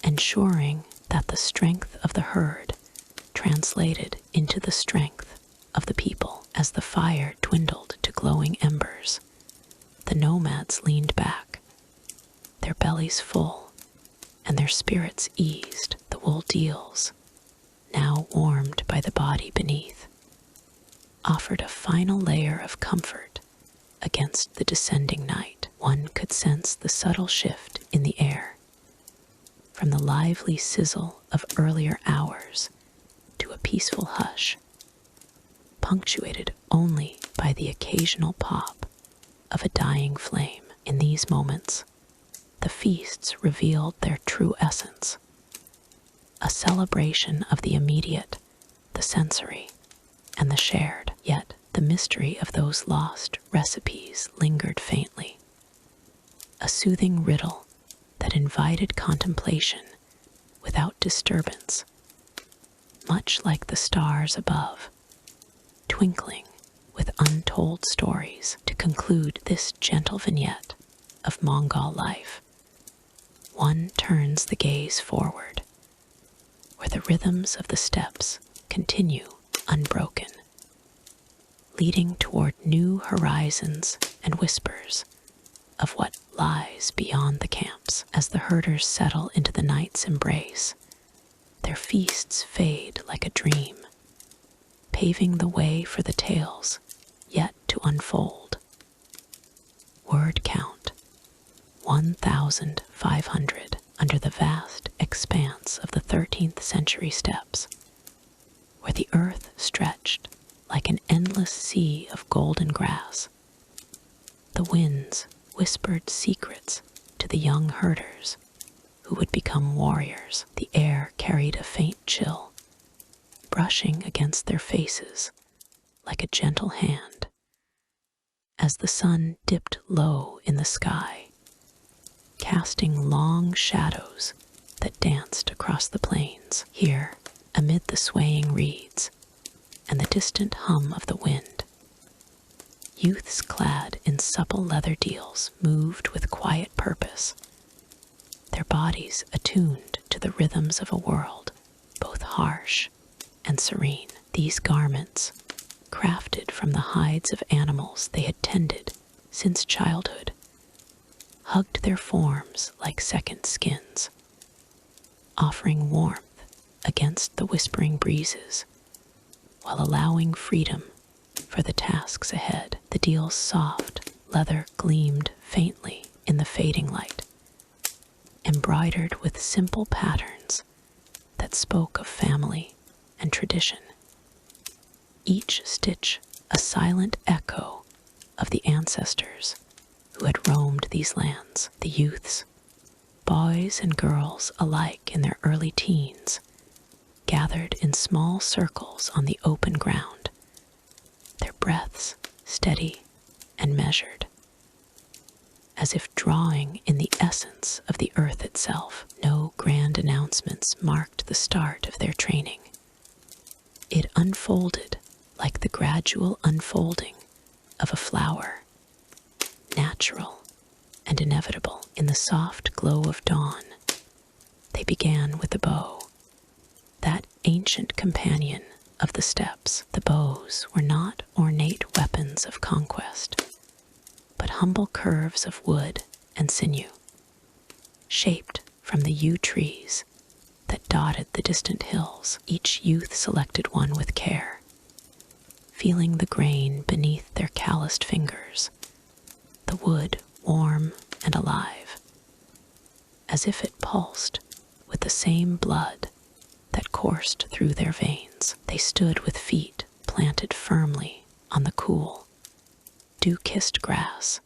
ensuring that the strength of the herd translated into the strength of the people. As the fire dwindled to glowing embers, the nomads leaned back, their bellies full and their spirits eased. The wool deals, now warmed by the body beneath, offered a final layer of comfort against the descending night. One could sense the subtle shift in the air, from the lively sizzle of earlier hours to a peaceful hush, punctuated only by the occasional pop of a dying flame. In these moments, the feasts revealed their true essence, a celebration of the immediate, the sensory, and the shared. Yet the mystery of those lost recipes lingered faintly, a soothing riddle that that invited contemplation without disturbance, much like the stars above, twinkling with untold stories. To conclude this gentle vignette of Mongol life, one turns the gaze forward, where the rhythms of the steppes continue unbroken, leading toward new horizons and whispers of what lies beyond the camps. As the herders settle into the night's embrace, their feasts fade like a dream, paving the way for the tales yet to unfold. Word count 1,500 under the vast expanse of the 13th century steppes, where the earth stretched like an endless sea of golden grass. The winds whispered secrets to the young herders who would become warriors. The air carried a faint chill, brushing against their faces like a gentle hand. As the sun dipped low in the sky, casting long shadows that danced across the plains, here, amid the swaying reeds and the distant hum of the wind, youths clad in supple leather deals moved with quiet purpose, their bodies attuned to the rhythms of a world both harsh and serene. These garments, crafted from the hides of animals they had tended since childhood, hugged their forms like second skins, offering warmth against the whispering breezes, while allowing freedom for the tasks ahead. The deal's soft leather gleamed faintly in the fading light, embroidered with simple patterns that spoke of family and tradition. Each stitch a silent echo of the ancestors who had roamed these lands. The youths, boys and girls alike in their early teens, gathered in small circles on the open ground, their breaths steady and measured, as if drawing in the essence of the earth itself. No grand announcements marked the start of their training. It unfolded like the gradual unfolding of a flower, natural and inevitable. In the soft glow of dawn, they began with the bow, that ancient companion of the steppes. The bows were not ornate weapons of conquest, but humble curves of wood and sinew, shaped from the yew trees that dotted the distant hills. Each youth selected one with care, feeling the grain beneath their calloused fingers, the wood warm and alive, as if it pulsed with the same blood that coursed through their veins. They stood with feet planted firmly on the cool, dew-kissed grass,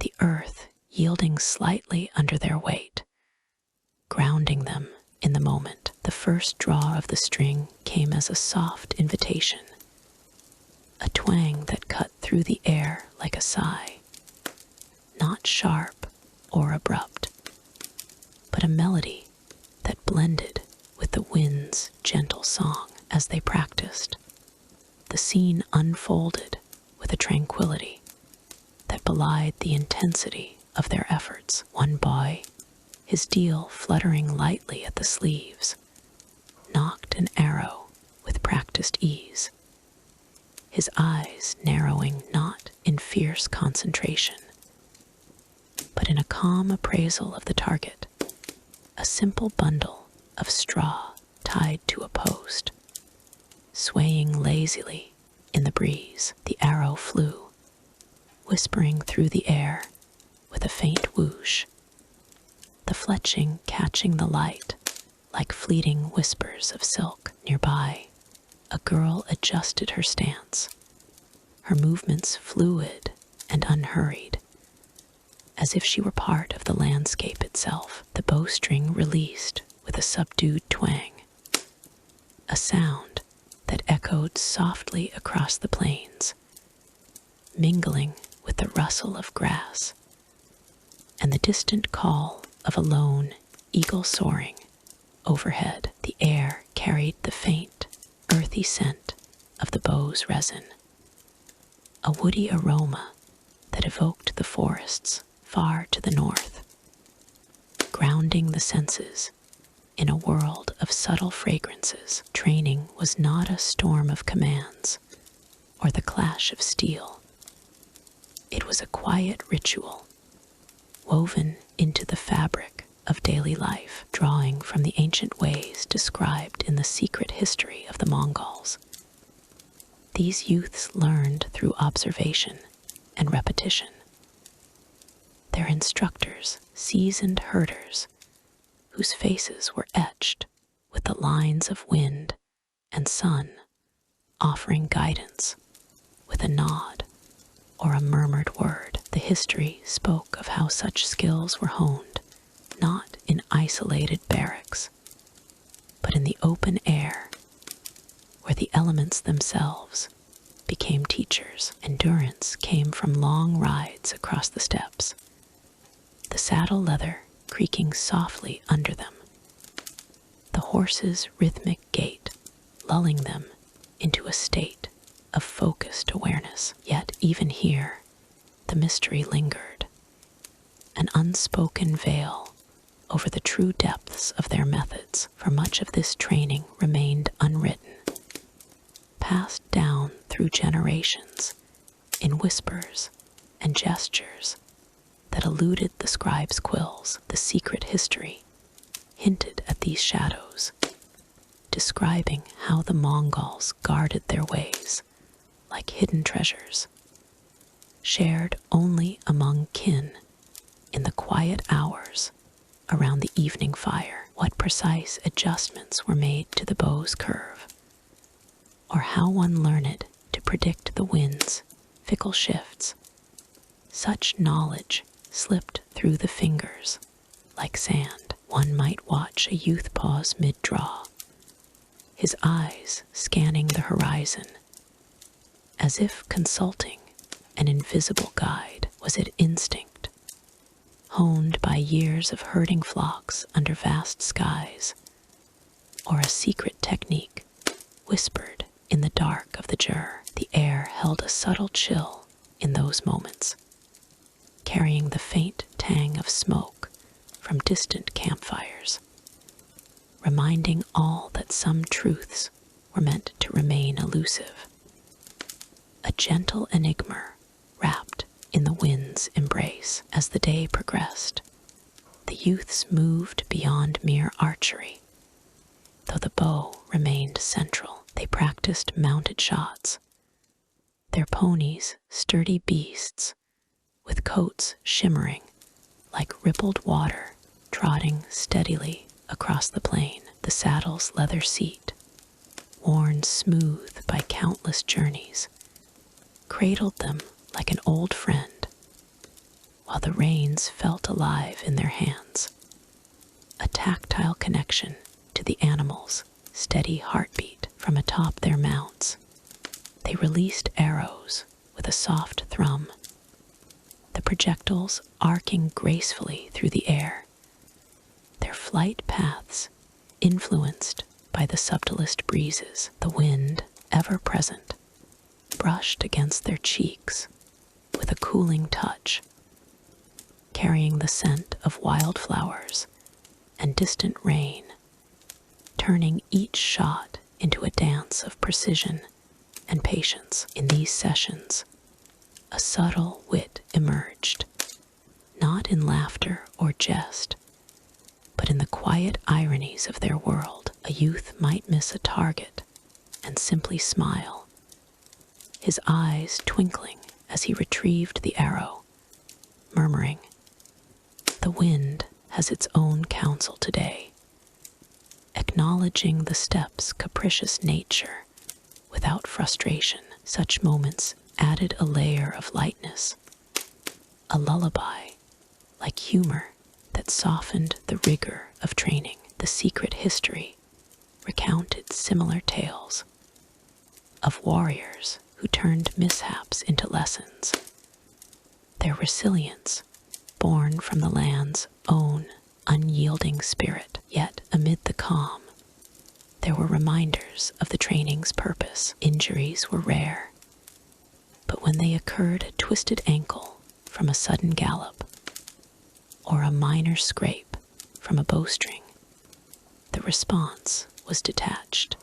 the earth yielding slightly under their weight, grounding them in the moment. The first draw of the string came as a soft invitation, a twang that cut through the air like a sigh, not sharp or abrupt, but a melody that blended with the wind's gentle song. As they practiced, the scene unfolded with a tranquility that belied the intensity of their efforts. One boy, his deal fluttering lightly at the sleeves, nocked an arrow with practiced ease, his eyes narrowing not in fierce concentration, but in a calm appraisal of the target. A simple bundle of straw tied to a post, swaying lazily in the breeze. The arrow flew, whispering through the air with a faint whoosh, the fletching catching the light like fleeting whispers of silk. Nearby, a girl adjusted her stance, her movements fluid and unhurried, as if she were part of the landscape itself. The bowstring released with a subdued twang, a sound that echoed softly across the plains, mingling with the rustle of grass and the distant call of a lone eagle soaring overhead. The air carried the faint, earthy scent of the bow's resin, a woody aroma that evoked the forests far to the north, grounding the senses in a world of subtle fragrances. Training was not a storm of commands or the clash of steel. It was a quiet ritual, woven into the fabric of daily life, drawing from the ancient ways described in the secret history of the Mongols. These youths learned through observation and repetition. Their instructors, seasoned herders, whose faces were etched with the lines of wind and sun, offering guidance with a nod or a murmured word. The history spoke of how such skills were honed, not in isolated barracks, but in the open air, where the elements themselves became teachers. Endurance came from long rides across the steppes, the saddle leather creaking softly under them, the horse's rhythmic gait lulling them into a state of focused awareness. Yet even here, the mystery lingered, an unspoken veil over the true depths of their methods, for much of this training remained unwritten, passed down through generations in whispers and gestures that eluded the scribe's quills. The secret history hinted at these shadows, describing how the Mongols guarded their ways like hidden treasures, shared only among kin in the quiet hours around the evening fire. What precise adjustments were made to the bow's curve, or how one learned to predict the wind's fickle shifts. Such knowledge slipped through the fingers like sand. One might watch a youth pause mid-draw, his eyes scanning the horizon, as if consulting an invisible guide. Was it instinct, honed by years of herding flocks under vast skies, or a secret technique whispered in the dark of the jur? The air held a subtle chill in those moments, carrying the faint tang of smoke from distant campfires, reminding all that some truths were meant to remain elusive. A gentle enigma wrapped in the wind's embrace. As the day progressed, the youths moved beyond mere archery. Though the bow remained central, they practiced mounted shots, their ponies sturdy beasts with coats shimmering like rippled water trotting steadily across the plain. The saddle's leather seat, worn smooth by countless journeys, cradled them like an old friend, while the reins felt alive in their hands, a tactile connection to the animal's steady heartbeat. From atop their mounts, they released arrows with a soft thrum, the projectiles arcing gracefully through the air, their flight paths influenced by the subtlest breezes. The wind, ever present, brushed against their cheeks with a cooling touch, carrying the scent of wildflowers and distant rain, turning each shot into a dance of precision and patience. In these sessions, a subtle wit emerged, not in laughter or jest, but in the quiet ironies of their world. A youth might miss a target and simply smile, his eyes twinkling as he retrieved the arrow, murmuring, "The wind has its own counsel today," acknowledging the steppe's capricious nature without frustration. Such moments added a layer of lightness, a lullaby like humor that softened the rigor of training. The secret history recounted similar tales of warriors who turned mishaps into lessons, their resilience born from the land's own unyielding spirit. Yet, amid the calm, there were reminders of the training's purpose. Injuries were rare, but when they occurred, a twisted ankle from a sudden gallop, or a minor scrape from a bowstring, the response was detached.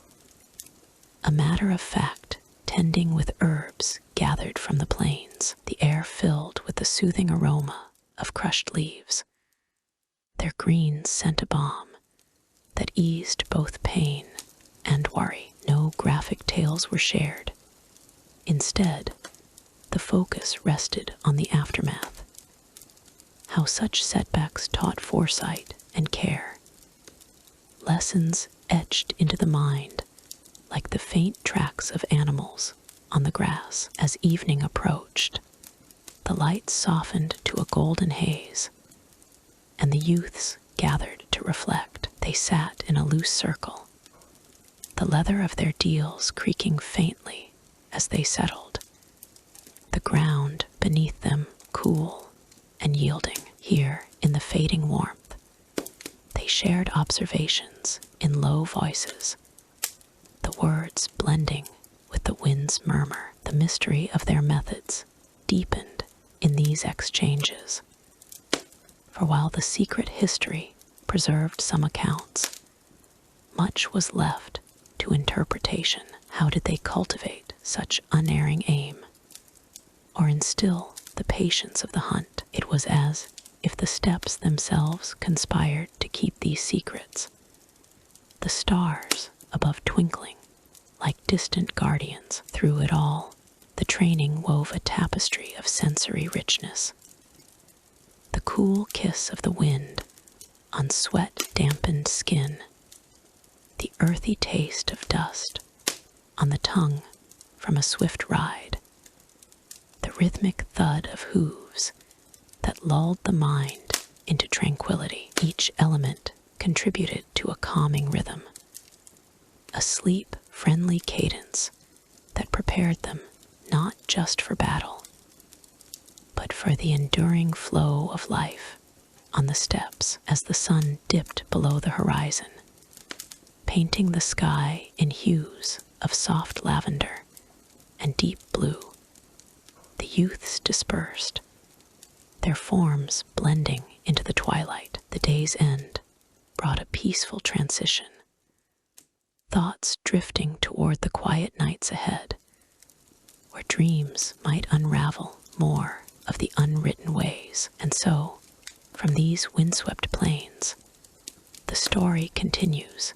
A matter of fact tending with herbs gathered from the plains, the air filled with the soothing aroma of crushed leaves. Their greens sent a balm that eased both pain and worry. No graphic tales were shared. Instead, the focus rested on the aftermath, how such setbacks taught foresight and care. Lessons etched into the mind like the faint tracks of animals on the grass. As evening approached, the light softened to a golden haze, and the youths gathered to reflect. They sat in a loose circle, the leather of their deals creaking faintly as they settled, the ground beneath them cool and yielding. Here, in the fading warmth, they shared observations in low voices, the words blending with the wind's murmur. The mystery of their methods deepened in these exchanges. For while the secret history preserved some accounts, much was left to interpretation. How did they cultivate such unerring aim, or instill the patience of the hunt? It was as if the steppes themselves conspired to keep these secrets, the stars above twinkling like distant guardians. Through it all, the training wove a tapestry of sensory richness. The cool kiss of the wind on sweat-dampened skin, the earthy taste of dust on the tongue from a swift ride, the rhythmic thud of hooves that lulled the mind into tranquility. Each element contributed to a calming rhythm, a sleep-friendly cadence that prepared them not just for battle, but for the enduring flow of life on the steppes. As the sun dipped below the horizon, painting the sky in hues of soft lavender and deep blue, the youths dispersed, their forms blending into the twilight. The day's end brought a peaceful transition, thoughts drifting toward the quiet nights ahead, where dreams might unravel more of the unwritten ways. And so, from these windswept plains, the story continues,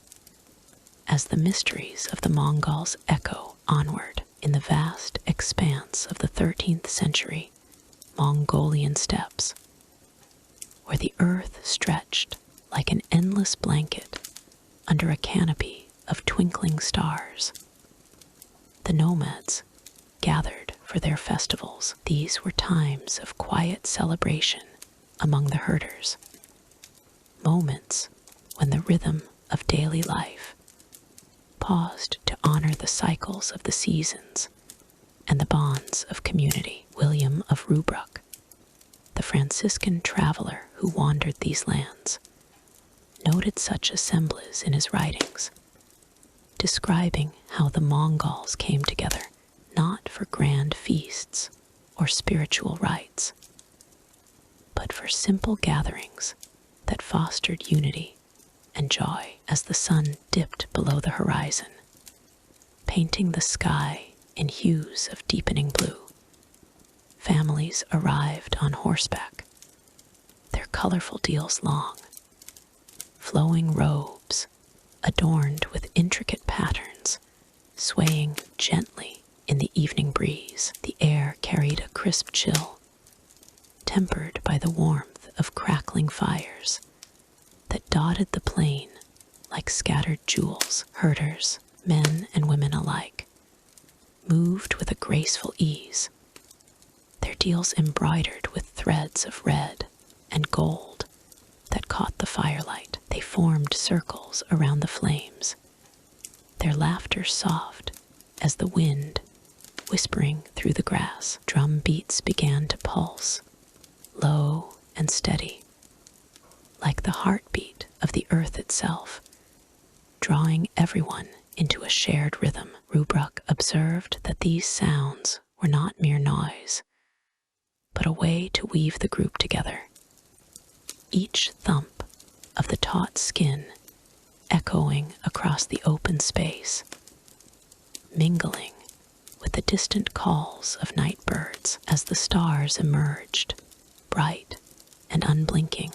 as the mysteries of the Mongols echo onward in the vast expanse of the 13th century Mongolian steppes, where the earth stretched like an endless blanket under a canopy of twinkling stars. The nomads gathered for their festivals. These were times of quiet celebration among the herders, moments when the rhythm of daily life paused to honor the cycles of the seasons and the bonds of community. William of Rubruck, the Franciscan traveler who wandered these lands, noted such assemblies in his writings, describing how the Mongols came together not for grand feasts or spiritual rites, but for simple gatherings that fostered unity and joy. As the sun dipped below the horizon, painting the sky in hues of deepening blue, families arrived on horseback, their colorful deals long, flowing robes adorned with intricate patterns, swaying gently in the evening breeze. The air carried a crisp chill, tempered by the warmth of crackling fires that dotted the plain like scattered jewels. Herders, men and women alike, moved with a graceful ease, their deals embroidered with threads of red and gold that caught the firelight. They formed circles around the flames, their laughter soft as the wind whispering through the grass. Drum beats began to pulse, low and steady, like the heartbeat of the earth itself, drawing everyone into a shared rhythm. Rubruk observed that these sounds were not mere noise, but a way to weave the group together. Each thump of the taut skin echoing across the open space, mingling with the distant calls of night birds as the stars emerged, bright and unblinking.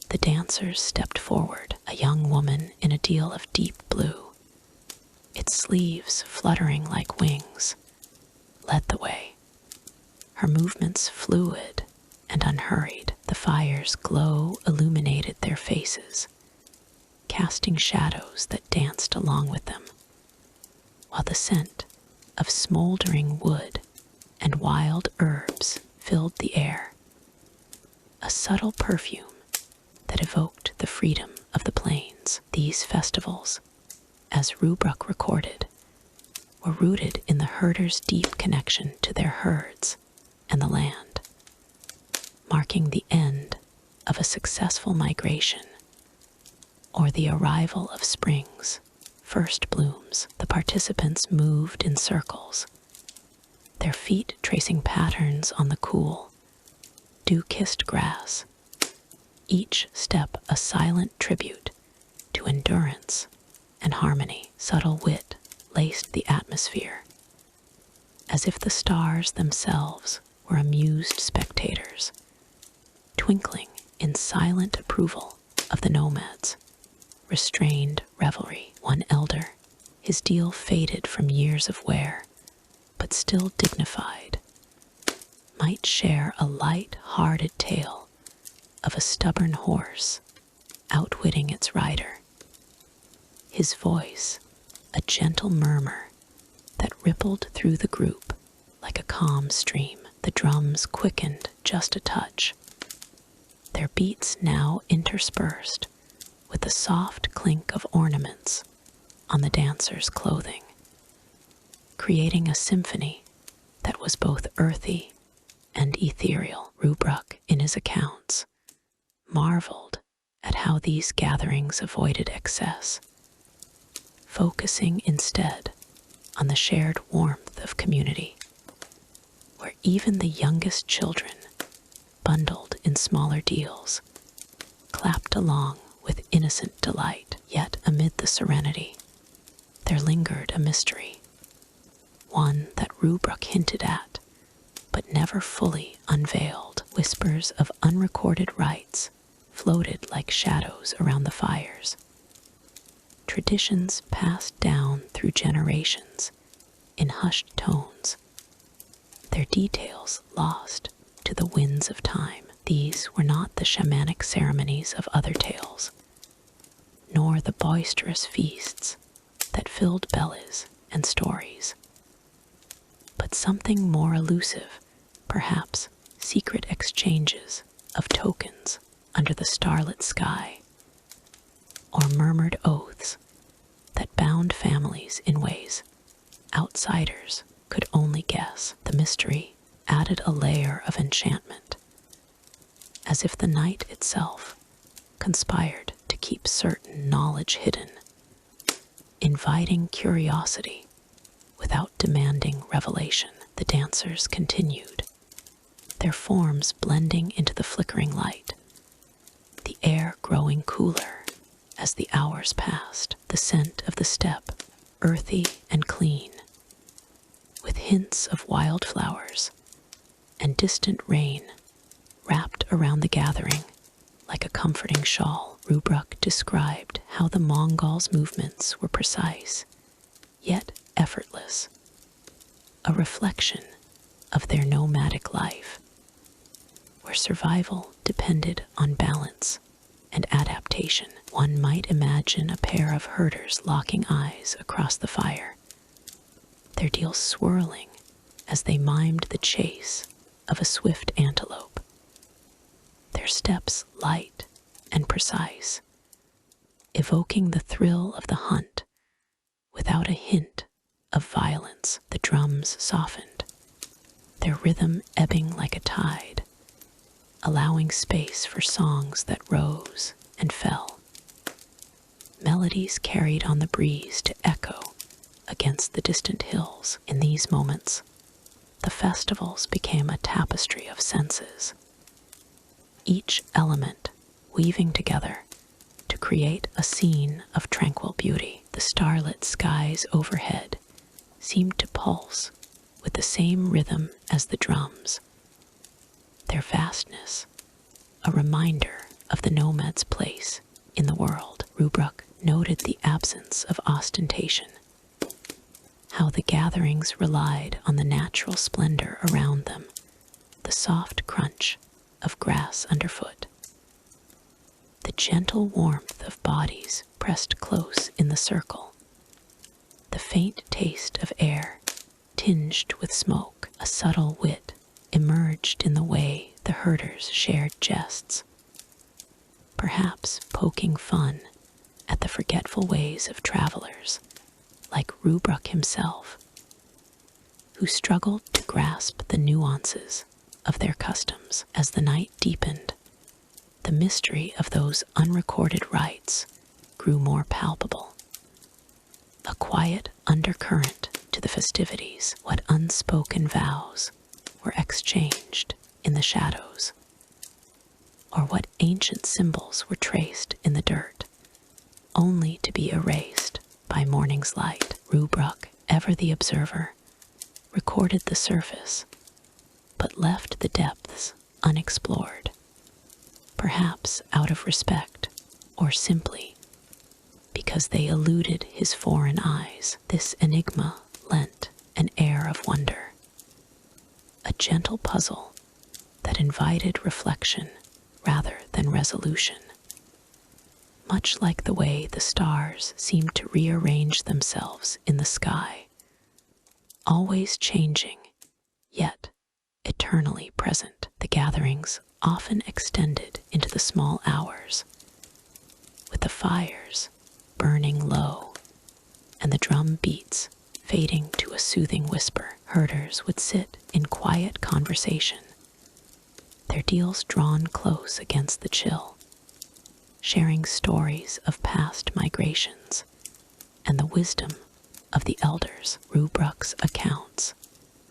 The dancers stepped forward, a young woman in a deal of deep blue, its sleeves fluttering like wings, led the way. Her movements fluid and unhurried, the fire's glow illuminated their faces, casting shadows that danced along with them, while the scent of smoldering wood and wild herbs filled the air, a subtle perfume that evoked the freedom of the plains. These festivals, as Rubruk recorded, were rooted in the herders' deep connection to their herds and the land, marking the end of a successful migration or the arrival of spring's first blooms. The participants moved in circles, their feet tracing patterns on the cool, dew-kissed grass, each step a silent tribute to endurance and harmony. Subtle wit laced the atmosphere, as if the stars themselves were amused spectators, twinkling in silent approval of the nomads' restrained revelry. One elder, his deal faded from years of wear, but still dignified, might share a light-hearted tale of a stubborn horse outwitting its rider, his voice a gentle murmur that rippled through the group like a calm stream. The drums quickened just a touch, their beats now interspersed with the soft clink of ornaments on the dancers' clothing, creating a symphony that was both earthy and ethereal. Rubruk, in his accounts, marveled at how these gatherings avoided excess, focusing instead on the shared warmth of community, where even the youngest children, bundled in smaller deals, clapped along with innocent delight. Yet amid the serenity, there lingered a mystery, one that Rubruk hinted at, but never fully unveiled. Whispers of unrecorded rites floated like shadows around the fires, traditions passed down through generations in hushed tones, their details lost to the winds of time. These were not the shamanic ceremonies of other tales, nor the boisterous feasts that filled belis and stories, but something more elusive, perhaps secret exchanges of tokens under the starlit sky, or murmured oaths that bound families in ways outsiders could only guess. The mystery added a layer of enchantment, as if the night itself conspired to keep certain knowledge hidden, inviting curiosity without demanding revelation. The dancers continued, their forms blending into the flickering light, the air growing cooler as the hours passed. The scent of the steppe, earthy and clean, with hints of wildflowers and distant rain wrapped around the gathering like a comforting shawl. Rubruk described how the Mongols' movements were precise, yet effortless, a reflection of their nomadic life, where survival depended on balance and adaptation. One might imagine a pair of herders locking eyes across the fire, their deals swirling as they mimed the chase of a swift antelope, their steps light and precise, evoking the thrill of the hunt without a hint of violence. The drums softened, their rhythm ebbing like a tide, allowing space for songs that rose and fell. Melodies carried on the breeze to echo against the distant hills. In these moments, the festivals became a tapestry of senses, each element weaving together to create a scene of tranquil beauty. The starlit skies overhead seemed to pulse with the same rhythm as the drums, their vastness a reminder of the nomad's place in the world. Rubruk noted the absence of ostentation, how the gatherings relied on the natural splendor around them, the soft crunch of grass underfoot, the gentle warmth of bodies pressed close in the circle, the faint taste of air tinged with smoke. A subtle wit emerged in the way the herders shared jests, perhaps poking fun at the forgetful ways of travelers like Rubruk himself, who struggled to grasp the nuances of their customs. As the night deepened, the mystery of those unrecorded rites grew more palpable. A quiet undercurrent to the festivities, what unspoken vows were exchanged in the shadows, or what ancient symbols were traced in the dirt, only to be erased by morning's light. Rubruk, ever the observer, recorded the surface, but left the depths unexplored, perhaps out of respect, or simply because they eluded his foreign eyes. This enigma lent an air of wonder, a gentle puzzle that invited reflection rather than resolution, much like the way the stars seemed to rearrange themselves in the sky, always changing, yet eternally present. The gatherings often extended into the small hours, with the fires burning low and the drum beats fading to a soothing whisper. Herders would sit in quiet conversation, their deals drawn close against the chill, sharing stories of past migrations and the wisdom of the elders. Rubruk's accounts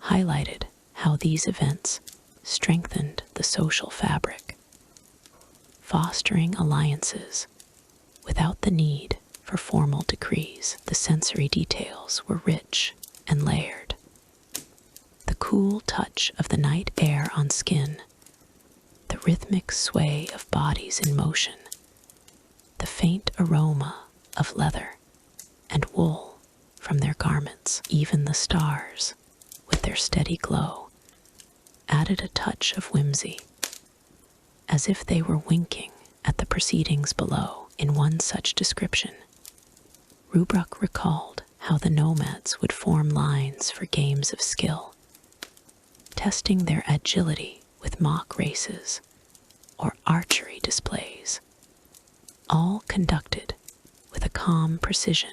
highlighted how these events strengthened the social fabric, fostering alliances without the need for formal decrees. The sensory details were rich and layered. The cool touch of the night air on skin, the rhythmic sway of bodies in motion, the faint aroma of leather and wool from their garments. Even the stars, with their steady glow, added a touch of whimsy, as if they were winking at the proceedings below. In one such description, Rubruk recalled how the nomads would form lines for games of skill, testing their agility with mock races or archery displays, all conducted with a calm precision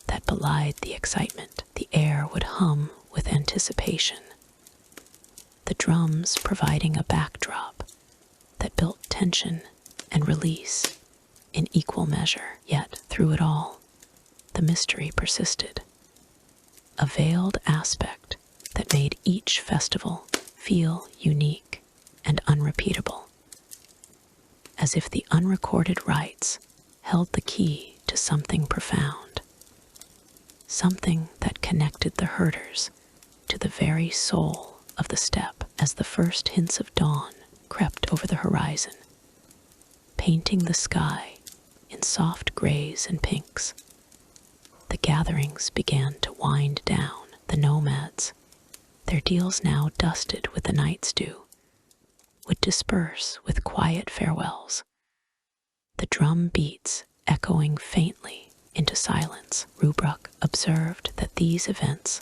that belied the excitement. The air would hum with anticipation, the drums providing a backdrop that built tension and release in equal measure. Yet, through it all, the mystery persisted, a veiled aspect that made each festival feel unique and unrepeatable, as if the unrecorded rites held the key to something profound, something that connected the herders to the very soul of the steppe. As the first hints of dawn crept over the horizon, painting the sky in soft grays and pinks, the gatherings began to wind down. The nomads, their deals now dusted with the night's dew, would disperse with quiet farewells, the drum beats echoing faintly into silence. Rubruk observed that these events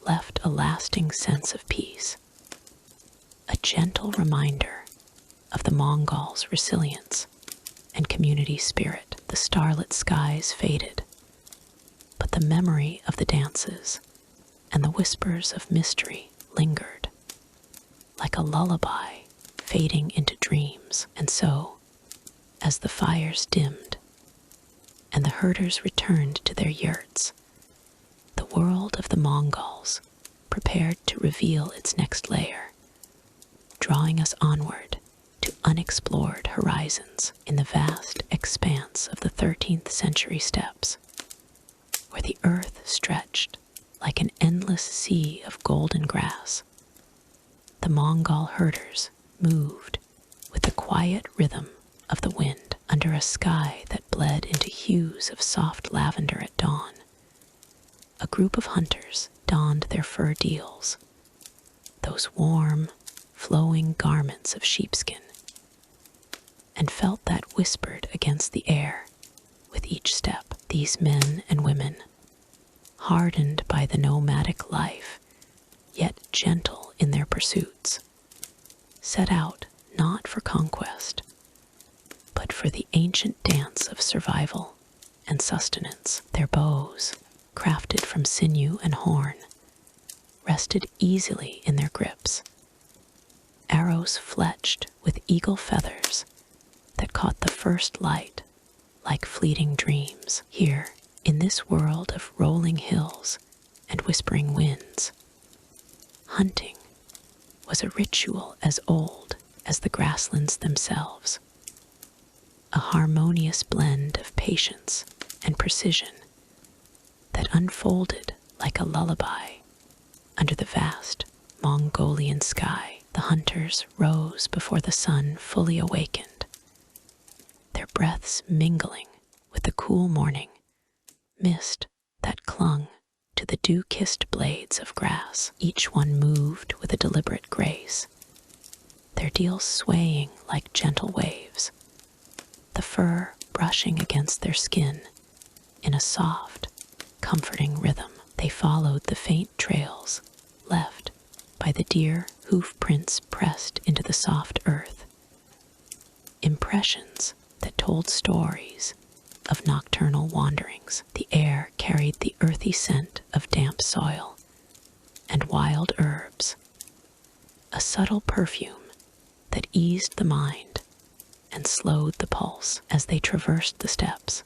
left a lasting sense of peace, a gentle reminder of the Mongols' resilience and community spirit. The starlit skies faded, but the memory of the dances and the whispers of mystery lingered, like a lullaby fading into dreams. And so, as the fires dimmed and the herders returned to their yurts, the world of the Mongols prepared to reveal its next layer, drawing us onward to unexplored horizons in the vast expanse of the 13th century steppes, where the earth stretched like an endless sea of golden grass. The Mongol herders moved with the quiet rhythm of the wind under a sky that bled into hues of soft lavender at dawn. A group of hunters donned their fur deals, those warm, flowing garments of sheepskin, and felt that whispered against the air with each step. These men and women, hardened by the nomadic life, yet gentle in their pursuits, set out not for conquest, but for the ancient dance of survival and sustenance. Their bows, crafted from sinew and horn, rested easily in their grips. Arrows fletched with eagle feathers that caught the first light like fleeting dreams. Here, in this world of rolling hills and whispering winds, hunting was a ritual as old as the grasslands themselves, a harmonious blend of patience and precision that unfolded like a lullaby under the vast Mongolian sky. The hunters rose before the sun fully awakened, their breaths mingling with the cool morning mist that clung to the dew-kissed blades of grass. Each one moved with a deliberate grace, their deals swaying like gentle waves, the fur brushing against their skin in a soft, comforting rhythm. They followed the faint trails left by the deer hoof prints pressed into the soft earth, impressions that told stories of nocturnal wanderings. The air carried the earthy scent of damp soil and wild herbs, a subtle perfume that eased the mind and slowed the pulse. As they traversed the steppes,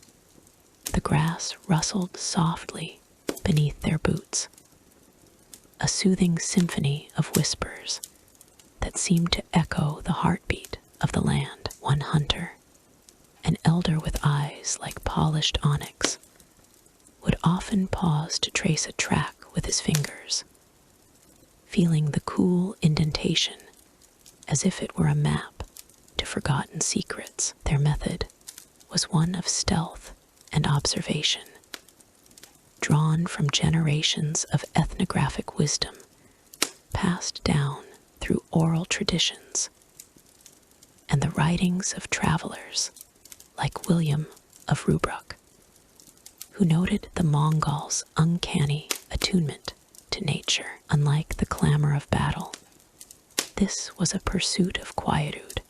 the grass rustled softly beneath their boots, a soothing symphony of whispers that seemed to echo the heartbeat of the land. One hunter, an elder with eyes like polished onyx, would often pause to trace a track with his fingers, feeling the cool indentation as if it were a map to forgotten secrets. Their method was one of stealth and observation, drawn from generations of ethnographic wisdom passed down through oral traditions and the writings of travelers like William of Rubruck, who noted the Mongols' uncanny attunement to nature. Unlike the clamor of battle, this was a pursuit of quietude,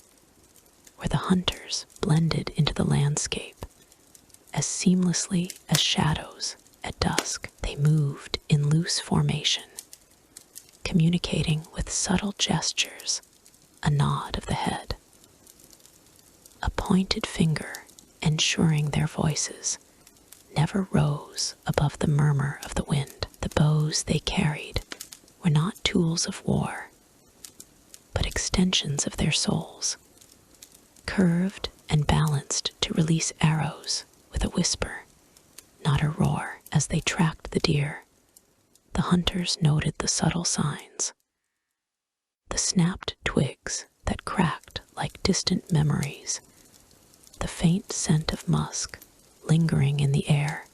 where the hunters blended into the landscape as seamlessly as shadows at dusk. They moved in loose formation, communicating with subtle gestures, a nod of the head, a pointed finger ensuring their voices never rose above the murmur of the wind. The bows they carried were not tools of war, but extensions of their souls, curved and balanced to release arrows with a whisper, not a roar. As they tracked the deer, the hunters noted the subtle signs, the snapped twigs that cracked like distant memories, the faint scent of musk lingering in the air,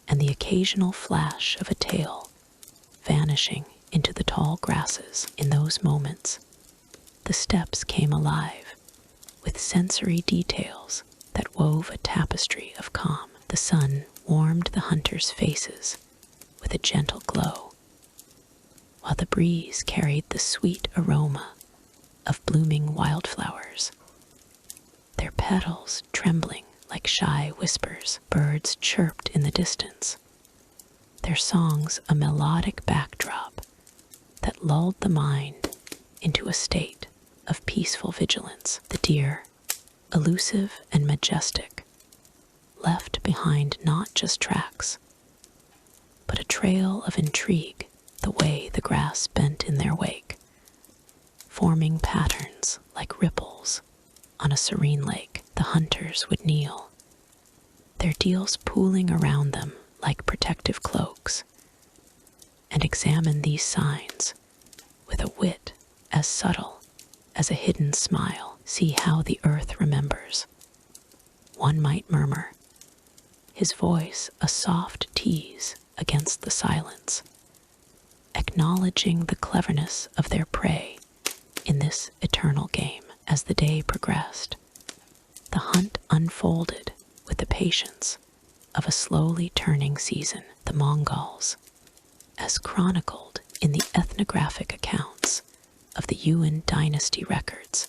and the occasional flash of a tail vanishing into the tall grasses. In those moments, the steppes came alive with sensory details that wove a tapestry of calm. The sun warmed the hunters' faces with a gentle glow, while the breeze carried the sweet aroma of blooming wildflowers, their petals trembling like shy whispers. Birds chirped in the distance, their songs a melodic backdrop that lulled the mind into a state of peaceful vigilance. The deer, elusive and majestic, left behind not just tracks, but a trail of intrigue the way the grass bent in their wake, forming patterns like ripples on a serene lake. The hunters would kneel, their deals pooling around them like protective cloaks, and examine these signs with a wit as subtle as a hidden smile. See how the earth remembers, one might murmur, his voice a soft tease against the silence, acknowledging the cleverness of their prey in this eternal game. As the day progressed, the hunt unfolded with the patience of a slowly turning season. The Mongols, as chronicled in the ethnographic accounts of the Yuan dynasty records,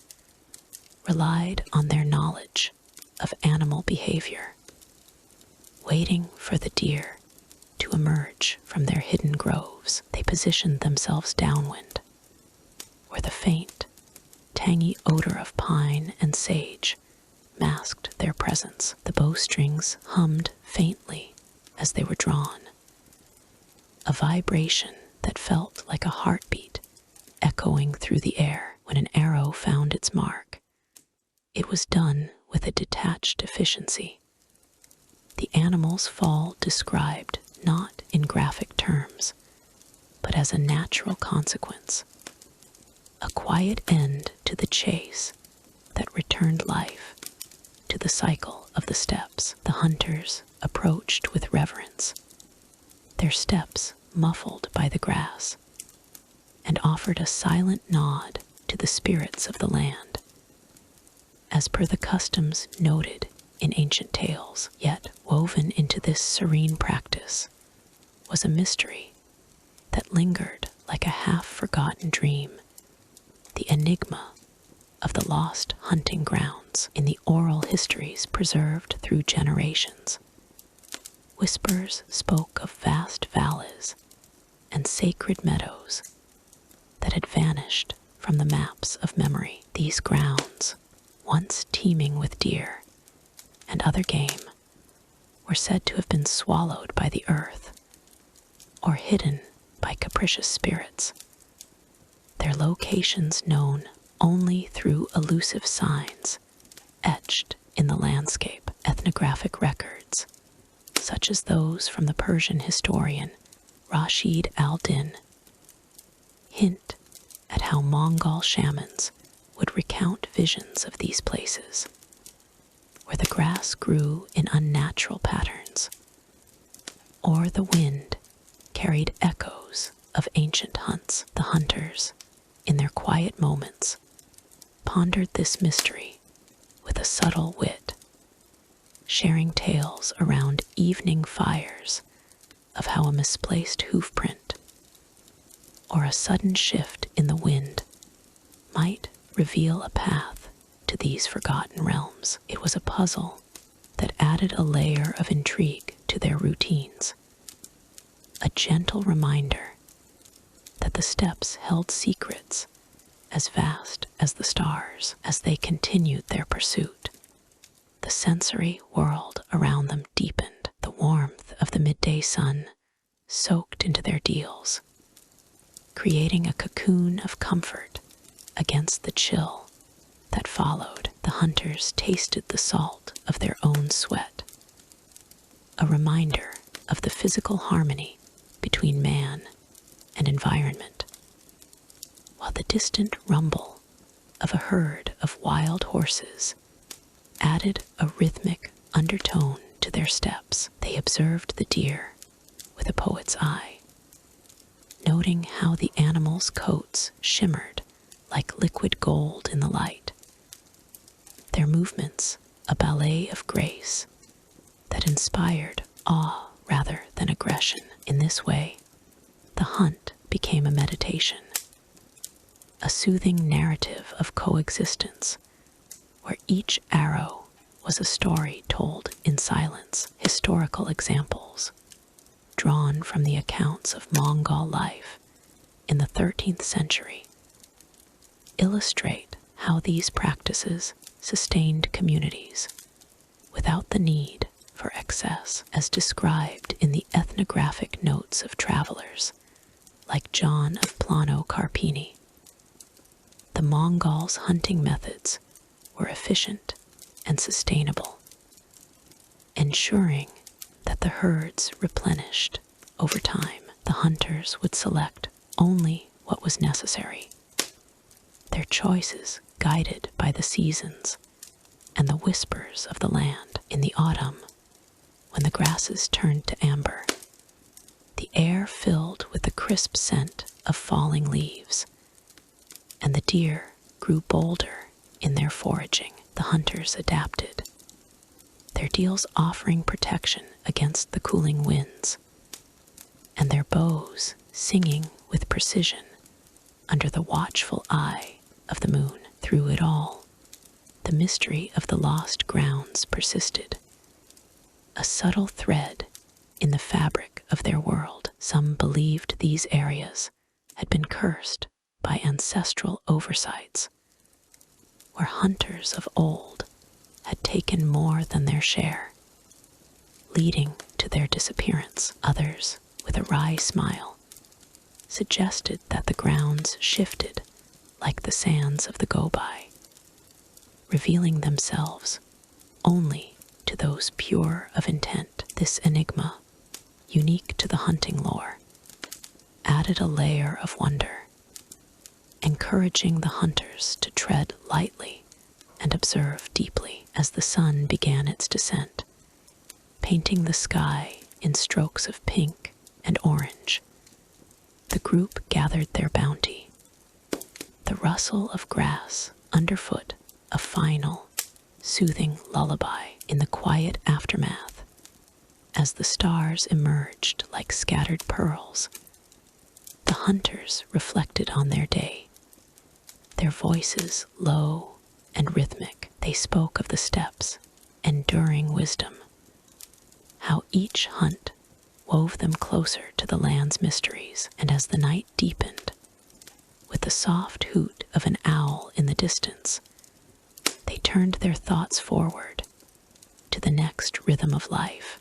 relied on their knowledge of animal behavior, waiting for the deer to emerge from their hidden groves. They positioned themselves downwind, where the faint, tangy odor of pine and sage masked their presence. The bowstrings hummed faintly as they were drawn, a vibration that felt like a heartbeat echoing through the air. When an arrow found its mark, it was done with a detached efficiency, the animal's fall described not in graphic terms, but as a natural consequence, a quiet end to the chase that returned life to the cycle of the steppes. The hunters approached with reverence, their steps muffled by the grass, and offered a silent nod to the spirits of the land, as per the customs noted in ancient tales. Yet woven into this serene practice was a mystery that lingered like a half-forgotten dream, the enigma of the lost hunting grounds. In the oral histories preserved through generations, whispers spoke of vast valleys and sacred meadows that had vanished from the maps of memory. These grounds, once teeming with deer and other game, were said to have been swallowed by the earth or hidden by capricious spirits, their locations known only through elusive signs etched in the landscape. Ethnographic records, such as those from the Persian historian Rashid al-Din, hint at how Mongol shamans would recount visions of these places, where the grass grew in unnatural patterns, or the wind carried echoes of ancient hunts. The hunters, in their quiet moments, pondered this mystery with a subtle wit, sharing tales around evening fires of how a misplaced hoofprint or a sudden shift in the wind might reveal a path to these forgotten realms. It was a puzzle that added a layer of intrigue to their routines, a gentle reminder that the steppes held secrets as vast as the stars. As they continued their pursuit, the sensory world around them deepened. The warmth of the midday sun soaked into their deals, creating a cocoon of comfort against the chill that followed. The hunters tasted the salt of their own sweat, a reminder of the physical harmony between man and environment, while the distant rumble of a herd of wild horses added a rhythmic undertone to their steps. They observed the deer with a poet's eye, noting how the animals' coats shimmered like liquid gold in the light, their movements a ballet of grace that inspired awe rather than aggression. In this way, the hunt became a meditation, a soothing narrative of coexistence, where each arrow was a story told in silence. Historical examples, drawn from the accounts of Mongol life in the 13th century, illustrate how these practices sustained communities without the need for excess, as described in the ethnographic notes of travelers like John of Plano Carpini. The Mongols' hunting methods were efficient and sustainable, ensuring that the herds replenished over time. The hunters would select only what was necessary, their choices guided by the seasons and the whispers of the land. In the autumn, when the grasses turned to amber, the air filled with the crisp scent of falling leaves, and the deer grew bolder in their foraging. The hunters adapted, their deals offering protection against the cooling winds, and their bows singing with precision under the watchful eye of the moon. Through it all, the mystery of the lost grounds persisted, a subtle thread in the fabric of their world. Some believed these areas had been cursed by ancestral oversights, where hunters of old had taken more than their share, leading to their disappearance. Others, with a wry smile, suggested that the grounds shifted like the sands of the go-by, revealing themselves only to those pure of intent. This enigma, unique to the hunting lore, added a layer of wonder, encouraging the hunters to tread lightly and observe deeply. As the sun began its descent, painting the sky in strokes of pink and orange, the group gathered their bounty. The rustle of grass underfoot, a final, soothing lullaby in the quiet aftermath. As the stars emerged like scattered pearls, the hunters reflected on their day. Their voices low and rhythmic, they spoke of the steppes' enduring wisdom, how each hunt wove them closer to the land's mysteries. And as the night deepened, with the soft hoot of an owl in the distance, they turned their thoughts forward to the next rhythm of life,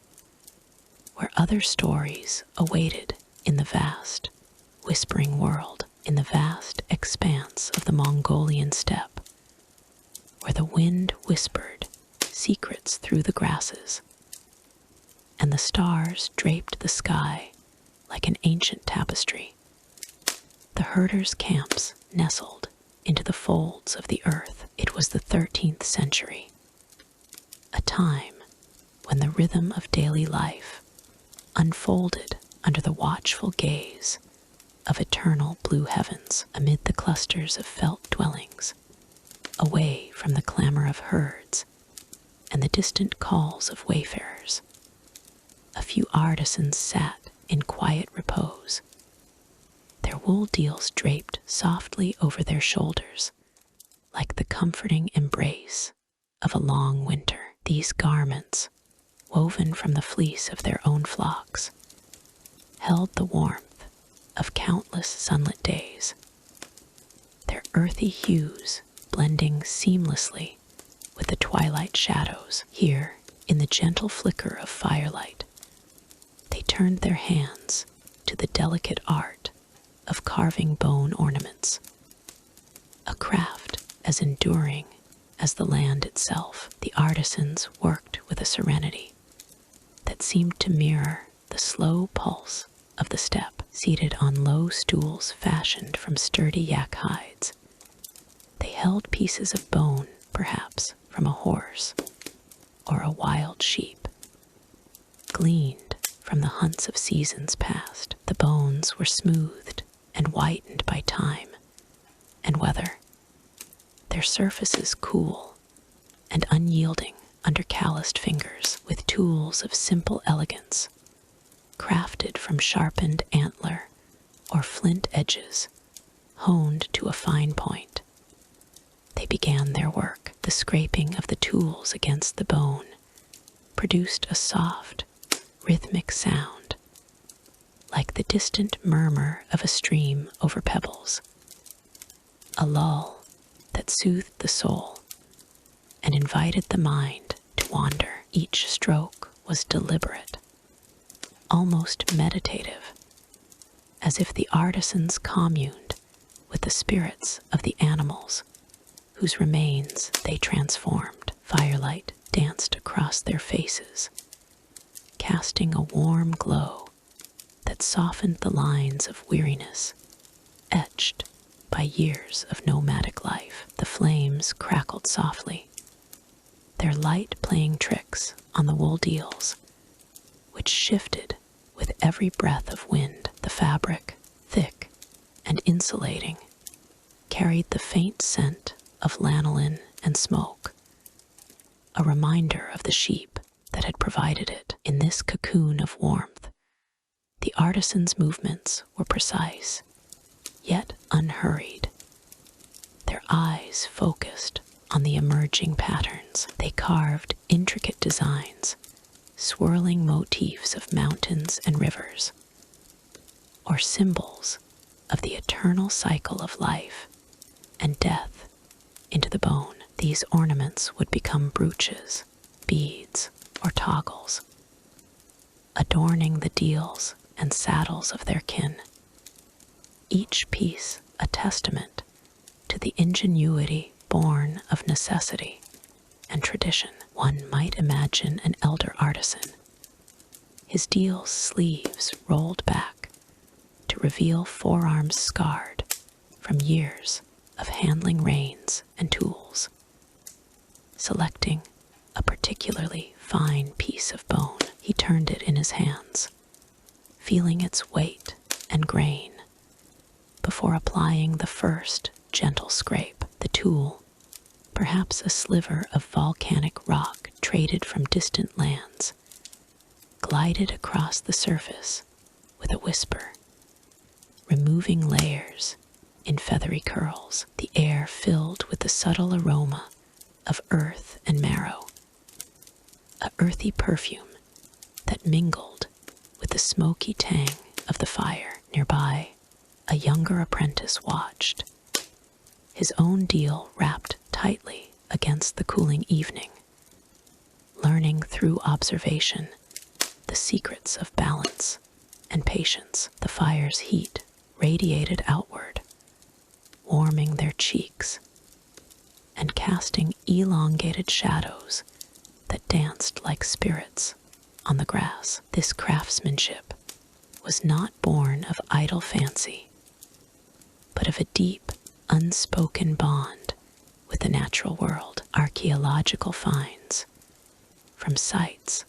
where other stories awaited in the vast, whispering world, in the vast expanse of the Mongolian steppe, where the wind whispered secrets through the grasses, and the stars draped the sky like an ancient tapestry. The herders' camps nestled into the folds of the earth. It was the 13th century, a time when the rhythm of daily life unfolded under the watchful gaze of eternal blue heavens. Amid the clusters of felt dwellings, away from the clamor of herds and the distant calls of wayfarers, a few artisans sat in quiet repose, their wool deals draped softly over their shoulders like the comforting embrace of a long winter. These garments, woven from the fleece of their own flocks, held the warmth of countless sunlit days, their earthy hues blending seamlessly with the twilight shadows. Here, in the gentle flicker of firelight, they turned their hands to the delicate art of carving bone ornaments, a craft as enduring as the land itself. The artisans worked with a serenity that seemed to mirror the slow pulse of the steppe. Seated on low stools fashioned from sturdy yak hides, they held pieces of bone, perhaps from a horse or a wild sheep, gleaned from the hunts of seasons past. The bones were smoothed and whitened by time and weather, their surfaces cool and unyielding under calloused fingers. With tools of simple elegance, crafted from sharpened antler or flint edges, honed to a fine point, they began their work. The scraping of the tools against the bone produced a soft, rhythmic sound, like the distant murmur of a stream over pebbles, a lull that that soothed the soul and invited the mind to wander. Each stroke was deliberate, almost meditative, as if the artisans communed with the spirits of the animals whose remains they transformed. Firelight danced across their faces, casting a warm glow that softened the lines of weariness etched by years of nomadic life. The flames crackled softly, their light playing tricks on the wool deals, which shifted with every breath of wind. The fabric, thick and insulating, carried the faint scent of lanolin and smoke, a reminder of the sheep that had provided it. In this cocoon of warmth, the artisans' movements were precise, yet unhurried, their eyes focused on the emerging patterns. They carved intricate designs, swirling motifs of mountains and rivers, or symbols of the eternal cycle of life and death into the bone. These ornaments would become brooches, beads, or toggles, adorning the deals and saddles of their kin, each piece a testament to the ingenuity born of necessity and tradition. One might imagine an elder artisan, his deal's sleeves rolled back to reveal forearms scarred from years of handling reins and tools. Selecting a particularly fine piece of bone, he turned it in his hands, feeling its weight and grain before applying the first gentle scrape. The tool, perhaps a sliver of volcanic rock traded from distant lands, glided across the surface with a whisper, removing layers in feathery curls. The air filled with the subtle aroma of earth and marrow, a earthy perfume that mingled with the smoky tang of the fire. Nearby, a younger apprentice watched, his own deal wrapped tightly against the cooling evening, learning through observation the secrets of balance and patience. The fire's heat radiated outward, warming their cheeks and casting elongated shadows that danced like spirits on the grass. This craftsmanship was not born of idle fancy, but of a deep, unspoken bond with the natural world. Archaeological finds from sites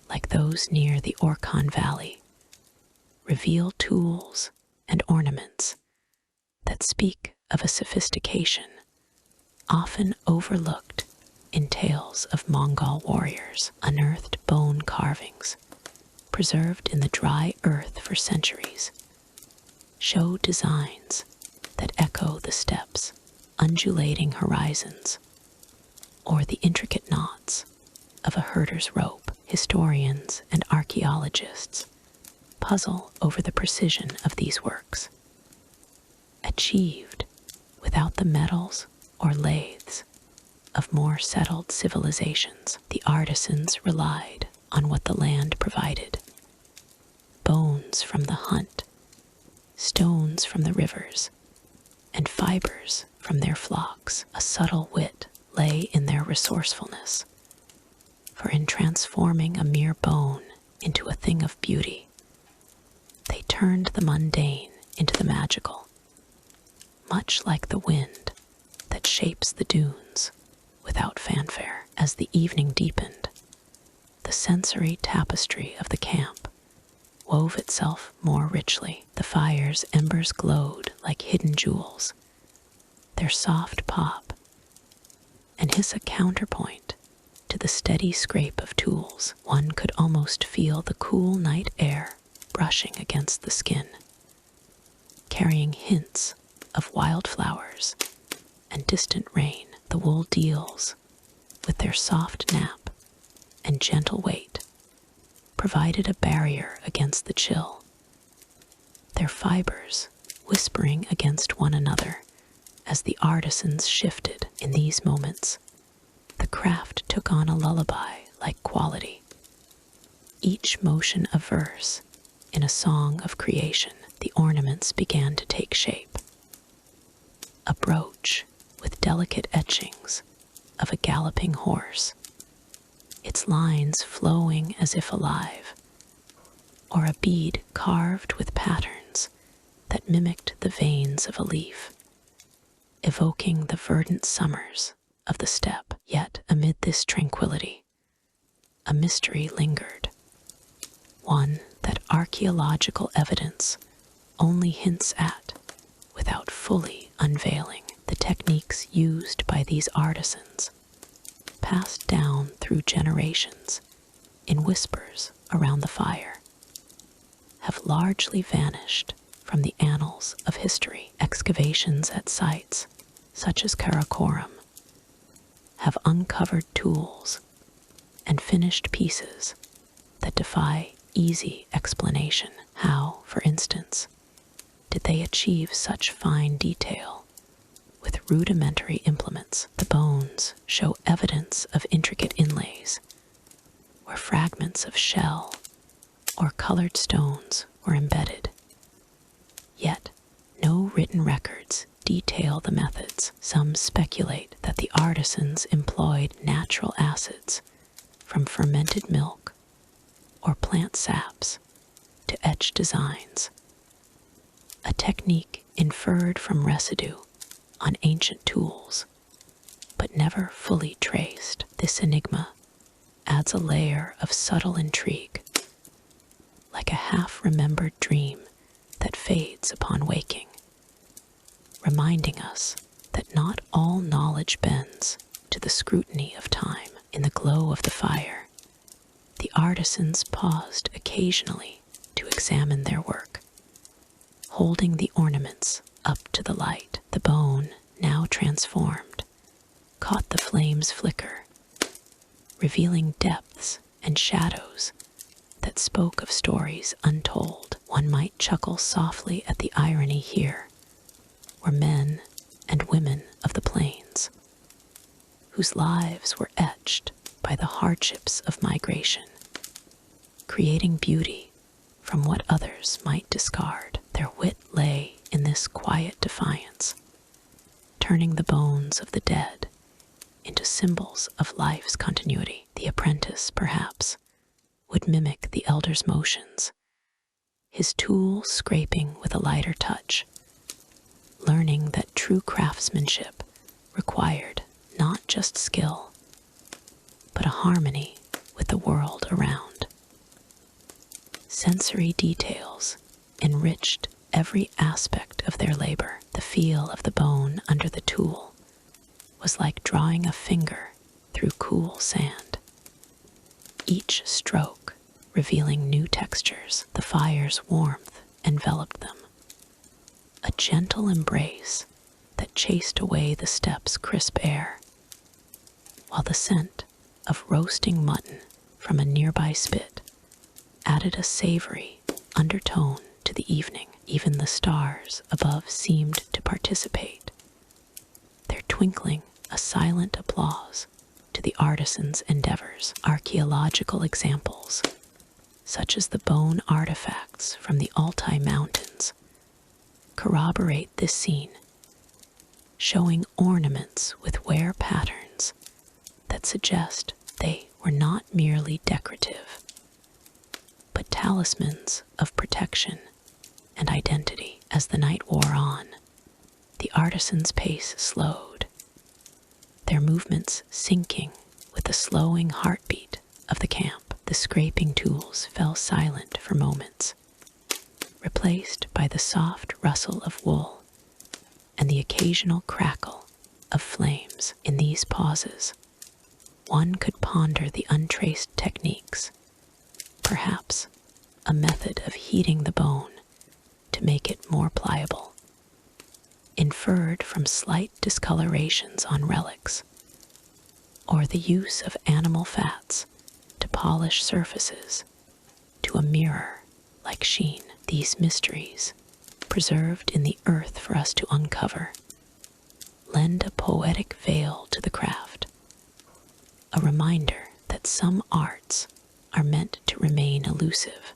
like those near the Orkhon Valley reveal tools and ornaments that speak of a sophistication often overlooked in tales of Mongol warriors. Unearthed bone carvings, preserved in the dry earth for centuries, show designs that echo the steppes, undulating horizons, or the intricate knots of a herder's rope. Historians and archaeologists puzzle over the precision of these works, achieved without the metals or lathes of more settled civilizations. The artisans relied on what the land provided: bones from the hunt, stones from the rivers, and fibers from their flocks. A subtle wit lay in their resourcefulness, for in transforming a mere bone into a thing of beauty, they turned the mundane into the magical, much like the wind that shapes the dunes without fanfare. As the evening deepened, the sensory tapestry of the camp wove itself more richly. The fire's embers glowed like hidden jewels, their soft pop and hiss a counterpoint to the steady scrape of tools. One could almost feel the cool night air brushing against the skin, carrying hints of wildflowers and distant rain. The wool deals, with their soft nap and gentle weight, provided a barrier against the chill, their fibers whispering against one another as the artisans shifted in these moments, the craft took on a lullaby like quality. Each motion a verse in a song of creation, the ornaments began to take shape. A brooch with delicate etchings of a galloping horse, its lines flowing as if alive, or a bead carved with patterns that mimicked the veins of a leaf, evoking the verdant summers of the steppe. Yet amid this tranquility, a mystery lingered, one that archaeological evidence only hints at without fully unveiling. The techniques used by these artisans, passed down through generations in whispers around the fire, have largely vanished from the annals of history. Excavations at sites such as Karakoram have uncovered tools and finished pieces that defy easy explanation. How, for instance, did they achieve such fine detail with rudimentary implements? The bones show evidence of intricate inlays, where fragments of shell or colored stones were embedded. Yet, no written records detail the methods. Some speculate that the artisans employed natural acids from fermented milk or plant saps to etch designs, a technique inferred from residue on ancient tools, but never fully traced. This enigma adds a layer of subtle intrigue, like a half-remembered dream that fades upon waking, reminding us that not all knowledge bends to the scrutiny of time. In the glow of the fire, the artisans paused occasionally to examine their work, holding the ornaments up to the light. The bone, now transformed, caught the flame's flicker, revealing depths and shadows that spoke of stories untold. One might chuckle softly at the irony here, where men and women of the plains, whose lives were etched by the hardships of migration, creating beauty from what others might discard. Their wit lay in this quiet defiance, turning the bones of the dead into symbols of life's continuity. The apprentice, perhaps, would mimic the elder's motions, his tool scraping with a lighter touch, learning that true craftsmanship required not just skill, but a harmony with the world around. Sensory details enriched every aspect of their labor. The feel of the bone under the tool was like drawing a finger through cool sand, each stroke revealing new textures. The fire's warmth enveloped them, a gentle embrace that chased away the steppe's crisp air, while the scent of roasting mutton from a nearby spit added a savory undertone to the evening. Even the stars above seemed to participate, their twinkling a silent applause to the artisan's endeavors. Archaeological examples, such as the bone artifacts from the Altai Mountains, corroborate this scene, showing ornaments with wear patterns that suggest they were not merely decorative, but talismans of protection and identity. As the night wore on, the artisan's pace slowed, their movements syncing with the slowing heartbeat of the camp. The scraping tools fell silent for moments, replaced by the soft rustle of wool and the occasional crackle of flames. In these pauses, one could ponder the untraced techniques, perhaps a method of heating the bone to make it more pliable, inferred from slight discolorations on relics, or the use of animal fats to polish surfaces to a mirror-like sheen. These mysteries, preserved in the earth for us to uncover, lend a poetic veil to the craft, a reminder that some arts are meant to remain elusive,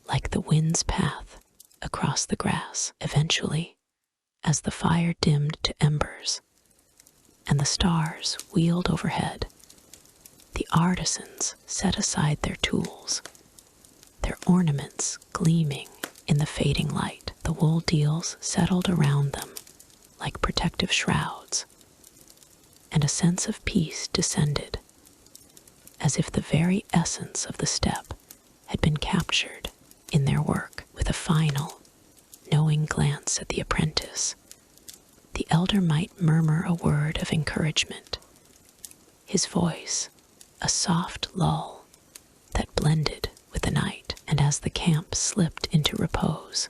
like the wind's path across the grass. Eventually, as the fire dimmed to embers and the stars wheeled overhead, the artisans set aside their tools, their ornaments gleaming in the fading light. The wool deals settled around them like protective shrouds, and a sense of peace descended, as if the very essence of the steppe had been captured in their work. With a final, knowing glance at the apprentice, the elder might murmur a word of encouragement, his voice a soft lull that blended with the night. And as the camp slipped into repose,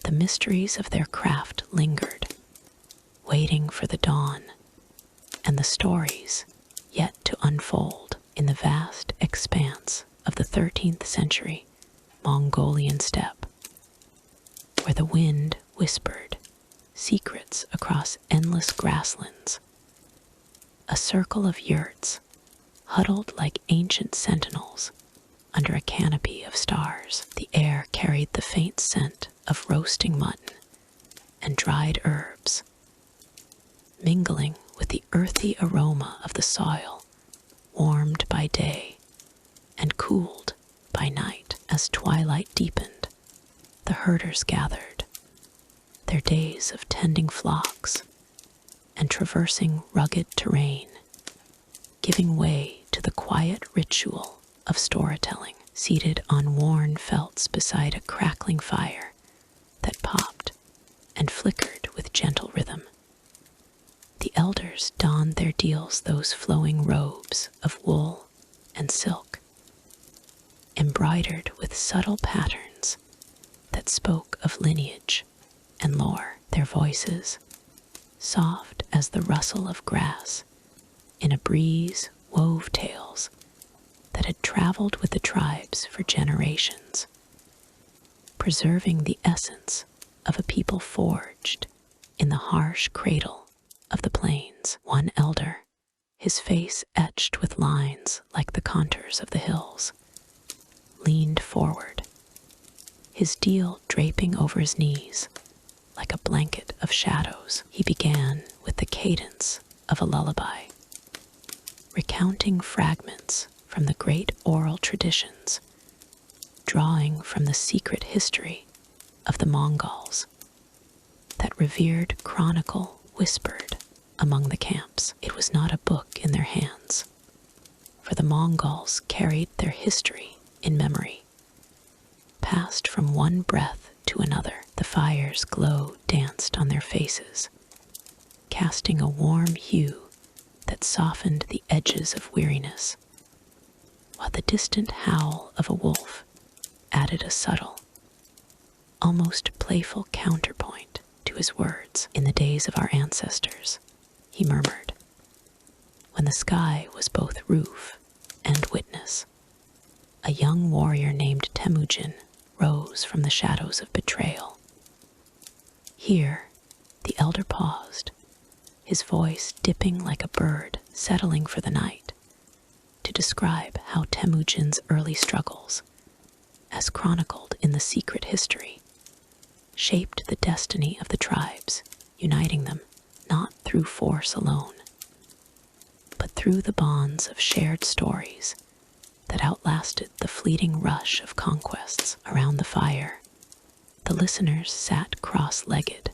the mysteries of their craft lingered, waiting for the dawn and the stories yet to unfold. In the vast expanse of the 13th century Mongolian steppe, where the wind whispered secrets across endless grasslands, a circle of yurts huddled like ancient sentinels under a canopy of stars. The air carried the faint scent of roasting mutton and dried herbs, mingling with the earthy aroma of the soil, warmed by day and cooled by night. As twilight deepened, the herders gathered, their days of tending flocks and traversing rugged terrain giving way to the quiet ritual of storytelling. Seated on worn felts beside a crackling fire that popped and flickered with gentle rhythm, the elders donned their deals, those flowing robes of wool and silk, embroidered with subtle patterns that spoke of lineage and lore. Their voices, soft as the rustle of grass in a breeze, wove tales that had traveled with the tribes for generations, preserving the essence of a people forged in the harsh cradle of the plains. One elder, his face etched with lines like the contours of the hills, leaned forward, his deal draping over his knees like a blanket of shadows. He began with the cadence of a lullaby, recounting fragments from the great oral traditions, drawing from the secret history of the Mongols, that revered chronicle whispered among the camps. It was not a book in their hands, for the Mongols carried their history in memory, passed from one breath to another. The fire's glow danced on their faces, casting a warm hue that softened the edges of weariness, while the distant howl of a wolf added a subtle, almost playful counterpoint to his words. In the days of our ancestors, he murmured, when the sky was both roof and witness, a young warrior named Temujin rose from the shadows of betrayal. Here, the elder paused, his voice dipping like a bird settling for the night, to describe how Temujin's early struggles, as chronicled in the secret history, shaped the destiny of the tribes, uniting them not through force alone, but through the bonds of shared stories that outlasted the fleeting rush of conquests. Around the fire, the listeners sat cross-legged,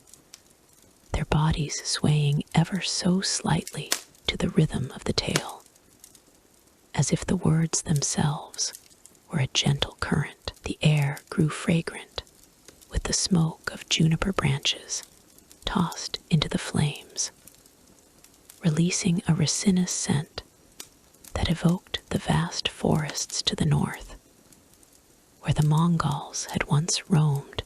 their bodies swaying ever so slightly to the rhythm of the tale, as if the words themselves were a gentle current. The air grew fragrant with the smoke of juniper branches tossed into the flames, releasing a resinous scent that evoked the vast forests to the north, where the Mongols had once roamed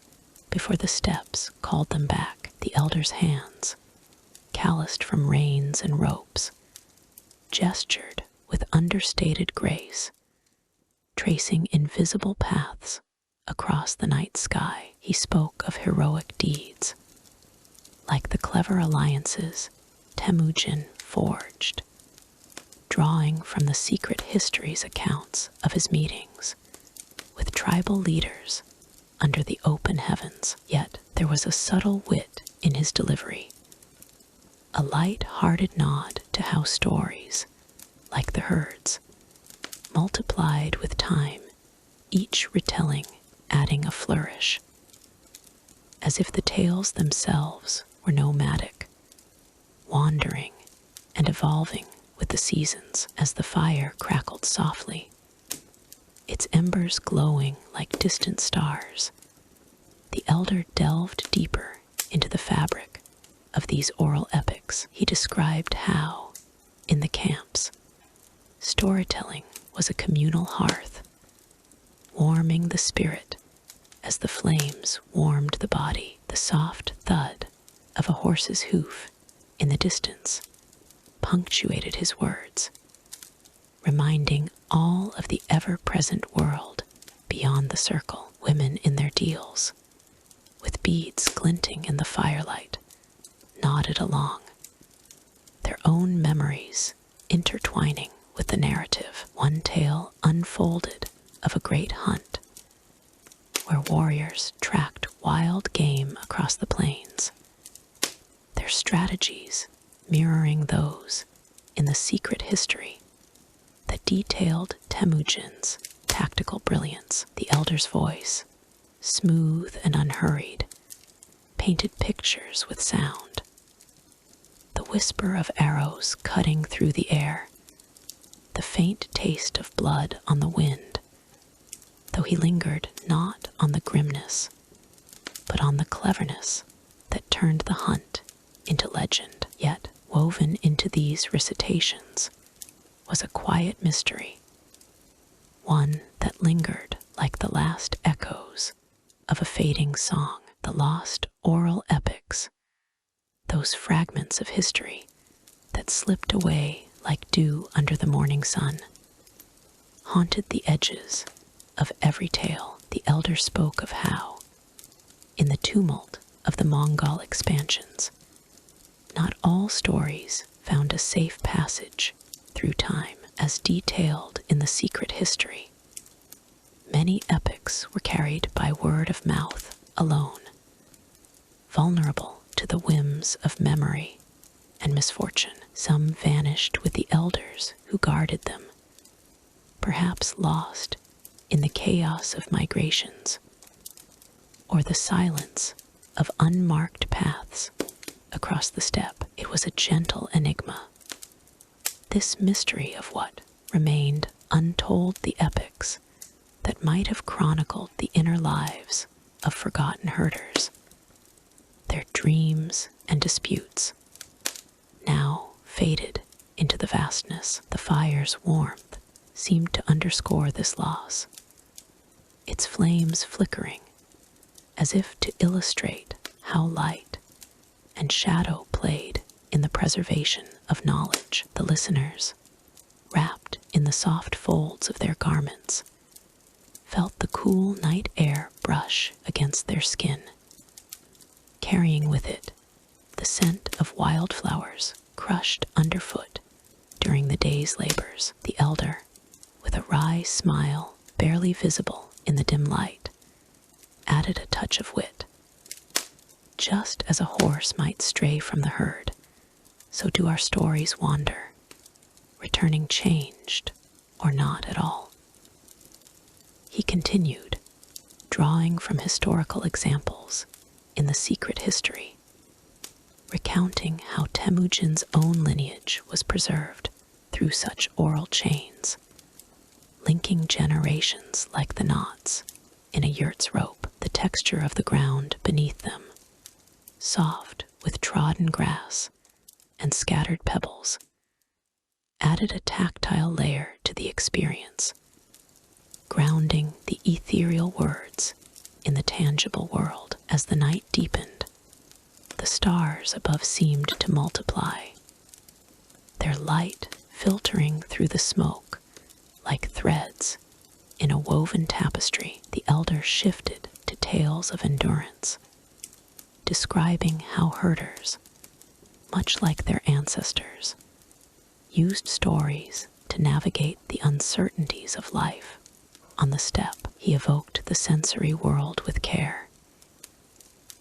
before the steppes called them back. The elders' hands, calloused from reins and ropes, gestured with understated grace, tracing invisible paths across the night sky. He spoke of heroic deeds, like the clever alliances Temujin forged, drawing from the secret history's accounts of his meetings with tribal leaders under the open heavens. Yet there was a subtle wit in his delivery, a light-hearted nod to how stories, like the herds, multiplied with time, each retelling adding a flourish, as if the tales themselves were nomadic, wandering and evolving with the seasons. As the fire crackled softly, its embers glowing like distant stars, the elder delved deeper into the fabric of these oral epics. He described how, in the camps, storytelling was a communal hearth, warming the spirit as the flames warmed the body. The soft thud of a horse's hoof in the distance punctuated his words, reminding all of the ever-present world beyond the circle. Women in their deals, with beads glinting in the firelight, nodded along, their own memories intertwining with the narrative. One tale unfolded of a great hunt, where warriors tracked wild game across the plains, their strategies mirroring those in the secret history that detailed Temujin's tactical brilliance. The elder's voice, smooth and unhurried, painted pictures with sound, the whisper of arrows cutting through the air, the faint taste of blood on the wind, though he lingered not on the grimness, but on the cleverness that turned the hunt into legend. Yet, woven into these recitations was a quiet mystery, one that lingered like the last echoes of a fading song. The lost oral epics, those fragments of history that slipped away like dew under the morning sun, haunted the edges of every tale. The elder spoke of how, in the tumult of the Mongol expansions, not all stories found a safe passage through time. As detailed in the secret history, many epics were carried by word of mouth alone, vulnerable to the whims of memory and misfortune. Some vanished with the elders who guarded them, perhaps lost in the chaos of migrations or the silence of unmarked paths across the steppe. It was a gentle enigma, this mystery of what remained untold, the epics that might have chronicled the inner lives of forgotten herders, their dreams and disputes, now faded into the vastness. The fire's warmth seemed to underscore this loss, its flames flickering as if to illustrate how light and shadow played in the preservation of knowledge. The listeners, wrapped in the soft folds of their garments, felt the cool night air brush against their skin, carrying with it the scent of wildflowers crushed underfoot during the day's labors. The elder, with a wry smile barely visible in the dim light, added a touch of wit. Just as a horse might stray from the herd, so do our stories wander, returning changed or not at all. He continued, drawing from historical examples in the secret history, recounting how Temujin's own lineage was preserved through such oral chains, linking generations like the knots in a yurt's rope. The texture of the ground beneath them, soft with trodden grass and scattered pebbles, added a tactile layer to the experience, grounding the ethereal words in the tangible world. As the night deepened, the stars above seemed to multiply, their light filtering through the smoke like threads in a woven tapestry. The elder shifted to tales of endurance, describing how herders, much like their ancestors, used stories to navigate the uncertainties of life. On the steppe, he evoked the sensory world with care.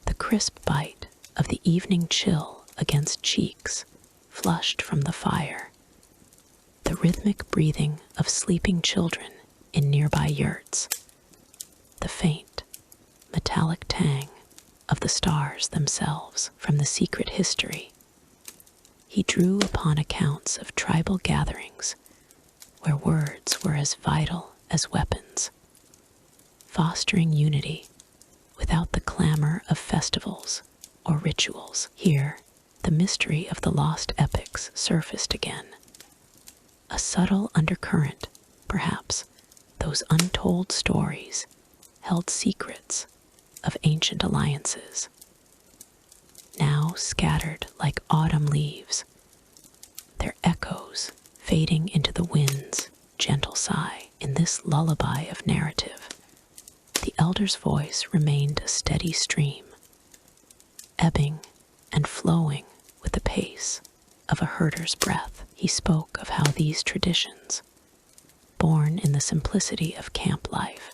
The crisp bite of the evening chill against cheeks flushed from the fire, the rhythmic breathing of sleeping children in nearby yurts, the faint, metallic tang of the stars themselves from the secret history. He drew upon accounts of tribal gatherings where words were as vital as weapons, fostering unity without the clamor of festivals or rituals. Here, the mystery of the lost epics surfaced again. A subtle undercurrent, perhaps, those untold stories held secrets of ancient alliances, now scattered like autumn leaves, their echoes fading into the wind's gentle sigh. In this lullaby of narrative, the elder's voice remained a steady stream, ebbing and flowing with the pace of a herder's breath. He spoke of how these traditions, born in the simplicity of camp life,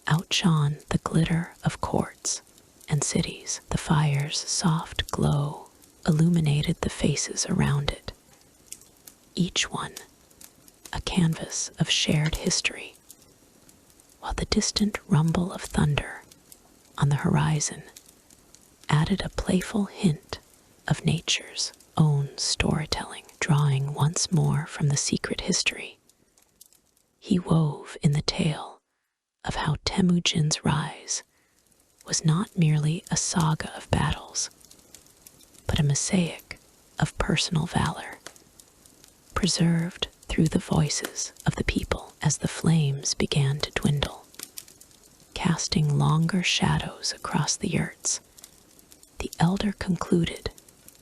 outshone the glitter of courts and cities. The fire's soft glow illuminated the faces around it, each one a canvas of shared history, while the distant rumble of thunder on the horizon added a playful hint of nature's own storytelling. Drawing once more from the secret history, he wove in the tale of how Temujin's rise was not merely a saga of battles, but a mosaic of personal valor, preserved through the voices of the people. As the flames began to dwindle, casting longer shadows across the yurts, the elder concluded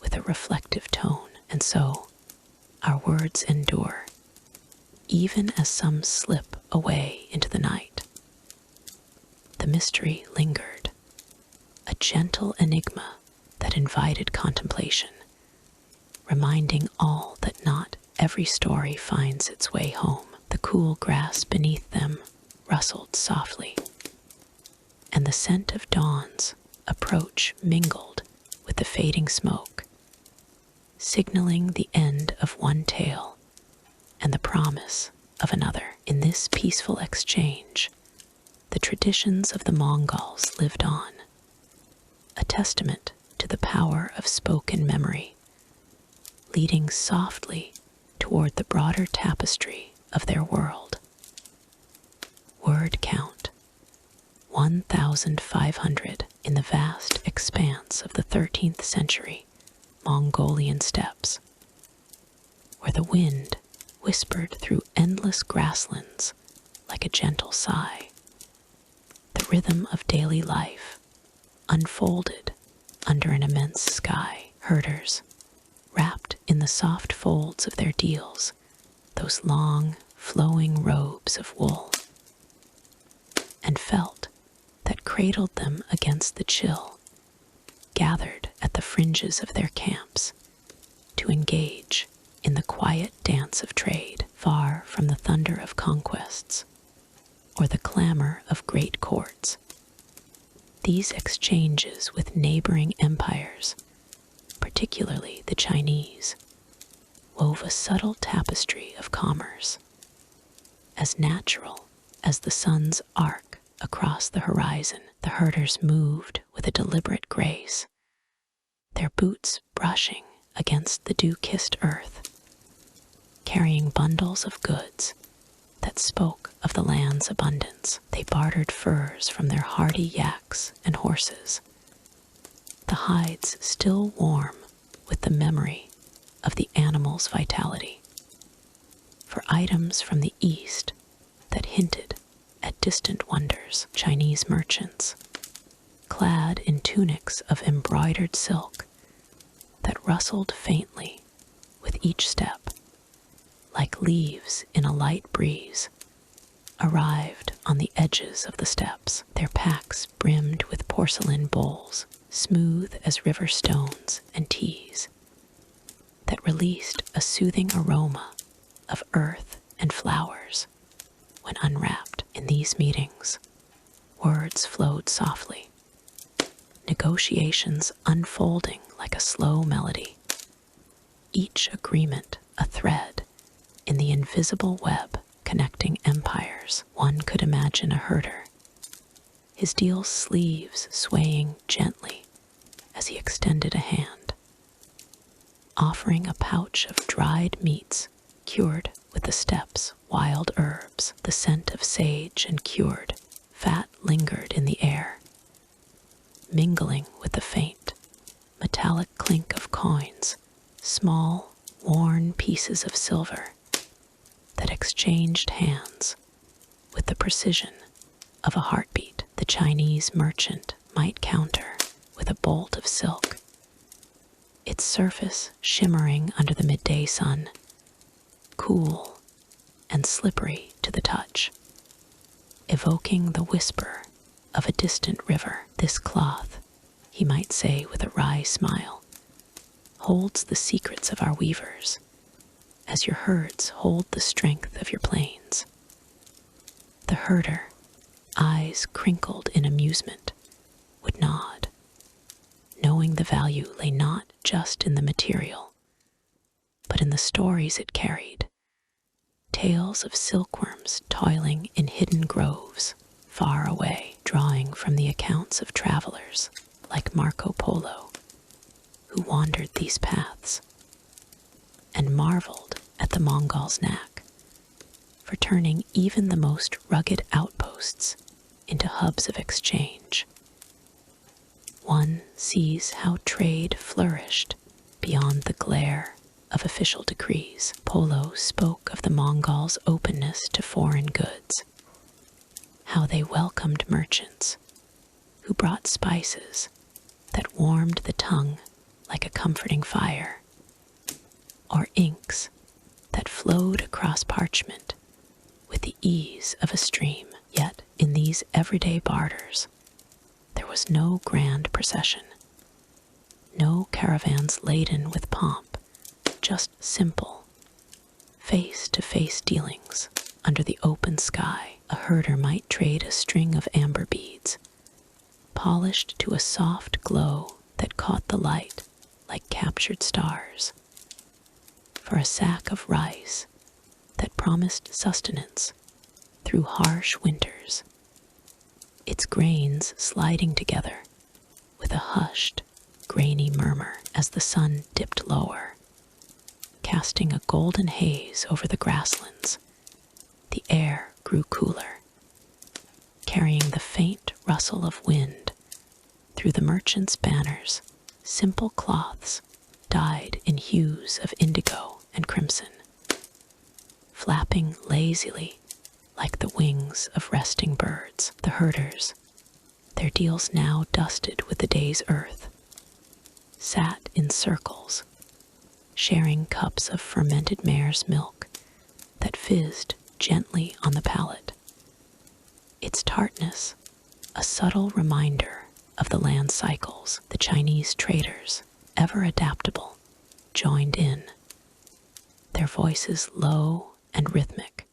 with a reflective tone. And so, our words endure, even as some slip away into the night. The mystery lingered, a gentle enigma that invited contemplation, reminding all that not every story finds its way home. The cool grass beneath them rustled softly, and the scent of dawn's approach mingled with the fading smoke, signaling the end of one tale and the promise of another. In this peaceful exchange, the traditions of the Mongols lived on, a testament to the power of spoken memory, leading softly toward the broader tapestry of their world. Word count 1,500 in the vast expanse of the 13th century Mongolian steppes, where the wind whispered through endless grasslands like a gentle sigh. The rhythm of daily life unfolded under an immense sky. Herders, wrapped in the soft folds of their deals, those long, flowing robes of wool, and felt that cradled them against the chill, gathered at the fringes of their camps to engage in the quiet dance of trade, far from the thunder of conquests or the clamor of great courts. These exchanges with neighboring empires, particularly the Chinese, wove a subtle tapestry of commerce, as natural as the sun's arc across the horizon. The herders moved with a deliberate grace, their boots brushing against the dew-kissed earth, carrying bundles of goods that spoke of the land's abundance. They bartered furs from their hardy yaks and horses, the hides still warm with the memory of the animal's vitality, for items from the east that hinted at distant wonders. Chinese merchants, clad in tunics of embroidered silk that rustled faintly with each step, like leaves in a light breeze, arrived on the edges of the steppes, their packs brimmed with porcelain bowls smooth as river stones and teas, that released a soothing aroma of earth and flowers. When unwrapped in these meetings, words flowed softly, negotiations unfolding like a slow melody, each agreement a thread in the invisible web connecting empires. One could imagine a herder, his deal's sleeves swaying gently as he extended a hand, offering a pouch of dried meats cured with the steppe's wild herbs. The scent of sage and cured fat lingered in the air, mingling with the faint, metallic clink of coins, small, worn pieces of silver that exchanged hands with the precision of a heartbeat. The Chinese merchant might counter with a bolt of silk, its surface shimmering under the midday sun, cool and slippery to the touch, evoking the whisper of a distant river. This cloth, he might say with a wry smile, holds the secrets of our weavers, as your herds hold the strength of your plains. The herder, eyes crinkled in amusement, would nod, knowing the value lay not just in the material, but in the stories it carried. Tales of silkworms toiling in hidden groves far away, drawing from the accounts of travelers like Marco Polo, who wandered these paths and marveled at the Mongol's knack for turning even the most rugged outposts into hubs of exchange. One sees how trade flourished beyond the glare of official decrees. Polo spoke of the Mongols' openness to foreign goods, how they welcomed merchants who brought spices that warmed the tongue like a comforting fire, or inks that flowed across parchment with the ease of a stream. Yet in these everyday barters, there was no grand procession, no caravans laden with pomp, just simple, face-to-face dealings under the open sky. A herder might trade a string of amber beads, polished to a soft glow that caught the light like captured stars, for a sack of rice that promised sustenance through harsh winters, its grains sliding together with a hushed, grainy murmur as the sun dipped lower, casting a golden haze over the grasslands. The air grew cooler, carrying the faint rustle of wind through the merchants' banners. Simple cloths dyed in hues of indigo and crimson, flapping lazily like the wings of resting birds. The herders, their deals now dusted with the day's earth, sat in circles, sharing cups of fermented mare's milk that fizzed gently on the palate, its tartness a subtle reminder of the land cycles. The Chinese traders, ever adaptable, joined in, their voices low and rhythmic,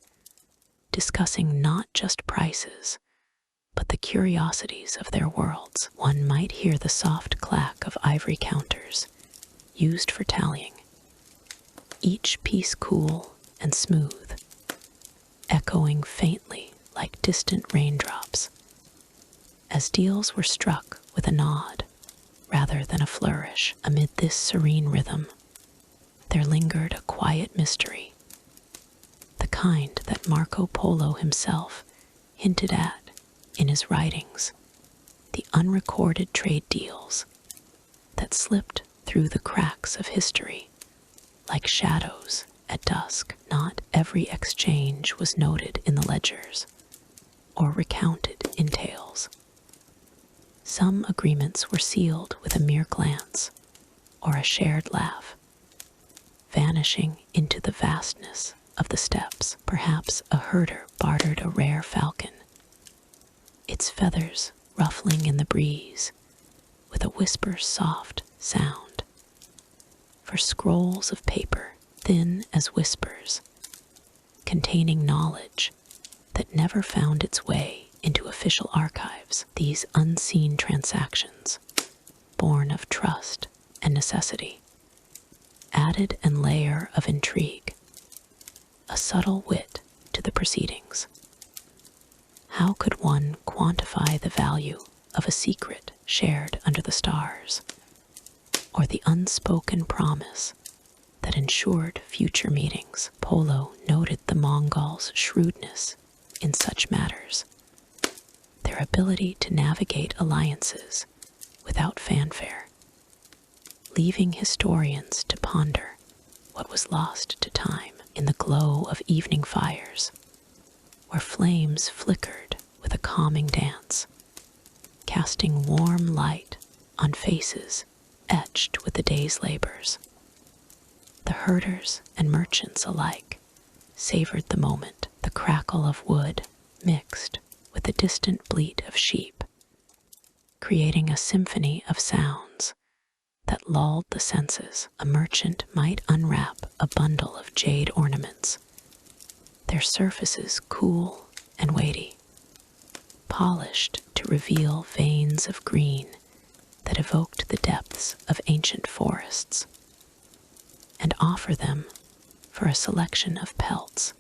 discussing not just prices, but the curiosities of their worlds. One might hear the soft clack of ivory counters used for tallying, each piece cool and smooth, echoing faintly like distant raindrops, as deals were struck with a nod rather than a flourish. Amid this serene rhythm, there lingered a quiet mystery, the kind that Marco Polo himself hinted at in his writings, the unrecorded trade deals that slipped through the cracks of history like shadows at dusk. Not every exchange was noted in the ledgers or recounted in tales. Some agreements were sealed with a mere glance or a shared laugh, vanishing into the vastness of the steppes. Perhaps a herder bartered a rare falcon, its feathers ruffling in the breeze, with a whisper's soft sound. For scrolls of paper, thin as whispers, containing knowledge that never found its way into official archives, these unseen transactions, born of trust and necessity, added a layer of intrigue, a subtle wit to the proceedings. How could one quantify the value of a secret shared under the stars, or the unspoken promise that ensured future meetings? Polo noted the Mongols' shrewdness in such matters, their ability to navigate alliances without fanfare, leaving historians to ponder what was lost to time in the glow of evening fires, where flames flickered with a calming dance, casting warm light on faces etched with the day's labors. The herders and merchants alike savored the moment, the crackle of wood mixed with the distant bleat of sheep, creating a symphony of sounds that lulled the senses. A merchant might unwrap a bundle of jade ornaments, their surfaces cool and weighty, polished to reveal veins of green that evoked the depths of ancient forests, and offer them for a selection of pelts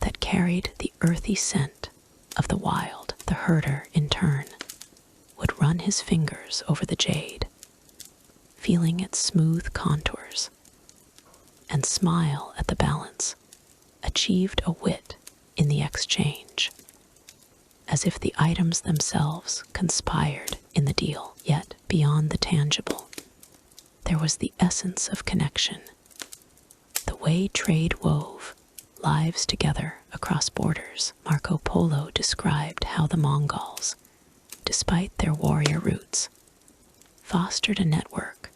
that carried the earthy scent of the wild. The herder, in turn, would run his fingers over the jade, feeling its smooth contours, and smile at the balance achieved a wit in the exchange, as if the items themselves conspired in the deal. Yet beyond the tangible, there was the essence of connection, the way trade wove lives together across borders. Marco Polo described how the Mongols, despite their warrior roots, fostered a network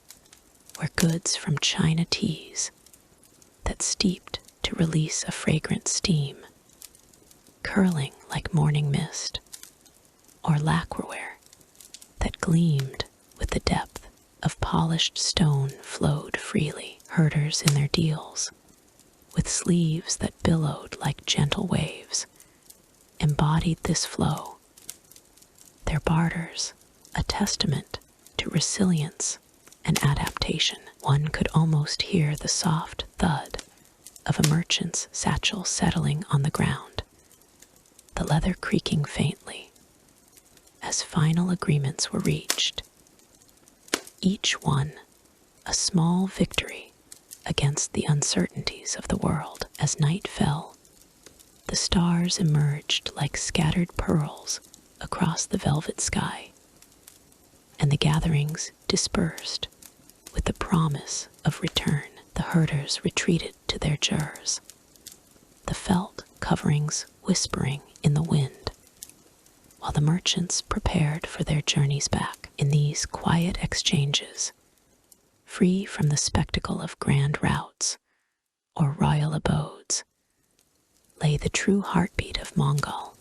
where goods from China teas that steeped to release a fragrant steam, curling like morning mist, or lacquerware that gleamed with the depth of polished stone flowed freely. Herders in their deals, with sleeves that billowed like gentle waves, embodied this flow, their barters a testament to resilience and adaptation. One could almost hear the soft thud of a merchant's satchel settling on the ground, the leather creaking faintly as final agreements were reached, each one a small victory against the uncertainties of the world. As night fell, the stars emerged like scattered pearls across the velvet sky, and the gatherings dispersed with the promise of return. The herders retreated to their jars, the felt coverings whispering in the wind, while the merchants prepared for their journeys back. In these quiet exchanges, free from the spectacle of grand routs or royal abodes, lay the true heartbeat of Mongol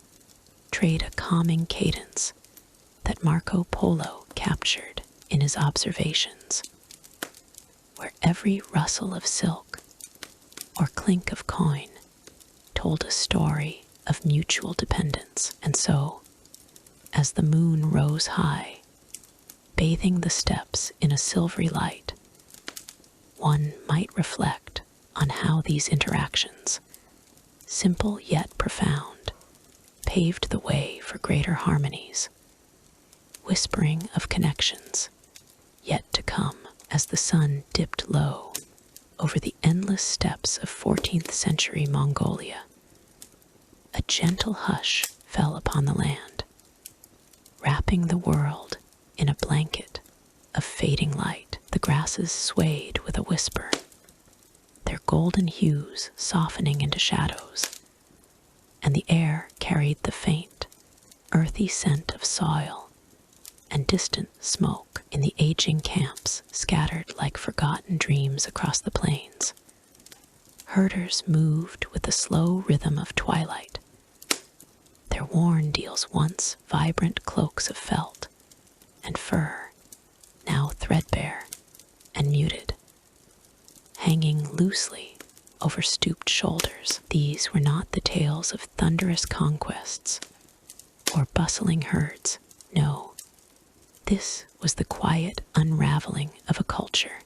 trade, a calming cadence that Marco Polo captured in his observations, where every rustle of silk or clink of coin told a story of mutual dependence. And so, as the moon rose high, bathing the steppes in a silvery light, one might reflect on how these interactions, simple yet profound, paved the way for greater harmonies, whispering of connections yet to come. As the sun dipped low over the endless steppes of 14th century Mongolia, a gentle hush fell upon the land, wrapping the world in a blanket of fading light. The grasses swayed with a whisper, their golden hues softening into shadows, and the air carried the faint, earthy scent of soil and distant smoke. In the aging camps scattered like forgotten dreams across the plains, herders moved with the slow rhythm of twilight, their worn deals once vibrant cloaks of felt and fur hanging loosely over stooped shoulders. These were not the tales of thunderous conquests or bustling herds. No, this was the quiet unraveling of a culture,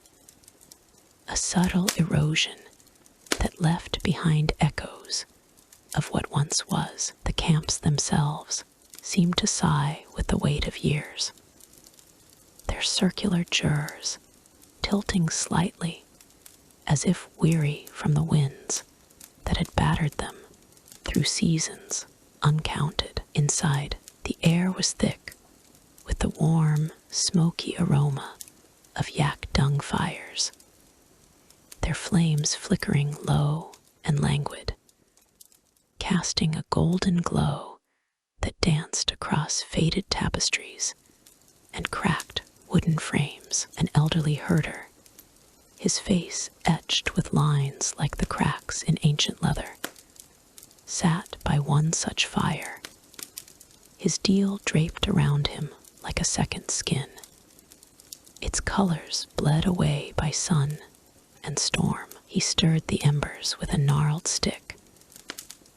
a subtle erosion that left behind echoes of what once was. The camps themselves seemed to sigh with the weight of years, their circular jurs tilting slightly as if weary from the winds that had battered them through seasons uncounted. Inside, the air was thick with the warm, smoky aroma of yak dung fires, their flames flickering low and languid, casting a golden glow that danced across faded tapestries and cracked wooden frames. An elderly herder, his face etched with lines like the cracks in ancient leather, sat by one such fire, his deal draped around him like a second skin, its colors bled away by sun and storm. He stirred the embers with a gnarled stick,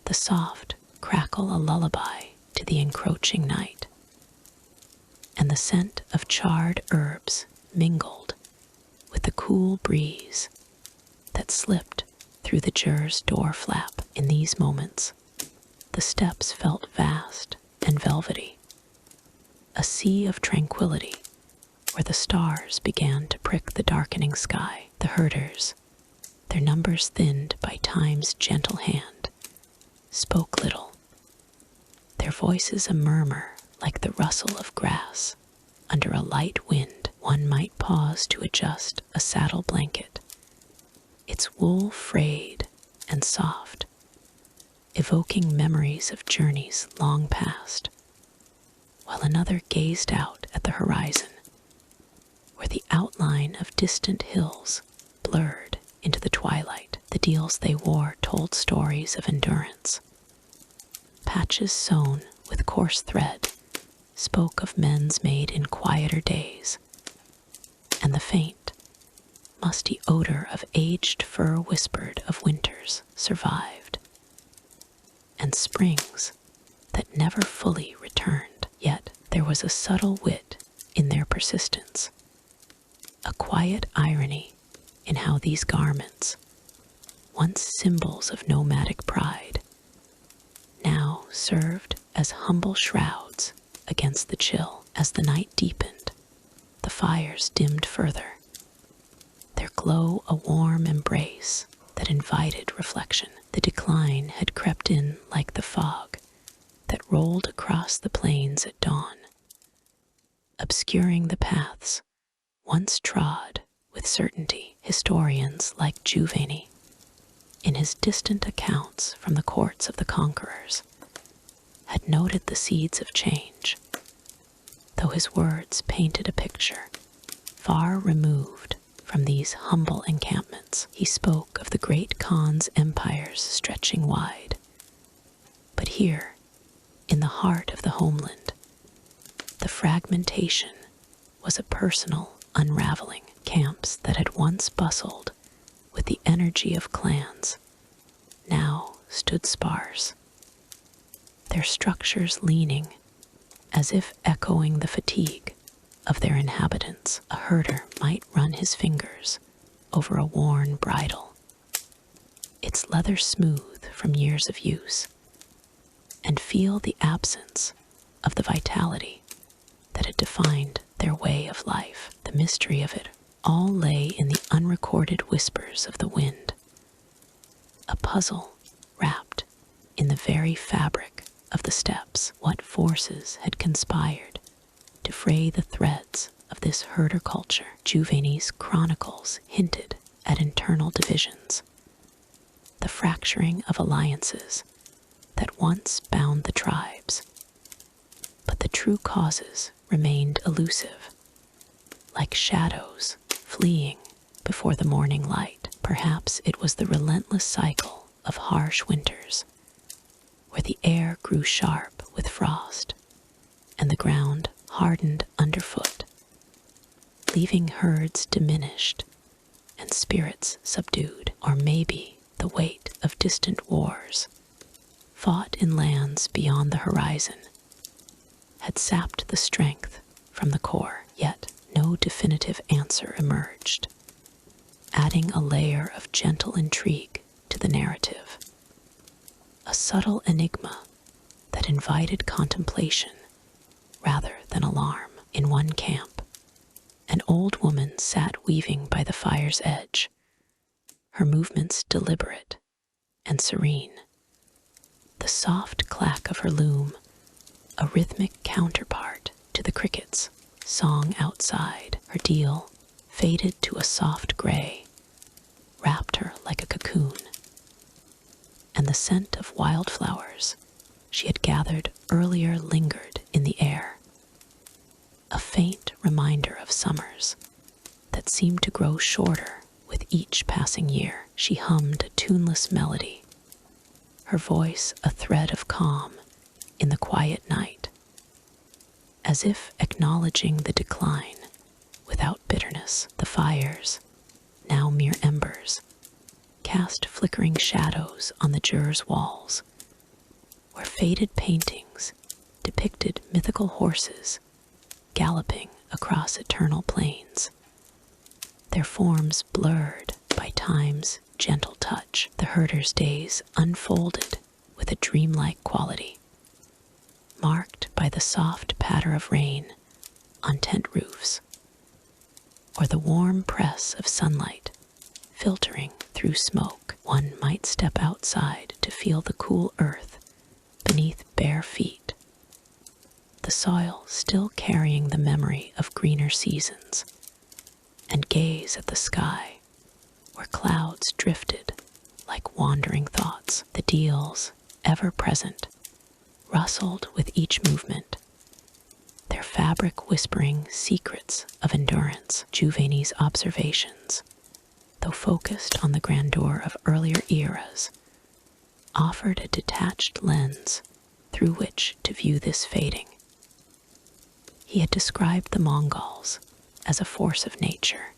the soft crackle a lullaby to the encroaching night, and the scent of charred herbs mingled with the cool breeze that slipped through the jur's door flap. In these moments, the steppes felt vast and velvety, a sea of tranquility where the stars began to prick the darkening sky. The herders, their numbers thinned by time's gentle hand, spoke little, their voices a murmur like the rustle of grass under a light wind. One might pause to adjust a saddle blanket, its wool frayed and soft, evoking memories of journeys long past, while another gazed out at the horizon, where the outline of distant hills blurred into the twilight. The deals they wore told stories of endurance. Patches sewn with coarse thread spoke of men's made in quieter days, and the faint, musty odor of aged fur whispered of winters survived, and springs that never fully returned. Yet there was a subtle wit in their persistence, a quiet irony in how these garments, once symbols of nomadic pride, now served as humble shrouds against the chill. As the night deepened, the fires dimmed further, their glow a warm embrace that invited reflection. The decline had crept in like the fog that rolled across the plains at dawn, obscuring the paths once trod with certainty. Historians like Giovanni, in his distant accounts from the courts of the conquerors, had noted the seeds of change, though his words painted a picture far removed from these humble encampments. He spoke of the great Khan's empires stretching wide, but here, in the heart of the homeland, the fragmentation was a personal unraveling. Camps that had once bustled with the energy of clans now stood sparse, their structures leaning as if echoing the fatigue of their inhabitants. A herder might run his fingers over a worn bridle, its leather smooth from years of use, and feel the absence of the vitality that had defined their way of life. The mystery of it all lay in the unrecorded whispers of the wind, a puzzle wrapped in the very fabric of the steppes. What forces had conspired to fray the threads of this herder culture? Giovanni's chronicles hinted at internal divisions, the fracturing of alliances that once bound the tribes, but the true causes remained elusive, like shadows fleeing before the morning light. Perhaps it was the relentless cycle of harsh winters, where the air grew sharp with frost and the ground hardened underfoot, leaving herds diminished and spirits subdued, or maybe the weight of distant wars, fought in lands beyond the horizon, had sapped the strength from the core, yet no definitive answer emerged, adding a layer of gentle intrigue to the narrative, a subtle enigma that invited contemplation rather than alarm. In one camp, an old woman sat weaving by the fire's edge, her movements deliberate and serene. The soft clack of her loom, a rhythmic counterpart to the crickets' song outside. Her deal, faded to a soft gray, wrapped her like a cocoon, and the scent of wildflowers she had gathered earlier lingered in the air, a faint reminder of summers that seemed to grow shorter with each passing year. She hummed a tuneless melody, her voice a thread of calm in the quiet night, as if acknowledging the decline without bitterness. The fires, now mere embers, cast flickering shadows on the jurors' walls, where faded paintings depicted mythical horses galloping across eternal plains, their forms blurred by time's gentle touch. The herder's days unfolded with a dreamlike quality, marked by the soft patter of rain on tent roofs, or the warm press of sunlight filtering through smoke. One might step outside to feel the cool earth beneath bare feet, the soil still carrying the memory of greener seasons, and gaze at the sky where clouds drifted like wandering thoughts. The deals, ever present, rustled with each movement, their fabric whispering secrets of endurance. Giovanni's observations, though focused on the grandeur of earlier eras, offered a detached lens through which to view this fading. He had described the Mongols as a force of nature,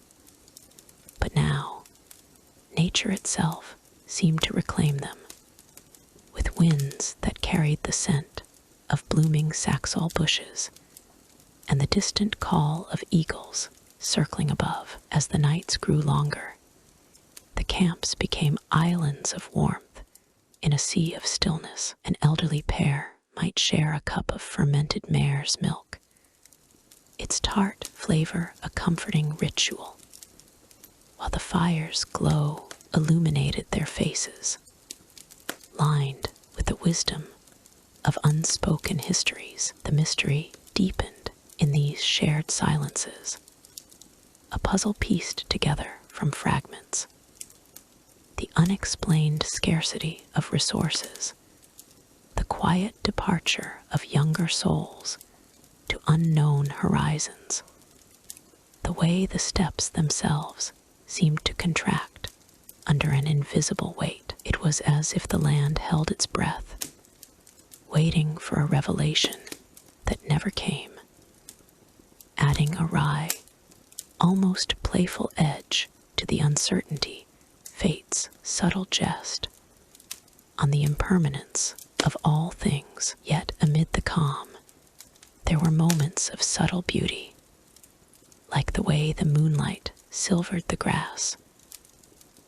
but now nature itself seemed to reclaim them, with winds that carried the scent of blooming saxaul bushes and the distant call of eagles circling above. As the nights grew longer, the camps became islands of warmth in a sea of stillness. An elderly pair might share a cup of fermented mare's milk, its tart flavor a comforting ritual, while the fire's glow illuminated their faces, lined with the wisdom of unspoken histories. The mystery deepened in these shared silences, a puzzle pieced together from fragments. The unexplained scarcity of resources, the quiet departure of younger souls to unknown horizons, the way the steppes themselves seemed to contract under an invisible weight. It was as if the land held its breath, waiting for a revelation that never came, adding a wry, almost playful edge to the uncertainty, fate's subtle jest on the impermanence of all things. Yet amid the calm, there were moments of subtle beauty, like the way the moonlight silvered the grass,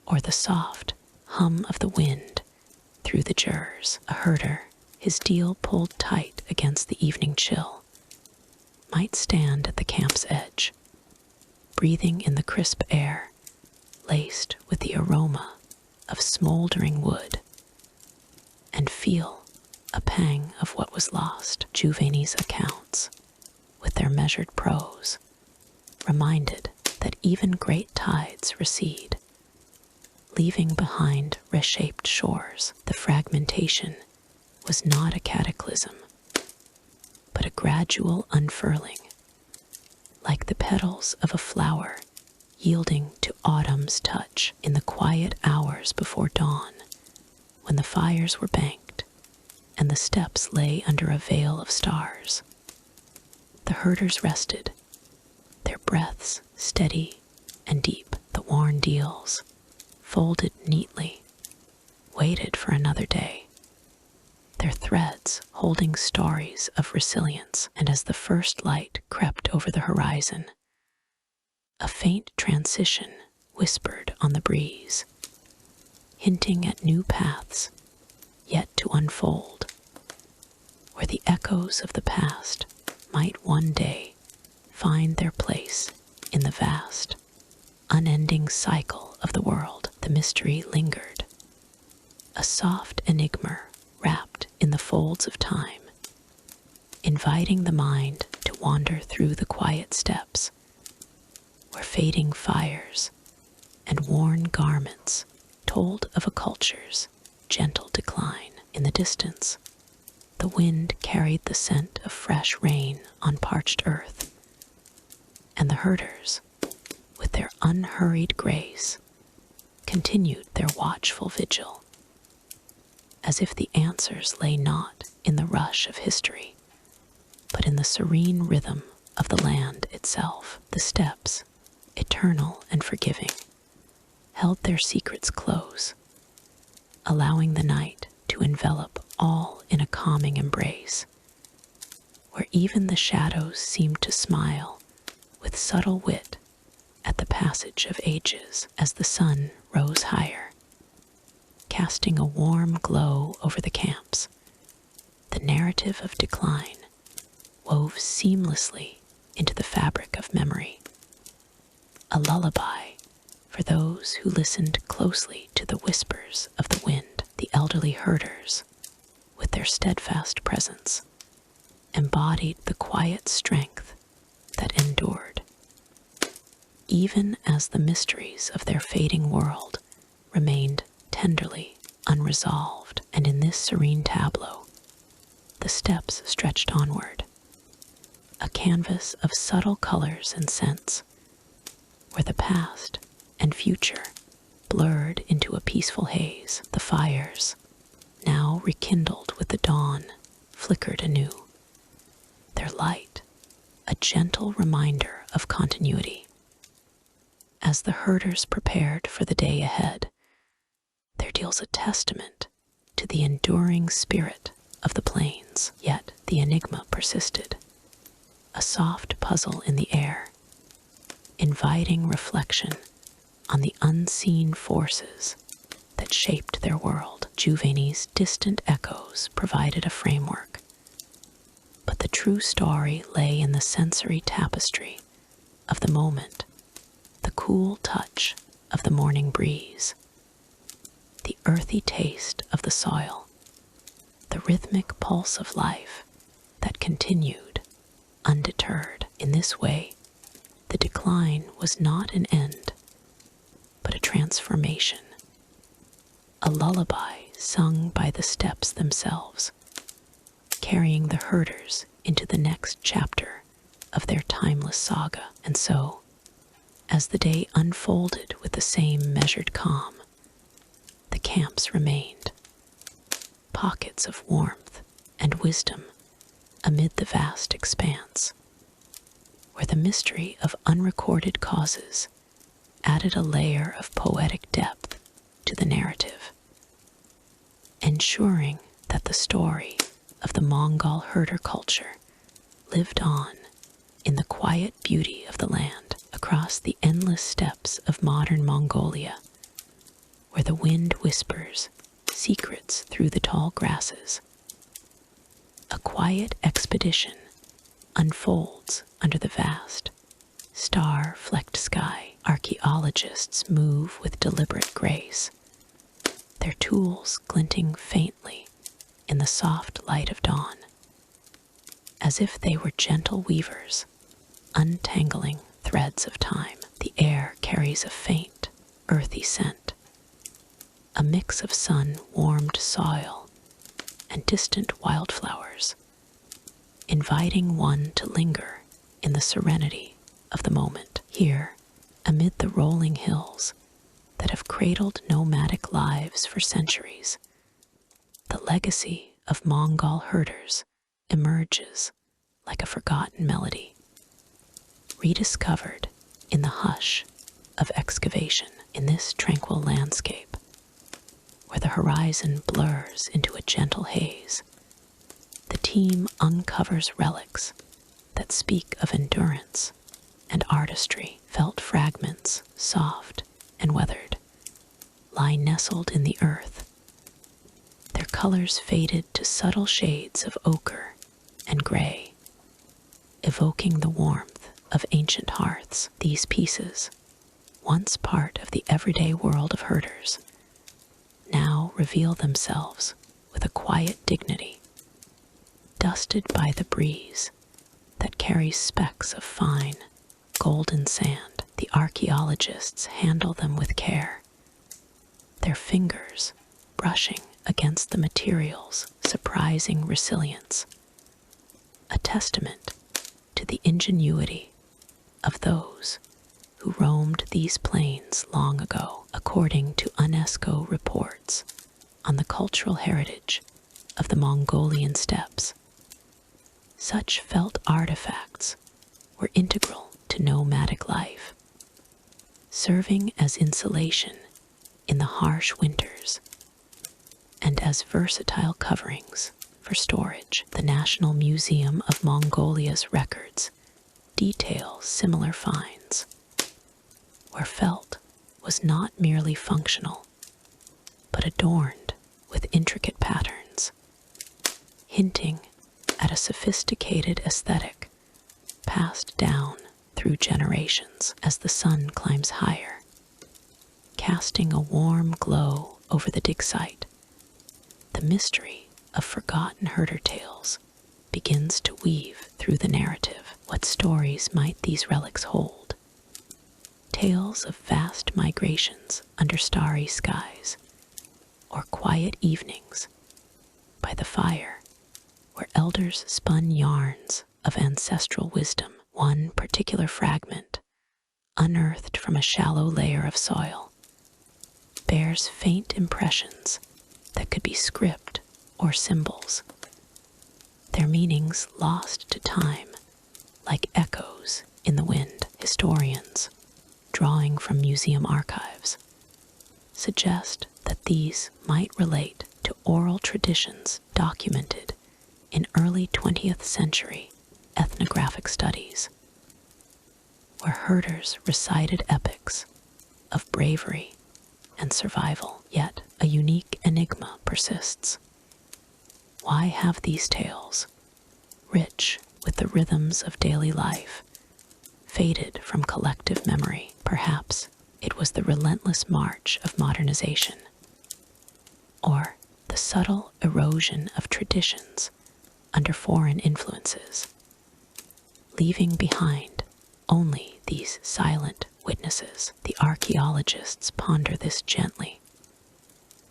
or the soft hum of the wind through the jurs. A herder, his deal pulled tight against the evening chill, might stand at the camp's edge, breathing in the crisp air laced with the aroma of smoldering wood, and feel a pang of what was lost. Giovanni's accounts, with their measured prose, reminded that even great tides recede, leaving behind reshaped shores. The fragmentation was not a cataclysm, but a gradual unfurling, like the petals of a flower yielding to autumn's touch. In the quiet hours before dawn, when the fires were banked and the steppes lay under a veil of stars, the herders rested, their breaths steady and deep. the worn deals, folded neatly, waited for another day, their threads holding stories of resilience. And as the first light crept over the horizon, a faint transition whispered on the breeze, hinting at new paths yet to unfold, where the echoes of the past might one day find their place in the vast, unending cycle of the world. The mystery lingered, a soft enigma wrapped in the folds of time, inviting the mind to wander through the quiet steps, where fading fires and worn garments told of a culture's gentle decline. In the distance, the wind carried the scent of fresh rain on parched earth, and the herders, with their unhurried grace, continued their watchful vigil, as if the answers lay not in the rush of history, but in the serene rhythm of the land itself. The steppes, eternal and forgiving, held their secrets close, allowing the night to envelop all in a calming embrace, where even the shadows seemed to smile with subtle wit at the passage of ages. As the sun rose higher, casting a warm glow over the camps, the narrative of decline wove seamlessly into the fabric of memory, a lullaby for those who listened closely to the whispers of the wind. The elderly herders, with their steadfast presence, embodied the quiet strength that endured, even as the mysteries of their fading world remained tenderly unresolved. And in this serene tableau, the steppes stretched onward, a canvas of subtle colors and scents, where the past and future blurred into a peaceful haze. The fires, now rekindled with the dawn, flickered anew, their light a gentle reminder of continuity. As the herders prepared for the day ahead, there deals a testament to the enduring spirit of the plains. Yet the enigma persisted, a soft puzzle in the air, inviting reflection on the unseen forces that shaped their world. Juvenie's distant echoes provided a framework, but the true story lay in the sensory tapestry of the moment, the cool touch of the morning breeze, the earthy taste of the soil, the rhythmic pulse of life that continued undeterred. In this way, the decline was not an end, but a transformation, a lullaby sung by the steppes themselves, carrying the herders into the next chapter of their timeless saga. And so, as the day unfolded with the same measured calm, the camps remained, pockets of warmth and wisdom amid the vast expanse, where the mystery of unrecorded causes added a layer of poetic depth to the narrative, ensuring that the story of the Mongol herder culture lived on in the quiet beauty of the land. Across the endless steppes of modern Mongolia, where the wind whispers secrets through the tall grasses, a quiet expedition unfolds under the vast, star-flecked sky. Archaeologists move with deliberate grace, their tools glinting faintly in the soft light of dawn, as if they were gentle weavers untangling threads of time. The air carries a faint, earthy scent, a mix of sun-warmed soil and distant wildflowers, inviting one to linger in the serenity of the moment. Here, amid the rolling hills that have cradled nomadic lives for centuries, the legacy of Mongol herders emerges like a forgotten melody, rediscovered in the hush of excavation in this tranquil landscape, where the horizon blurs into a gentle haze. The team uncovers relics that speak of endurance and artistry. Felt fragments, soft and weathered, lie nestled in the earth, their colors faded to subtle shades of ochre and gray, evoking the warmth of ancient hearths. These pieces, once part of the everyday world of herders, now reveal themselves with a quiet dignity, dusted by the breeze that carries specks of fine, golden sand. The archaeologists handle them with care, their fingers brushing against the material's surprising resilience, a testament to the ingenuity of those who roamed these plains long ago. According to UNESCO reports on the cultural heritage of the Mongolian steppes, such felt artifacts were integral to nomadic life, serving as insulation in the harsh winters and as versatile coverings for storage. The National Museum of Mongolia's records detail similar finds, where felt was not merely functional, but adorned with intricate patterns, hinting at a sophisticated aesthetic passed down through generations. As the sun climbs higher, casting a warm glow over the dig site, the mystery of forgotten herder tales begins to weave through the narrative. What stories might these relics hold? Tales of vast migrations under starry skies, or quiet evenings by the fire where elders spun yarns of ancestral wisdom. One particular fragment, unearthed from a shallow layer of soil, bears faint impressions that could be script or symbols, their meanings lost to time like echoes in the wind. Historians, drawing from museum archives, suggest that these might relate to oral traditions documented in early 20th century ethnographic studies, where herders recited epics of bravery and survival. Yet a unique enigma persists. Why have these tales, rich with the rhythms of daily life, faded from collective memory? Perhaps it was the relentless march of modernization, or the subtle erosion of traditions under foreign influences, leaving behind only these silent witnesses. The archaeologists ponder this gently,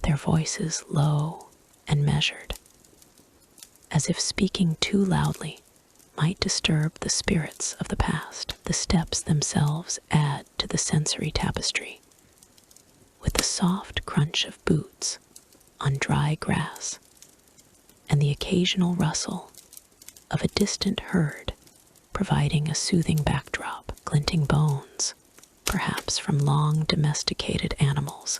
their voices low and measured, as if speaking too loudly might disturb the spirits of the past. The steppes themselves add to the sensory tapestry, with the soft crunch of boots on dry grass and the occasional rustle of a distant herd providing a soothing backdrop. Glinting bones, perhaps from long domesticated animals,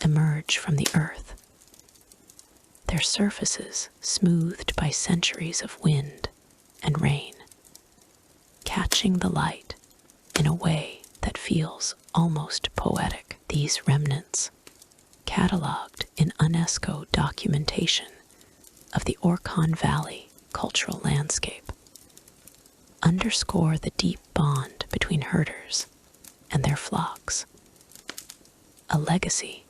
emerge from the earth, their surfaces smoothed by centuries of wind and rain, catching the light in a way that feels almost poetic. These remnants, catalogued in UNESCO documentation of the Orkhon Valley cultural landscape, underscore the deep bond between herders and their flocks, a legacy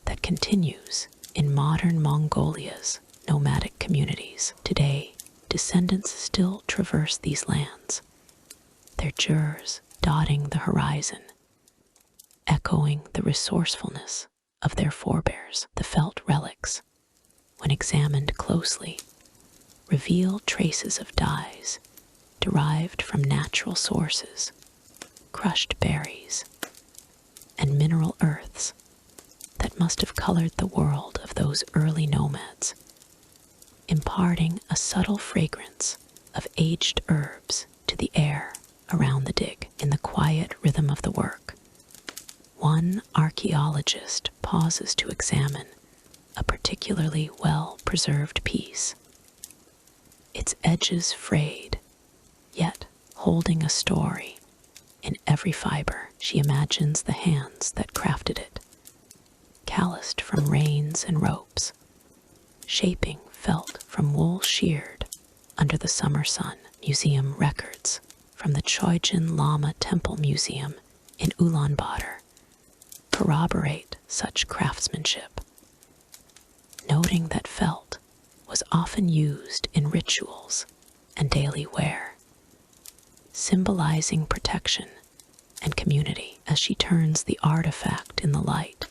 that continues in modern Mongolia's nomadic communities. Today, descendants still traverse these lands, their jurs dotting the horizon, echoing the resourcefulness of their forebears. The felt relics, when examined closely, reveal traces of dyes derived from natural sources, crushed berries, and mineral earths that must have colored the world of those early nomads, imparting a subtle fragrance of aged herbs to the air around the dig. In the quiet rhythm of the work, One archaeologist pauses to examine a particularly well-preserved piece, its edges frayed, yet holding a story in every fiber. She imagines the hands that crafted it, calloused from reins and ropes, shaping felt from wool sheared under the summer sun. Museum records from the Choyjin Lama Temple Museum in Ulaanbaatar corroborate such craftsmanship, noting that felt was often used in rituals and daily wear, symbolizing protection and community. As she turns the artifact in the light,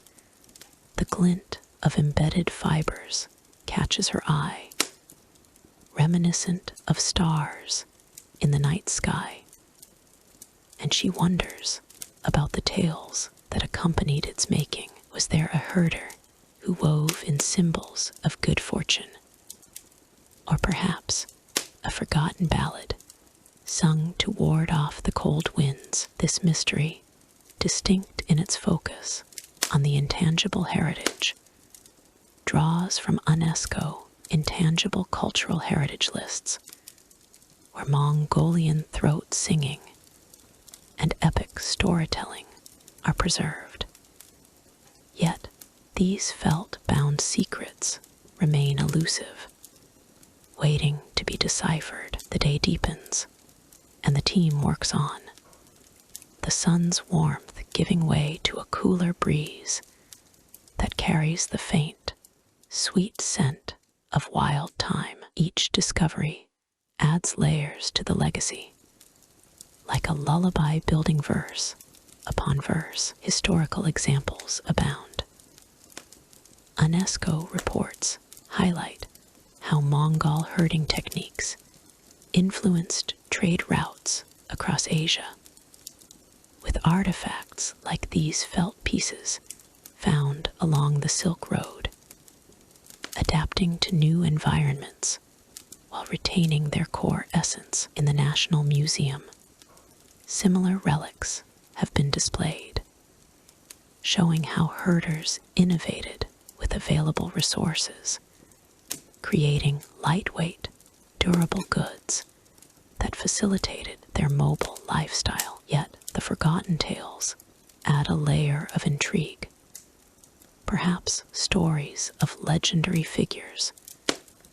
the glint of embedded fibers catches her eye, reminiscent of stars in the night sky, and she wonders about the tales that accompanied its making. Was there a herder who wove in symbols of good fortune? Or perhaps a forgotten ballad sung to ward off the cold winds? This mystery, distinct in its focus on the intangible heritage, draws from UNESCO intangible cultural heritage lists, where Mongolian throat singing and epic storytelling are preserved. Yet these felt-bound secrets remain elusive, waiting to be deciphered. The day deepens, and the team works on, the sun's warmth giving way to a cooler breeze that carries the faint, sweet scent of wild thyme. Each discovery adds layers to the legacy, like a lullaby building verse upon verse. Historical examples abound. UNESCO reports highlight how Mongol herding techniques influenced trade routes across Asia, with artifacts like these felt pieces found along the Silk Road, adapting to new environments while retaining their core essence. In the National Museum, similar relics have been displayed, showing how herders innovated with available resources, creating lightweight, durable goods that facilitated their mobile lifestyle. Yet the forgotten tales add a layer of intrigue, perhaps stories of legendary figures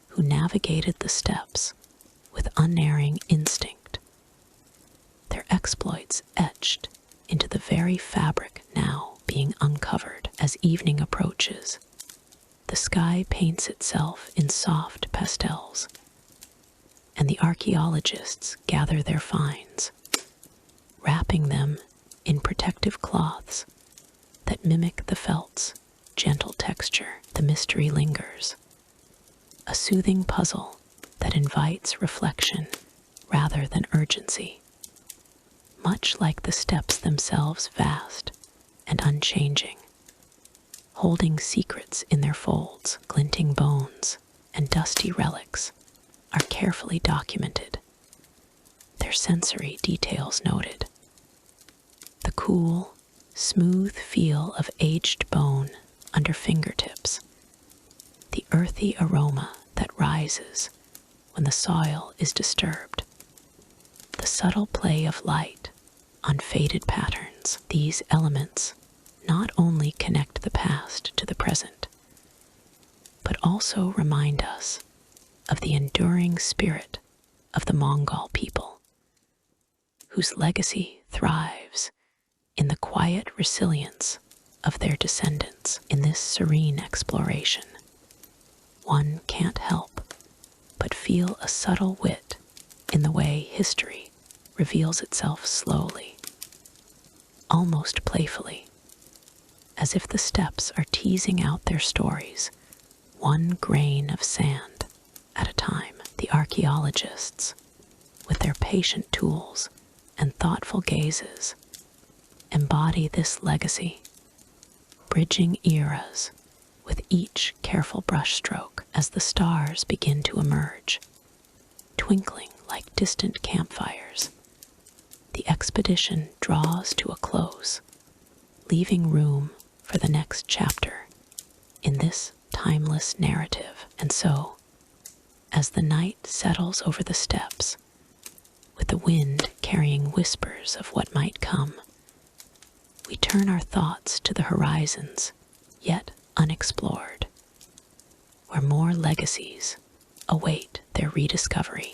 who navigated the steppes with unerring instinct, their exploits etched into the very fabric now being uncovered. As evening approaches, the sky paints itself in soft pastels, and the archaeologists gather their finds, wrapping them in protective cloths that mimic the felt's gentle texture. The mystery lingers, a soothing puzzle that invites reflection rather than urgency, much like the steppes themselves, vast and unchanging, holding secrets in their folds. Glinting bones and dusty relics are carefully documented, their sensory details noted. The cool, smooth feel of aged bone under fingertips, the earthy aroma that rises when the soil is disturbed, the subtle play of light on faded patterns. These elements not only connect the past to the present, but also remind us of the enduring spirit of the Mongol people, whose legacy thrives in the quiet resilience of their descendants. In this serene exploration, one can't help but feel a subtle wit in the way history reveals itself slowly, almost playfully, as if the steppes are teasing out their stories, one grain of sand at a time. The archaeologists, with their patient tools and thoughtful gazes, embody this legacy, bridging eras with each careful brushstroke. As the stars begin to emerge, twinkling like distant campfires, the expedition draws to a close, leaving room for the next chapter in this timeless narrative. And so, as the night settles over the steppes, with the wind carrying whispers of what might come, we turn our thoughts to the horizons yet unexplored, where more legacies await their rediscovery.